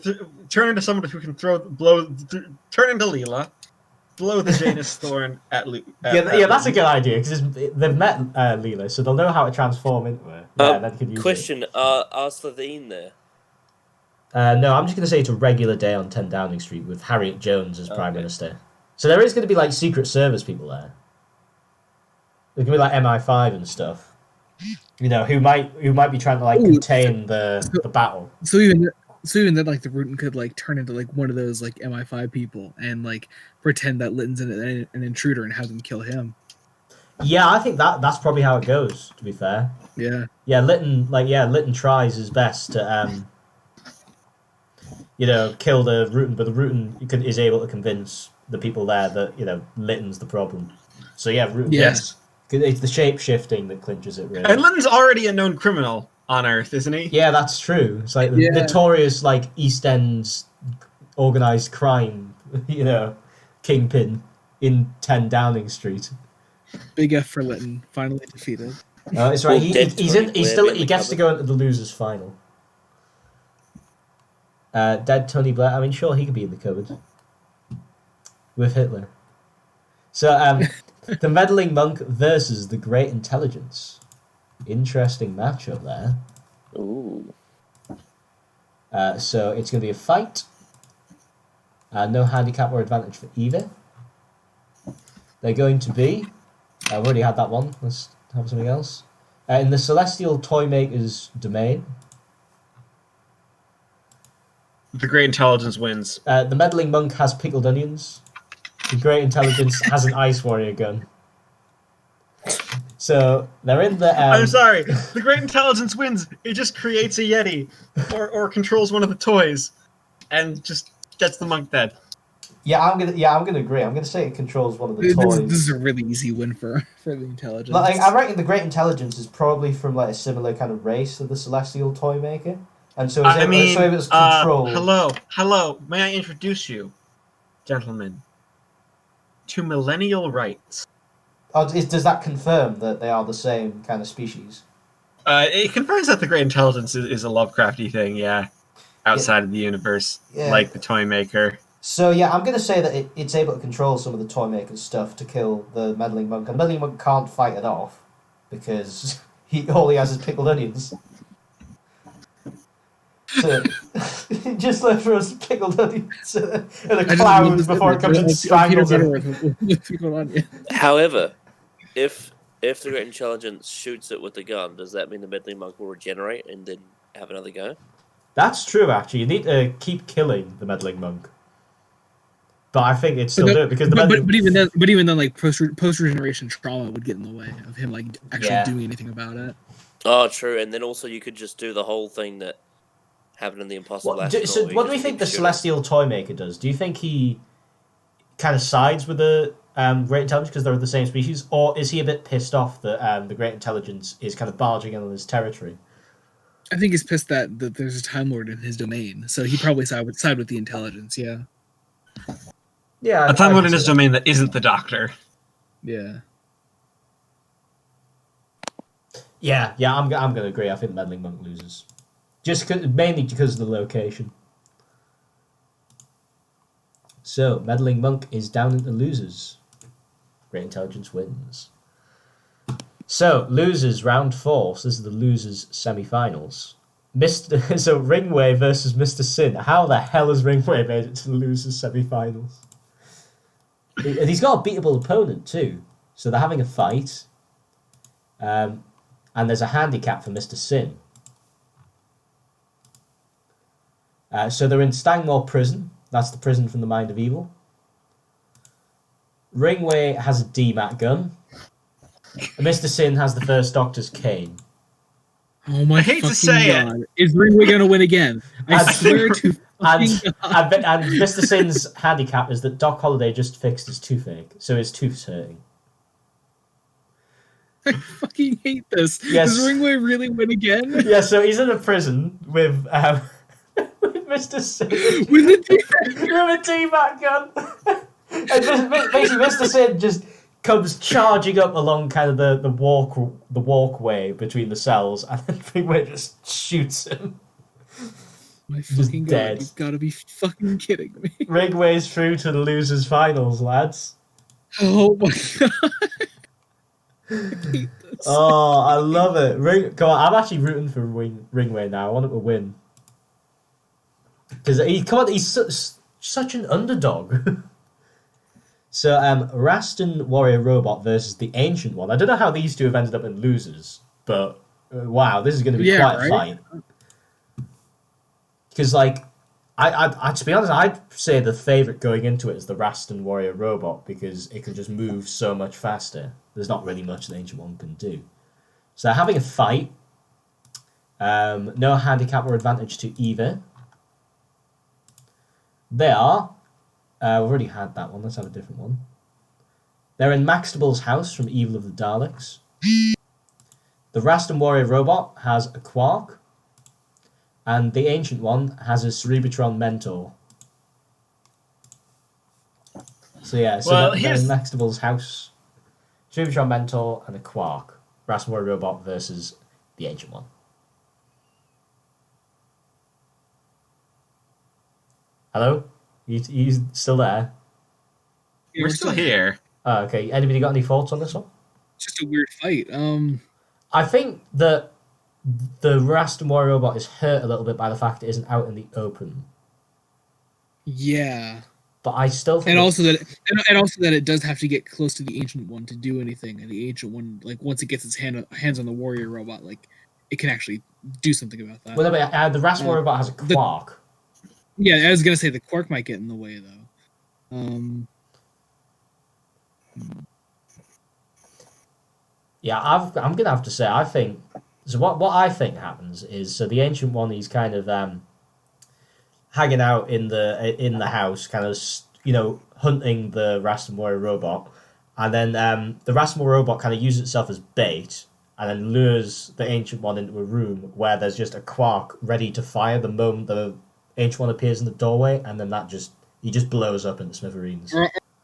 turn into someone who can turn into Leela, blow the Janus Thorn at yeah, that's a good idea because they've met Leela, so they'll know how to transform into her. Yeah, then can use question: are Slovene there? No, I'm just going to say it's a regular day on 10 Downing Street with Harriet Jones as Prime Minister. So there is going to be like Secret Service people there. There can be like MI5 and stuff. You know, who might be trying to like contain the battle. So even then, like the Rutan could like turn into like one of those like MI5 people and like pretend that Lytton's an intruder and have them kill him. Yeah, I think that's probably how it goes. To be fair. Yeah. Yeah, Lytton tries his best to kill the Rutan, but the Rutan is able to convince the people there that Lytton's the problem. So yeah, Rutan. Yes. It's the shape shifting that clinches it, really. And Lytton's already a known criminal on Earth, isn't he? Yeah, that's true. It's like the notorious like East End's organized crime, kingpin in 10 Downing Street. Big F for Lytton, finally defeated. It's right. He gets to go into the losers final. Dead Tony Blair. I mean, sure, he could be in the cupboard with Hitler. So, the Meddling Monk versus the Great Intelligence. Interesting matchup there. Ooh. So it's going to be a fight. No handicap or advantage for either. They're going to be... I've already had that one. Let's have something else. In the Celestial Toymaker's domain. The Great Intelligence wins. The Meddling Monk has pickled onions. The Great Intelligence has an Ice Warrior gun. So they're in the. I'm sorry. The Great Intelligence wins. It just creates a Yeti, or controls one of the toys, and just gets the monk dead. I'm gonna agree. I'm gonna say it controls one of the This toys. is a really easy win for the intelligence. Like, I reckon the Great Intelligence is probably from like a similar kind of race to the Celestial Toy Maker, and so I mean, so it was control. hello. May I introduce you, gentlemen, to Millennial Rights? Does that confirm that they are the same kind of species? It confirms that the Great Intelligence is a Lovecrafty thing, yeah, outside of the universe, like the Toy Maker. So yeah, I'm gonna say that it's able to control some of the Toy Maker's stuff to kill the Meddling Monk, and the Meddling Monk can't fight it off because all he has is pickled onions. So he just left for us pickled onions in a cloud before it comes and strangles him. However, if the Great Intelligence shoots it with the gun, does that mean the Meddling Monk will regenerate and then have another go? That's true, actually. You need to keep killing the Meddling Monk. But I think it's still do it because but even then, like post regeneration trauma would get in the way of him like actually doing anything about it. Oh, true. And then also you could just do the whole thing that happened in the Impossible Astronaut. So what do we think the Celestial Toy Maker does? Do you think he kind of sides with the Great Intelligence because they're the same species, or is he a bit pissed off that the Great Intelligence is kind of barging in on his territory? I think he's pissed that there's a Time Lord in his domain, so he probably side with the Intelligence. Yeah. Yeah, a Time Lord in his domain that isn't the Doctor. Yeah. Yeah. I'm gonna agree. I think Meddling Monk loses, mainly because of the location. So Meddling Monk is down into losers. Great Intelligence wins. So losers round 4. So this is the losers semi-finals. So Ringway versus Mr. Sin. How the hell has Ringway made it to the losers semi-finals? And he's got a beatable opponent too. So they're having a fight. And there's a handicap for Mr. Sin. So they're in Stangmore Prison. That's the prison from the Mind of Evil. Ringway has a DMAT gun. And Mr. Sin has the First Doctor's cane. Oh my fucking god. Is Ringway going to win again? I swear to fucking God. And Mr. Sin's handicap is that Doc Holliday just fixed his toothache, so his tooth's hurting. I fucking hate this. Yes. Does Ringway really win again? Yeah, so he's in a prison with Mr. Sin. With a DMAT gun. And basically, Mr. Sin just comes charging up along kind of the walkway between the cells, and then Ringway just shoots him. My fucking god, dead. You've got to be fucking kidding me. Ringway's through to the losers finals, lads. Oh my god. I hate this. Oh, I love it. Come on, I'm actually rooting for Ringway now. I want him to win. Because he's such an underdog. So, Rastan Warrior Robot versus the Ancient One. I don't know how these two have ended up in losers, but wow, this is going to be quite a fight. Because, like, I to be honest, I'd say the favourite going into it is the Rastan Warrior Robot because it can just move so much faster. There's not really much the Ancient One can do. So, having a fight, no handicap or advantage to either. They are. We've already had that one. Let's have a different one. They're in Maxtable's house from Evil of the Daleks. The Rastan Warrior Robot has a Quark. And the Ancient One has a Cerebitron Mentor. So yeah, they're in Maxtable's house. Cerebitron Mentor and a Quark. Rastan Warrior Robot versus the Ancient One. Hello? You still there? Yeah, we're still here. Oh, okay. Anybody got any thoughts on this one? It's just a weird fight. I think that the Rastan Warrior Robot is hurt a little bit by the fact it isn't out in the open. Yeah. But I still think and also that it does have to get close to the Ancient One to do anything, and the Ancient One, like once it gets its hands on the Warrior Robot, like it can actually do something about that. Well, the Rastan Warrior Robot has a Quark. Yeah, I was gonna say the Quark might get in the way though. Yeah, I'm gonna have to say I think so. What I think happens is so the Ancient One, he's kind of hanging out in the house, kind of hunting the Rastan warrior robot, and then the Rastan warrior robot kind of uses itself as bait, and then lures the Ancient One into a room where there's just a quark ready to fire the moment the Ancient One appears in the doorway, and then he just blows up into smithereens.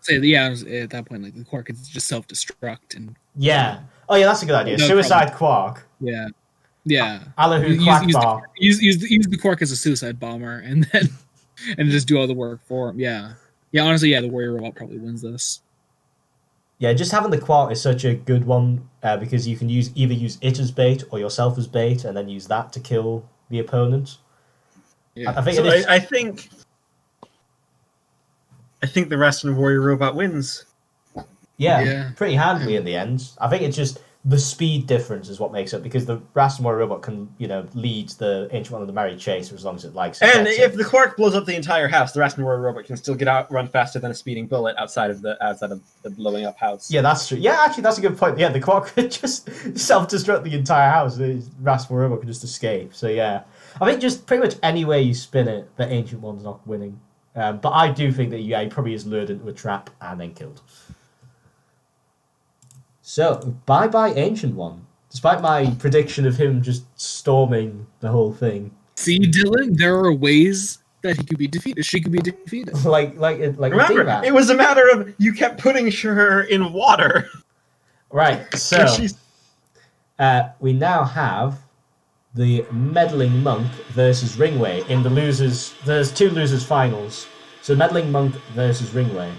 Say, yeah, at that point, like the quark is just self-destruct and Oh yeah, that's a good idea. Suicide quark. Yeah. Allahu Quack Bar. Use the quark as a suicide bomber, and then just do all the work for him. Yeah. Honestly, the warrior robot probably wins this. Yeah, just having the quark is such a good one because you can either use it as bait or yourself as bait, and then use that to kill the opponent. Yeah. I think the Rastan warrior robot wins. Yeah, pretty handily in the end. I think it's just the speed difference is what makes it, because the Rastan warrior robot can, lead the Ancient One of the Merry Chaser as long as it likes it. And if the quark blows up the entire house, the Rastan warrior robot can still run faster than a speeding bullet outside of the blowing up house. Yeah, that's true. Yeah, actually, that's a good point. Yeah, the quark could just self-destruct the entire house. The Rastan warrior robot could just escape. So yeah, I think just pretty much any way you spin it, the Ancient One's not winning. But I do think that he probably is lured into a trap and then killed. So, bye-bye Ancient One. Despite my prediction of him just storming the whole thing. See, Dylan, there are ways that he could be defeated. She could be defeated. like remember, it was a matter of you kept putting her in water. Right, so we now have the Meddling Monk versus Ringway in the losers. There's 2 losers finals. So Meddling Monk versus Ringway.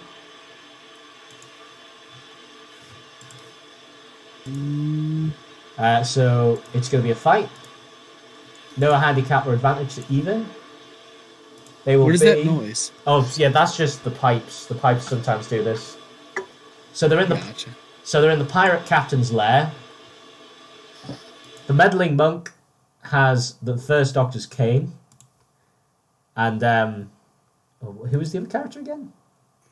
So it's going to be a fight. No handicap or advantage to either. They will. What is that noise? Oh yeah, that's just the pipes. The pipes sometimes do this. So they're in the. Gotcha. So they're in the pirate captain's lair. The Meddling Monk has the First Doctor's cane. And who was the other character again?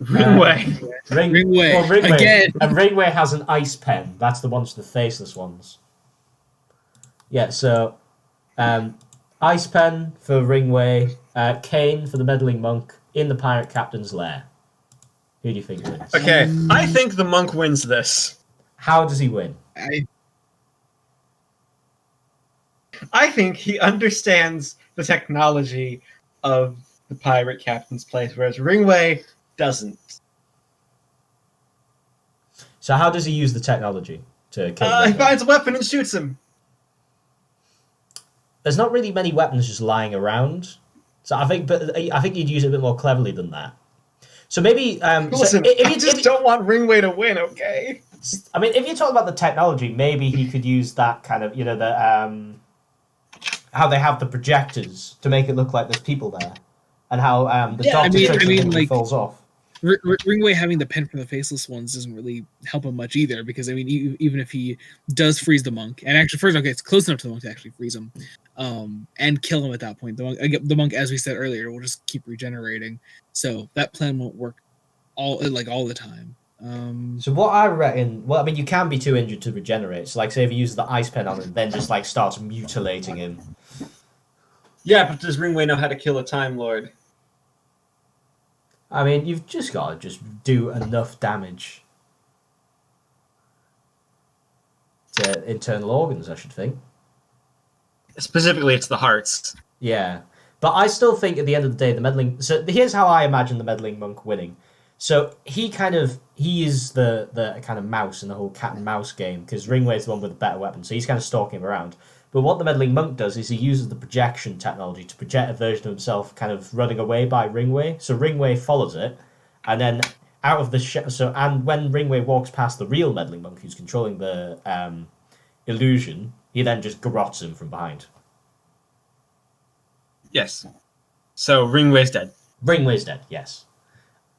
Ringway. Ringway again. And Ringway has an ice pen. That's the ones, the faceless ones. Yeah, so ice pen for Ringway, cane for the Meddling Monk in the pirate captain's lair. Who do you think wins? Okay, I think the monk wins this. How does he win? I think he understands the technology of the pirate captain's place, whereas Ringway doesn't. So how does he use the technology to kill he finds a weapon and shoots him. There's not really many weapons just lying around. So I think you'd use it a bit more cleverly than that. So maybe listen, I don't want Ringway to win, okay? I mean, if you talk about the technology, maybe he could use that kind of, the how they have the projectors to make it look like there's people there, and how the doctor falls off. Ringway having the pen from the faceless ones doesn't really help him much either, because I mean, even if he does freeze the monk, and actually first, okay, it's close enough to the monk to actually freeze him, and kill him at that point. The monk, as we said earlier, will just keep regenerating, so that plan won't work all the time. So what I reckon, well, I mean, you can be too injured to regenerate. So, like, say if he uses the ice pen on him, then just like starts mutilating him. Yeah, but does Ringway know how to kill a Time Lord? I mean, you've just got to just do enough damage to internal organs, I should think. Specifically, it's the hearts. Yeah. But I still think at the end of the day, the Meddling... So here's how I imagine the Meddling Monk winning. So he is the kind of mouse in the whole cat and mouse game, because Ringway's the one with the better weapon, so he's kind of stalking him around. But what the Meddling Monk does is he uses the projection technology to project a version of himself kind of running away by Ringway. So Ringway follows it, and then out of the and when Ringway walks past the real Meddling Monk who's controlling the illusion, he then just garrots him from behind. Yes. So Ringway's dead. Ringway's dead, yes.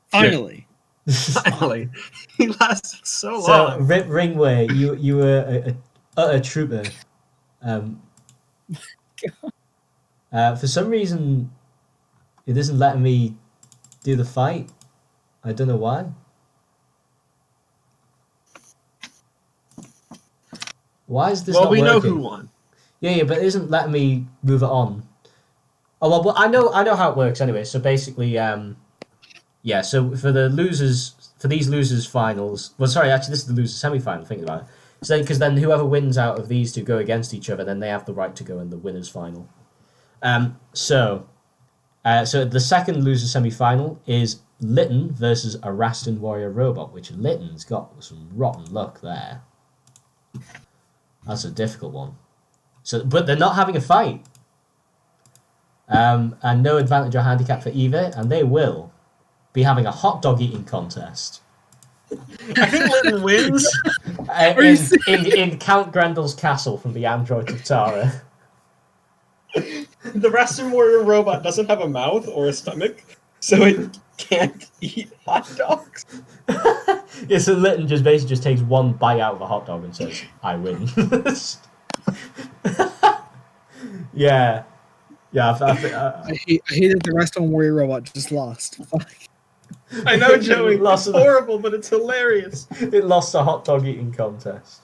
Finally. Finally. He lasted so long. So Ringway, you were a trooper. For some reason, it isn't letting me do the fight. I don't know why. Why is this not working? Well, we know who won. Yeah, but it isn't letting me move it on. Oh, well, I know how it works anyway. So basically, Yeah, so for these losers finals, well, sorry, actually, this is the losers semi-final. Thinking about it, so because then whoever wins out of these two go against each other, then they have the right to go in the winners final. So the second loser semi-final is Lytton versus a Rastan warrior robot, which Lytton's got some rotten luck there. That's a difficult one. So, but they're not having a fight, and no advantage or handicap for either, and they will be having a hot dog eating contest. I think Lytton wins. In Count Grendel's castle from the Android of Tara. The Rastan warrior robot doesn't have a mouth or a stomach, so it can't eat hot dogs. Yeah, so Lytton just basically just takes one bite out of a hot dog and says, "I win." Yeah. I hate that the Rastan warrior robot just lost. Fuck. I know, Joey. Lost It's horrible, but it's hilarious. It lost a hot dog eating contest.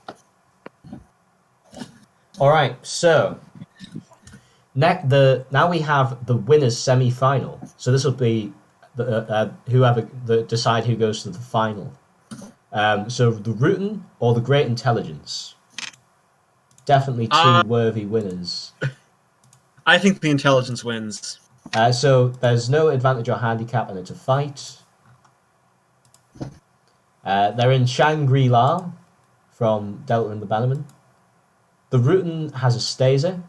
All right, so now we have the winners semi-final. So this will be whoever decide who goes to the final. So the Rutan or the Great Intelligence. Definitely two worthy winners. I think the intelligence wins. So there's no advantage or handicap, and it's a fight. They're in Shangri-La from Delta and the Bannerman. The Rutan has a Staser.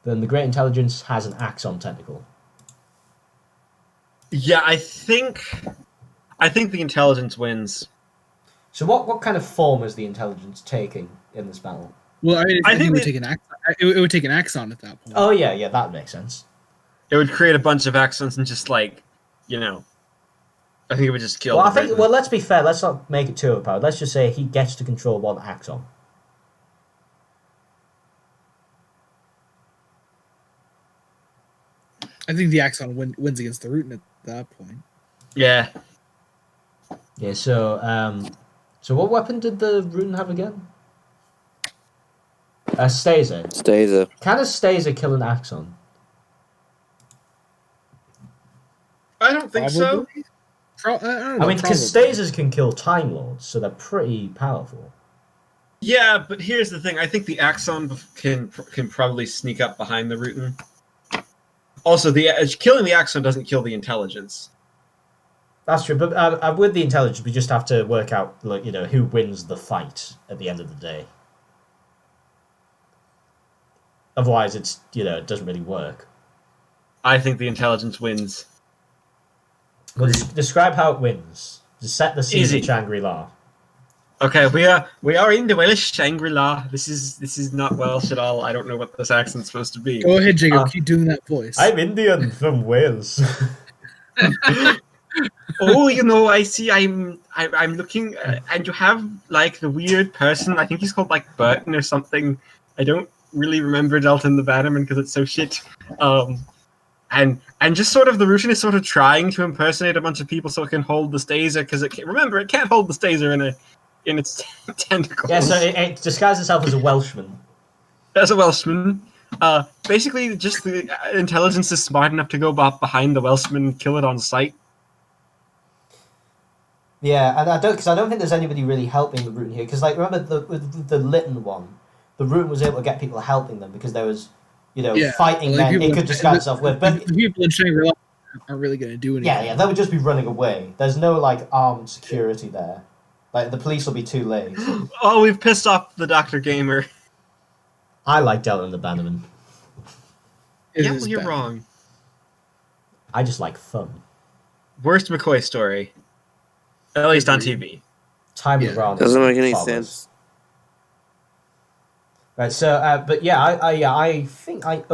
Then the Great Intelligence has an Axon Tentacle. Yeah, I think the intelligence wins. So what kind of form is the Intelligence taking in this battle? Well, I think it would take an axon. It would take an axon at that point. Oh yeah, that makes sense. It would create a bunch of accents and just I think it would just kill. Well, let's be fair. Let's not make it too overpowered. Let's just say he gets to control one Axon. I think the axon wins against the Rutan at that point. Yeah. Yeah. So what weapon did the Rutan have again? A Staser. Staser. Can a Staser kill an Axon? I don't think so. I mean, because Stasers can kill Time Lords, so they're pretty powerful. Yeah, but here's the thing. I think the Axon can probably sneak up behind the Rutan. Also, killing the Axon doesn't kill the intelligence. That's true, but with the intelligence, we just have to work out, who wins the fight at the end of the day. Otherwise, it doesn't really work. I think the intelligence wins. Well, describe how it wins. Just set the scene Easy. in Shangri-La. Okay, we are in the Welsh Shangri-La. This is not Welsh at all. I don't know what this accent's supposed to be. Go ahead, Jacob. Keep doing that voice. I'm Indian from Wales. Oh, I see. I'm looking, and you have the weird person. I think he's called Burton or something. I don't really remember Delta and the Bannerman because it's so shit. And just sort of the Rutan is sort of trying to impersonate a bunch of people so it can hold the Staser because it can't hold the Staser in its tentacles. Yeah, so it disguises itself as a Welshman. As a Welshman. Basically, just the intelligence is smart enough to go behind the Welshman and kill it on sight. Yeah, and I don't think there's anybody really helping the Rutan here. Because remember the Lytton one, the Rutan was able to get people helping them because there was fighting men it could disguise itself with. But the people in Shangri-La aren't really going to do anything. Yeah, they would just be running away. There's no armed security there. The police will be too late. Oh, we've pissed off the Dr. Gamer. I like Delta and the Bannerman. You're wrong. I just like fun. Worst McCoy story. At least on TV. Time of Ron doesn't make any sense. Right, so but yeah, I think I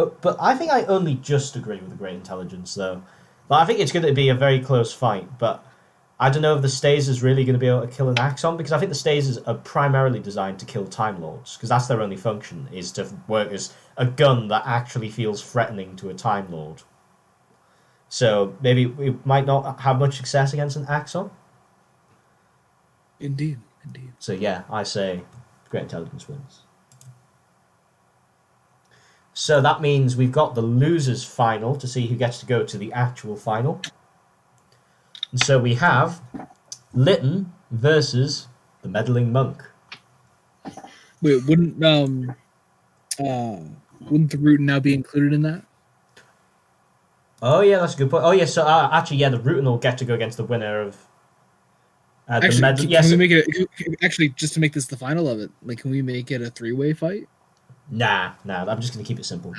only just agree with the Great Intelligence though. But I think it's going to be a very close fight. But I don't know if the Staser's really going to be able to kill an Axon because I think the Stasers are primarily designed to kill Time Lords because that's their only function is to work as a gun that actually feels threatening to a Time Lord. So maybe we might not have much success against an Axon. Indeed. So yeah, I say Great Intelligence wins. So that means we've got the losers final to see who gets to go to the actual final. And so we have Lytton versus the Meddling Monk. Wait, wouldn't the Rootin now be included in that? Oh yeah, that's a good point. Oh yeah, so actually, yeah, the Rootin will get to go against the winner of the Actually, Meddling. can Yes. we make it? Actually, just to make this the final of it, like, can we make it a 3-way fight? Nah. I'm just gonna keep it simple.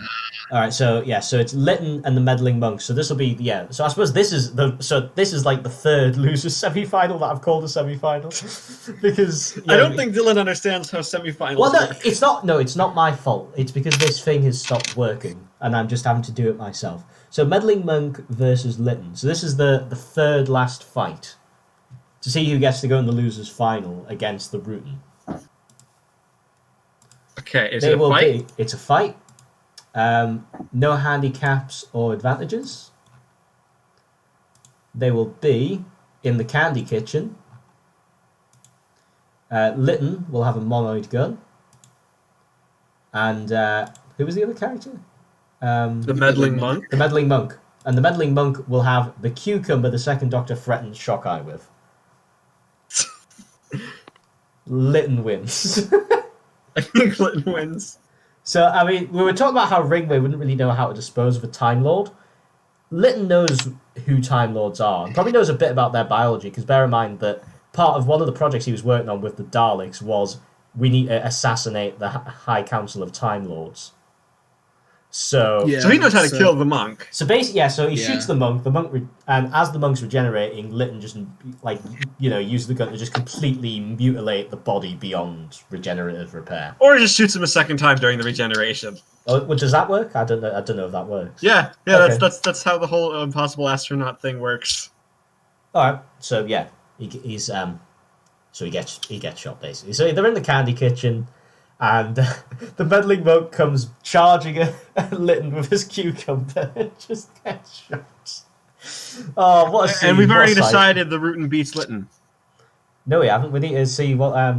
All right, so yeah, so it's Lytton and the Meddling Monk. So this will be So I suppose this is like the third losers semi-final that I've called a semi-final because I don't think Dylan understands how semifinals Well, no, work. it's not. No, it's not my fault. It's because this thing has stopped working, and I'm just having to do it myself. So Meddling Monk versus Lytton. So this is the third last fight to see who gets to go in the losers final against the Rootin. Okay, is it a fight? It's a fight. No handicaps or advantages. They will be in the candy kitchen. Lytton will have a monoid gun. And who was the other character? The Meddling Monk? The Meddling Monk. And the Meddling Monk will have the cucumber the second Doctor threatens Shock Eye with. Lytton wins. I think Lytton wins. So, I mean, we were talking about how Ringway wouldn't really know how to dispose of a Time Lord. Lytton knows who Time Lords are, and probably knows a bit about their biology, because bear in mind that part of one of the projects he was working on with the Daleks was we need to assassinate the High Council of Time Lords. So, Yeah. So he knows how to kill the monk. So basically, yeah. So he Yeah. shoots the monk. And as the monk's regenerating, Lytton just uses the gun to just completely mutilate the body beyond regenerative repair. Or he just shoots him a second time during the regeneration. Oh, well, does that work? I don't know. I don't know if that works. Yeah, Okay. that's how the whole impossible astronaut thing works. All right. So yeah, he's so he gets shot basically. So they're in the candy kitchen. And the Meddling Monk comes charging at Lytton with his cucumber and just gets shot. Oh, what a scene. And we've what a already sight. decided the Rootin beats Lytton. No, we haven't. We need to see what...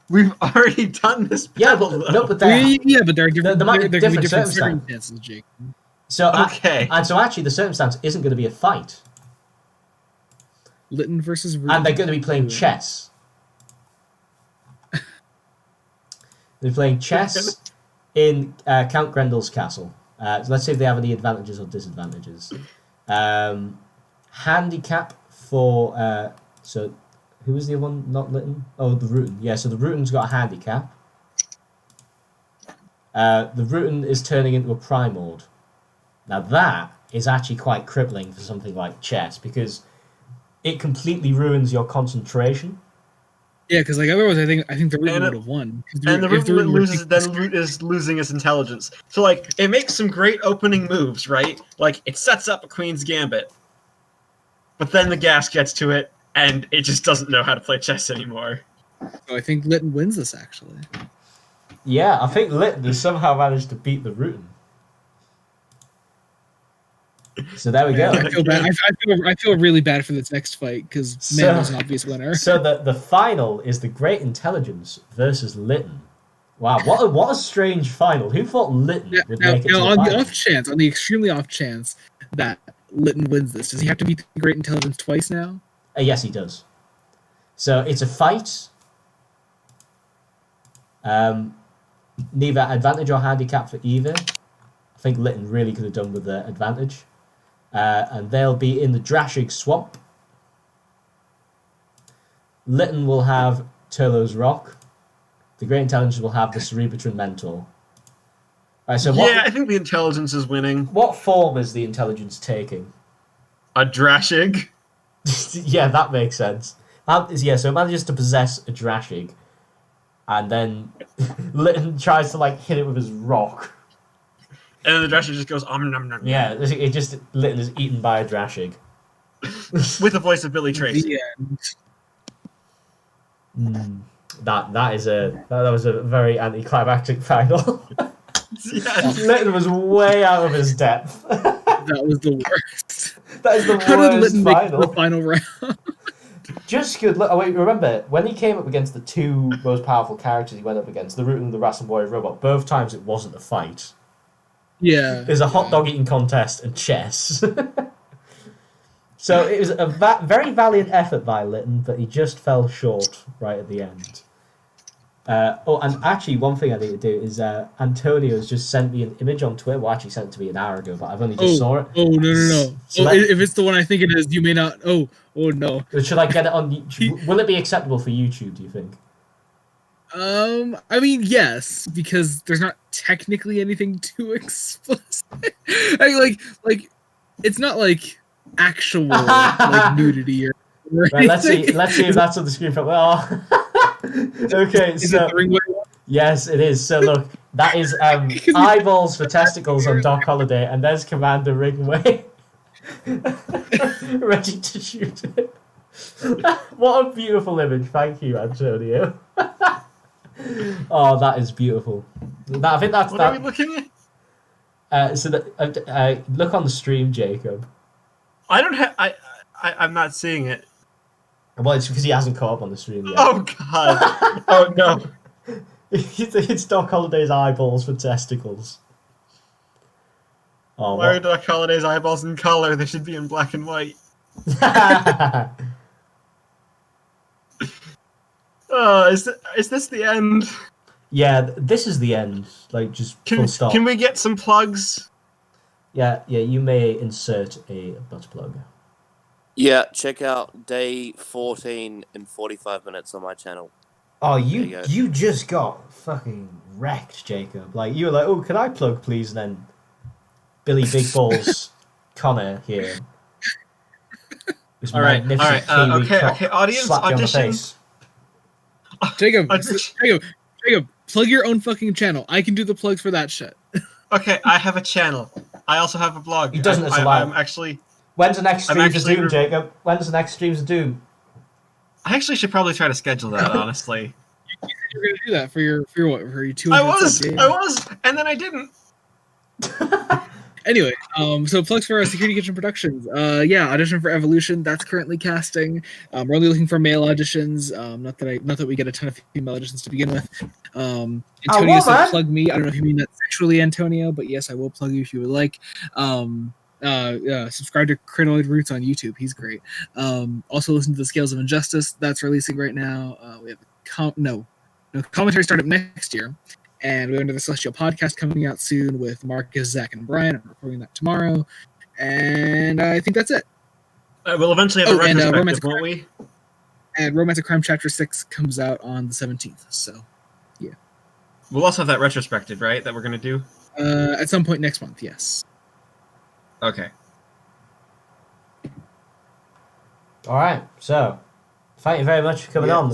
We've already done this Yeah, battle, but, though. no, but there... Yeah, but there are different. There might be there can be different different circumstances. circumstances, Jake. So, Okay. and so actually the circumstance isn't going to be a fight. Lytton versus Rootin. And they're going to be playing chess. They're playing chess in Count Grendel's castle. So let's see if they have any advantages or disadvantages. Handicap for... so, who was the other one? Not Lytton? Oh, the Rootin. Yeah, so the Rootin's got a handicap. The Rootin is turning into a Primord. Now that is actually quite crippling for something like chess, because it completely ruins your concentration. Yeah, because like otherwise, I think the Rootin And would have won. And the Root is losing its intelligence. So, like, it makes some great opening moves, right? Like, it sets up a Queen's Gambit. But then the gas gets to it, and it just doesn't know how to play chess anymore. So I think Lytton wins this actually. Yeah, I think Lytton has somehow managed to beat the Rootin. So there we go. I feel bad. I feel really bad for this next fight because man was an obvious winner. So the final is the Great Intelligence versus Lytton. Wow, what a strange final. Who thought Lytton would make it to the on final? the off chance, on the extremely off chance that Lytton wins this, does he have to beat the Great Intelligence twice now? Yes, he does. So it's a fight. Neither advantage or handicap for either. I think Lytton really could have done with the advantage. And they'll be in the Drashig Swamp. Lytton will have Turlo's Rock. The Great Intelligence will have the Cerebritron Mentor. Right, so I think the intelligence is winning. what form is the intelligence taking? A Drashig. Yeah, that makes sense. So it manages to possess a Drashig. And then Lytton tries to hit it with his rock. And the Drashig just goes, nom, nom, nom. Yeah, it just Lytton is eaten by a Drashig. With the voice of Billy Tracy. Yeah. That was a very anticlimactic final. Yes. Lytton was way out of his depth. That was the worst. That is the How did worst Lytton make it to final. the final round? Just good. Look, remember when he came up against the two most powerful characters he went up against, the Root and the Rastan Warrior Robot. Both times it wasn't a fight. Yeah. There's a hot dog eating contest and chess. So it was a very valiant effort by Lytton, but he just fell short right at the end. And actually, one thing I need to do is Antonio's just sent me an image on Twitter. Well, actually, sent it to me an hour ago, but I've only just saw it. Oh no! So if it's the one I think it is, you may not. Oh no! Should I get it on YouTube? Will it be acceptable for YouTube? Do you think? I mean, yes, because there's not technically anything too explicit. like, it's not like actual like nudity or right, let's see if that's on the screen. Oh. Okay, is so it the Ringway one? yes, it is. So look, that is eyeballs for testicles on Doc Holliday, and there's Commander Ringway ready to shoot it. What a beautiful image! Thank you, Antonio. Oh, that is beautiful. I think that's What are we looking at? So look on the stream, Jacob. I don't have. I'm not seeing it. Well, it's because he hasn't caught up on the stream yet. Oh God! Oh no! It's Doc Holliday's eyeballs for testicles. Oh, Why are Doc Holliday's eyeballs in color? They should be in black and white. Oh, is this the end? Yeah, this is the end. Like, just full stop. Can we get some plugs? Yeah, you may insert a butt plug. Yeah, check out day 14 in 45 minutes on my channel. Oh, you just got fucking wrecked, Jacob. Like, you were like, oh, can I plug, please? And then Billy Big Balls Connor here. All right. Okay, audience, audition. Jacob, plug your own fucking channel. I can do the plugs for that shit. Okay, I have a channel. I also have a blog. He doesn't. I'm actually. When's the next Streams of Doom, Jacob? When's the next Streams of Doom? I actually should probably try to schedule that, honestly. You said you were going to do that for your 200. I was, and then I didn't. Anyway, so plugs for our Security Kitchen Productions. Yeah, Audition for Evolution, that's currently casting. We're only looking for male auditions. Not that we get a ton of female auditions to begin with. Antonio said plug me. I don't know if you mean that sexually, Antonio, but yes, I will plug you if you would like. Subscribe to Crinoid Roots on YouTube. He's great. Also listen to the Scales of Injustice. That's releasing right now. We have commentary startup next year. And we have another Celestial podcast coming out soon with Marcus, Zach, and Brian. I'm recording that tomorrow. And I think that's it. We'll eventually have a retrospective, won't we? And Romantic Crime Chapter 6 comes out on the 17th. So, yeah. We'll also have that retrospective, right, that we're going to do? At some point next month, yes. Okay. All right, so thank you very much for coming on.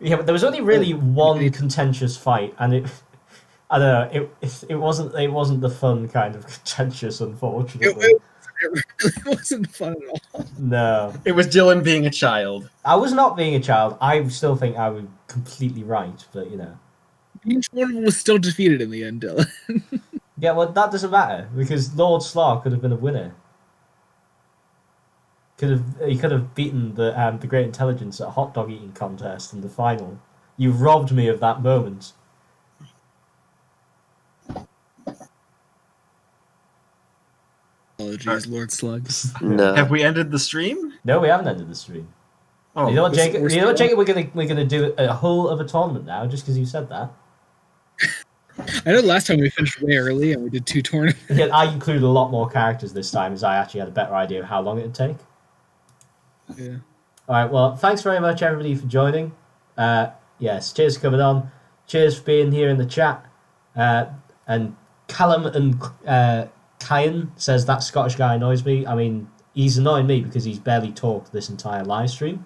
Yeah, but there was only really one contentious fight, and I don't know, it wasn't the fun kind of contentious, unfortunately. It really wasn't fun at all. No, it was Dylan being a child. I was not being a child. I still think I was completely right, but you know, each one was still defeated in the end, Dylan. Yeah, well, that doesn't matter because Lord Slarr could have been a winner. He could have beaten the Great Intelligence at a hot dog eating contest in the final. You robbed me of that moment. Apologies, Lord Slugs. No. Have we ended the stream? No, we haven't ended the stream. Oh, you know what, Jacob? We're gonna do a whole other tournament now, just because you said that. I know last time we finished way early and we did 2 tournaments. Yeah, I included a lot more characters this time, as I actually had a better idea of how long it would take. Yeah. All right. Well, thanks very much, everybody, for joining. Yes, cheers for coming on. Cheers for being here in the chat. And Callum and Kyan says that Scottish guy annoys me. I mean, he's annoying me because he's barely talked this entire live stream.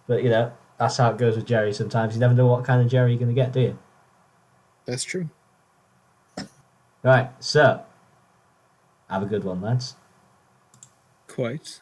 But you know, that's how it goes with Jerry. Sometimes you never know what kind of Jerry you're going to get, do you? That's true. Right. So, have a good one, lads. Quite.